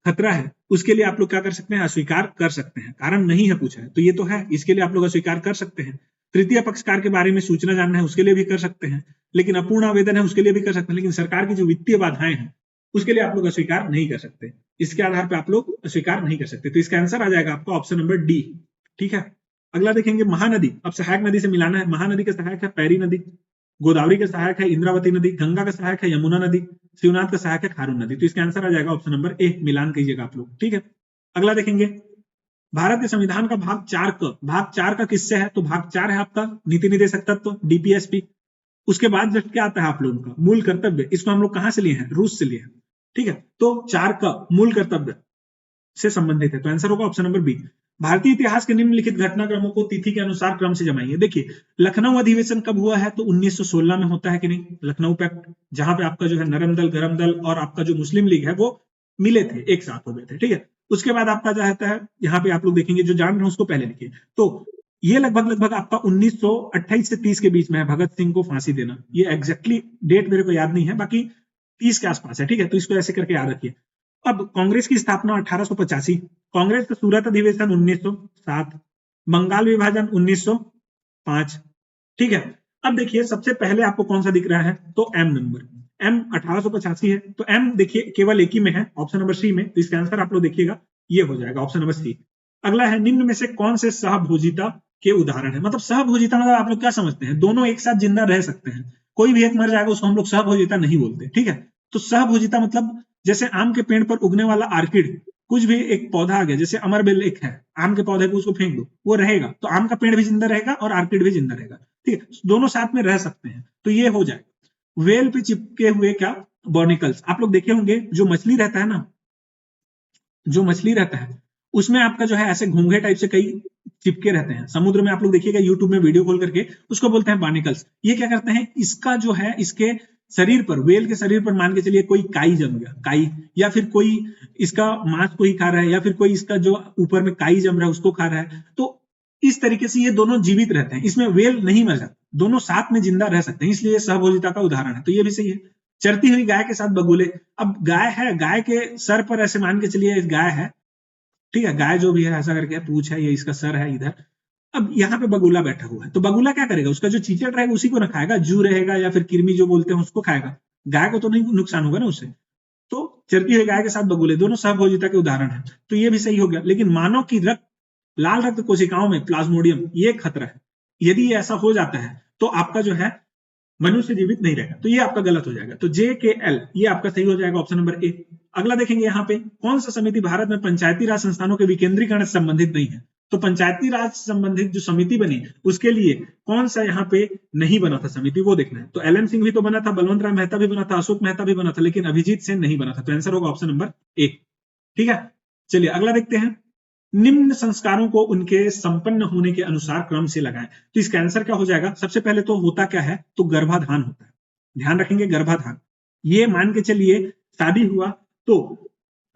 खतरा है, उसके लिए आप लोग क्या कर सकते हैं? अस्वीकार कर सकते हैं। कारण नहीं है पूछा है तो ये तो है, इसके लिए आप लोग अस्वीकार कर सकते हैं। तृतीय पक्षकार के बारे में सूचना जानना है, उसके लिए भी कर सकते हैं। लेकिन अपूर्ण आवेदन है, उसके लिए भी कर सकते हैं। लेकिन सरकार की जो वित्तीय बाधाएं हैं, उसके लिए आप लोग अस्वीकार नहीं कर सकते। इसके आधार पर आप लोग अस्वीकार नहीं कर सकते। तो इसका आंसर आ जाएगा आपका ऑप्शन नंबर डी। ठीक है, अगला देखेंगे महानदी। अब सहायक नदी से मिलाना है। महानदी का सहायक है पैरी नदी, गोदावरी का सहायक है इंद्रावती नदी, गंगा का सहायक है यमुना नदी, शिवनाथ का सहायक है खारून नदी। तो इसका आंसर आ जाएगा ऑप्शन नंबर ए, मिलान कीजिएगा आप लोग। ठीक है, अगला देखेंगे भारत के संविधान का भाग 4 का किससे है? तो भाग 4 है आपका नीति निदेशक तत्व, डीपीएसपी। उसके बाद जस्ट क्या आता है आप लोगों का? मूल कर्तव्य। इसको हम लोग कहां से लिए हैं? रूस से लिए हैं। ठीक है, तो 4 का मूल कर्तव्य से संबंधित है, तो आंसर होगा ऑप्शन नंबर बी। भारतीय इतिहास के निम्नलिखित घटनाक्रमों को तिथि के अनुसार क्रम से जमाइए। देखिए, लखनऊ अधिवेशन कब हुआ है? तो 1916 में होता है कि नहीं? लखनऊ पैक्ट, जहां पे आपका जो है नरम दल, गरम दल और आपका जो मुस्लिम लीग है वो मिले थे, एक साथ हो गए थे। ठीक है, उसके बाद आपका जो रहता है, यहाँ पे आप लोग देखेंगे, जो जान रहे हैं उसको पहले लिखिए। तो ये लगभग आपका 1928 से 30 के बीच में है, भगत सिंह को फांसी देना। ये एग्जैक्टली डेट मेरे को याद नहीं है, बाकी 30 के आसपास है। ठीक है, तो इसको ऐसे करके याद रखिए। अब कांग्रेस की स्थापना 1885, कांग्रेस का सूरत अधिवेशन 1907, बंगाल विभाजन 1905। ठीक है, अब देखिए सबसे पहले आपको कौन सा दिख रहा है? तो एम नंबर, एम 1885 है, तो एम देखिए केवल एक ही में है, ऑप्शन नंबर सी में। तो इसका आंसर आप लोग देखिएगा, ये हो जाएगा ऑप्शन नंबर सी। अगला है, निम्न में से कौन से सहभोजिता के उदाहरण है? मतलब सहभोजिता मतलब आप लोग क्या समझते हैं? दोनों एक साथ जिंदा रह सकते हैं, कोई भी एक मर जाएगा उसको हम लोग सहभोजिता नहीं बोलते। ठीक है, तो सहभोजिता मतलब जैसे आम के पेड़ पर उगने वाला आर्किड, कुछ भी एक पौधा आ गया, जैसे अमरबेल एक है, आम के पौधे को उसको फेंक दो, वो रहेगा, तो आम का पेड़ भी जिंदा रहेगा और आर्किड भी जिंदा रहेगा। ठीक है, दोनों साथ में रह सकते हैं, तो ये हो जाएगा। वेल पे चिपके हुए क्या, बॉर्निकल्स। आप लोग देखे होंगे जो मछली रहता है ना, जो मछली रहता है उसमें आपका जो है ऐसे घोंघे टाइप से कई चिपके रहते हैं समुद्र में। आप लोग देखिएगा यूट्यूब में वीडियो खोल करके, उसको बोलते हैं बार्निकल्स। ये क्या करते हैं, इसका जो है इसके शरीर पर, वेल के शरीर पर मान के चलिए कोई काई जम गया, काई, या फिर कोई इसका मांस को ही खा रहा है, या फिर कोई इसका जो ऊपर में काई जम रहा है उसको खा रहा है, तो इस तरीके से ये दोनों जीवित रहते हैं। इसमें वेल नहीं मर जाता, दोनों साथ में जिंदा रह सकते हैं, इसलिए सहभोजिता का उदाहरण है। तो ये भी सही है। चरती हुई गाय के साथ बगुले। अब गाय है, गाय के सर पर ऐसे मान के चलिए गाय है, ठीक है, गाय जो भी है ऐसा करके पूछ है, ये इसका सर है इधर। अब यहाँ पे बगुला बैठा हुआ है, तो बगुला क्या करेगा, उसका जो चीचड़ रहेगा उसी को ना खाएगा, जू रहेगा या फिर कृमि जो बोलते हैं उसको खाएगा, गाय को तो नहीं नुकसान होगा ना उससे। तो चरती हुई गाय के साथ बगुले, दोनों सहभोजिता के उदाहरण है, तो ये भी सही हो गया। लेकिन मानव की लाल रक्त कोशिकाओं में प्लाज्मोडियम, ये खतरा है। यदि ऐसा हो जाता है तो आपका जो है मनुष्य जीवित नहीं रहेगा, तो ये आपका गलत हो जाएगा। तो JKL ये आपका सही हो जाएगा, ऑप्शन नंबर ए। अगला देखेंगे यहाँ पे, कौन सा समिति भारत में पंचायती राज संस्थानों के विकेंद्रीकरण से संबंधित नहीं है। तो पंचायती राज से संबंधित जो समिति बनी उसके लिए कौन सा यहाँ पे नहीं बना था समिति, वो देखना है। तो LN सिंह भी तो बना था, बलवंत राय मेहता भी बना था, अशोक मेहता भी बना था, लेकिन अभिजीत सेन नहीं बना था। तो आंसर होगा ऑप्शन नंबर ए। ठीक है, चलिए अगला देखते हैं। निम्न संस्कारों को उनके संपन्न होने के अनुसार क्रम से लगाएं। तो इसका आंसर क्या हो जाएगा, सबसे पहले तो होता क्या है, तो गर्भाधान होता है, ध्यान रखेंगे गर्भाधान। ये मान के चलिए शादी हुआ तो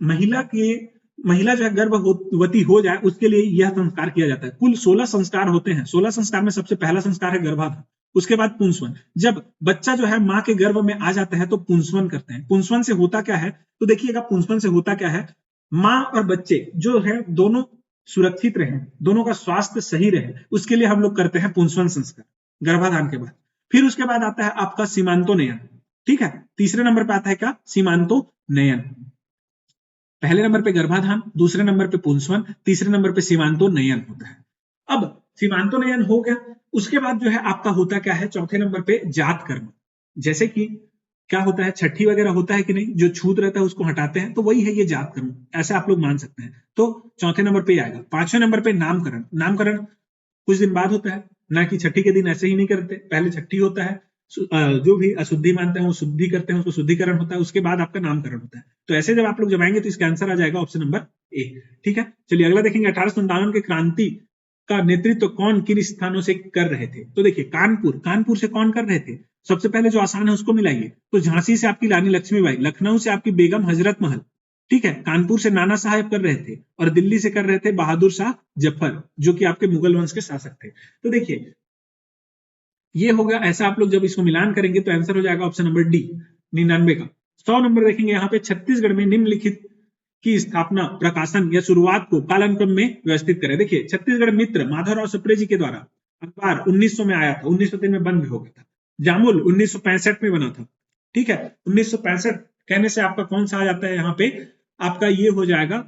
महिला जो है गर्भवती हो जाए उसके लिए यह संस्कार किया जाता है। कुल 16 संस्कार होते हैं। 16 संस्कार में सबसे पहला संस्कार है गर्भाधान, उसके बाद पुंसवन। जब बच्चा जो है माँ के गर्भ में आ जाता है तो पुंसवन करते हैं। पुंसवन से होता क्या है, तो देखिएगा पुंसवन से होता क्या है, माँ और बच्चे जो है दोनों सुरक्षित रहे, दोनों का स्वास्थ्य सही रहे, उसके लिए हम लोग करते हैं पुंसवन संस्कार गर्भाधान के बाद। फिर उसके बाद आता है आपका सीमांतोन्नयन। ठीक है, तीसरे नंबर पे आता है क्या, सीमांतोन्नयन। पहले नंबर पे गर्भाधान, दूसरे नंबर पे पुंसवन, तीसरे नंबर पे सीमांतोन्नयन होता है। अब सीमांतोन्नयन हो गया, उसके बाद जो है आपका होता क्या है, चौथे नंबर पे जात कर्म। जैसे कि क्या होता है, छठी वगैरह होता है कि नहीं, जो छूत रहता है उसको हटाते हैं, तो वही है ये जात कर्म, ऐसे आप लोग मान सकते हैं। तो चौथे नंबर पे आएगा। पांचवें नंबर पे नामकरण। नामकरण कुछ दिन बाद होता है, ना कि छठी के दिन ऐसे ही नहीं करते, पहले छठी होता है, जो भी अशुद्धि मानते हैं वो शुद्धि करते हैं, उसको शुद्धिकरण होता है, उसके बाद आपका नामकरण होता है। तो ऐसे जब आप लोग जमाएंगे तो इसका आंसर आ जाएगा ऑप्शन नंबर ए। ठीक है, चलिए अगला देखेंगे। 1857 के क्रांति का नेतृत्व कौन किन स्थानों से कर रहे थे। तो देखिए कानपुर से कौन कर रहे थे, सबसे पहले जो आसान है उसको मिलाइए। तो झांसी से आपकी रानी लक्ष्मीबाई, लखनऊ से आपकी बेगम हजरत महल, ठीक है, कानपुर से नाना साहेब कर रहे थे, और दिल्ली से कर रहे थे बहादुर शाह जफर, जो कि आपके मुगल वंश के शासक थे। तो देखिए ये हो गया। ऐसा आप लोग जब इसको मिलान करेंगे तो आंसर हो जाएगा ऑप्शन नंबर डी, 99 का। 100 नंबर देखेंगे यहाँ पे, छत्तीसगढ़ में निम्नलिखित की स्थापना, प्रकाशन या शुरुआत को कालानुक्रम में व्यवस्थित करें। देखिए छत्तीसगढ़ मित्र माधवराव सप्रे जी के द्वारा अखबार 1900 में आया था, 1903 में बंद भी हो गया था। जामुल 1965 में बना था। ठीक है, 1965 कहने से आपका कौन सा आ जाता है यहाँ पे, आपका ये हो जाएगा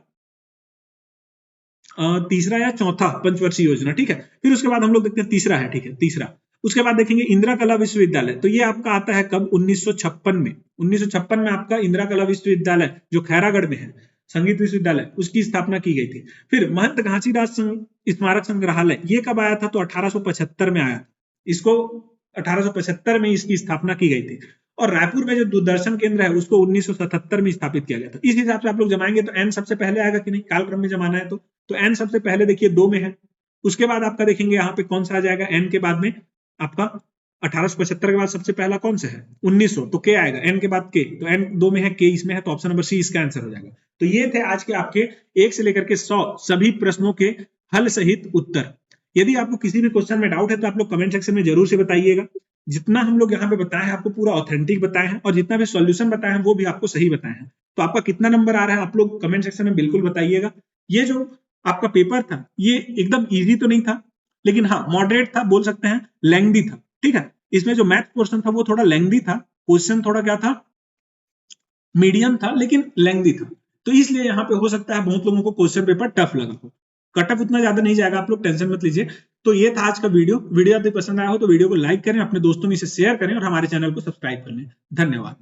तीसरा या चौथा पंचवर्षीय योजना। ठीक है, फिर उसके बाद हम लोग देखते हैं तीसरा है। ठीक है, तीसरा। उसके बाद देखेंगे इंदिरा कला विश्वविद्यालय। तो ये आपका आता है कब, 1956 में। 1956 में आपका इंदिरा कला विश्वविद्यालय जो खैरागढ़ में है, संगीत विश्वविद्यालय, उसकी स्थापना की गई थी। फिर महंत घासीदास स्मारक संग्रहालय, ये कब आया था, तो 1875 में आया। इसको 1875 में इसकी स्थापना की गई थी। और रायपुर में जो दूरदर्शन केंद्र है उसको 1977 में स्थापित किया गया था। इस हिसाब से आप लोग जमाएंगे तो एन सबसे पहले आएगा कि नहीं, कालक्रम में जमाना है तो एन सबसे पहले देखिए 2 में है। उसके बाद आपका देखेंगे यहाँ पे कौन सा आ जाएगा, एन के बाद में आपका 1875 के बाद सबसे पहला कौन सा है, 1900, तो के आएगा, एन के बाद के, तो एन 2 में है, के इसमें है, तो ऑप्शन नंबर सी इसका आंसर हो जाएगा। तो ये थे आज के आपके 1 से लेकर के 100 सभी प्रश्नों के हल सहित उत्तर। यदि आपको किसी भी क्वेश्चन में डाउट है तो आप लोग कमेंट सेक्शन में जरूर से बताइएगा। जितना हम लोग यहाँ पे बताए हैं आपको पूरा ऑथेंटिक बताए हैं, और जितना भी सॉल्यूशन बताए हैं वो भी आपको सही बताए हैं। तो आपका कितना नंबर आ रहा है आप लोग कमेंट सेक्शन में बिल्कुल बताइएगा। ये जो आपका पेपर था ये एकदम इजी तो नहीं था, लेकिन हाँ मॉडरेट था, बोल सकते हैं लेंथी था। ठीक है, इसमें जो मैथ पोर्शन था वो थोड़ा लेंथी था, क्वेश्चन थोड़ा क्या था, मीडियम था, लेकिन लेंथी था। तो इसलिए यहाँ पे हो सकता है बहुत लोगों को क्वेश्चन पेपर टफ लगा हो। कट ऑफ उतना ज्यादा नहीं जाएगा, आप लोग टेंशन मत लीजिए। तो ये था आज का वीडियो। यदि पसंद आया हो तो वीडियो को लाइक करें, अपने दोस्तों में इसे शेयर करें, और हमारे चैनल को सब्सक्राइब कर लें। धन्यवाद।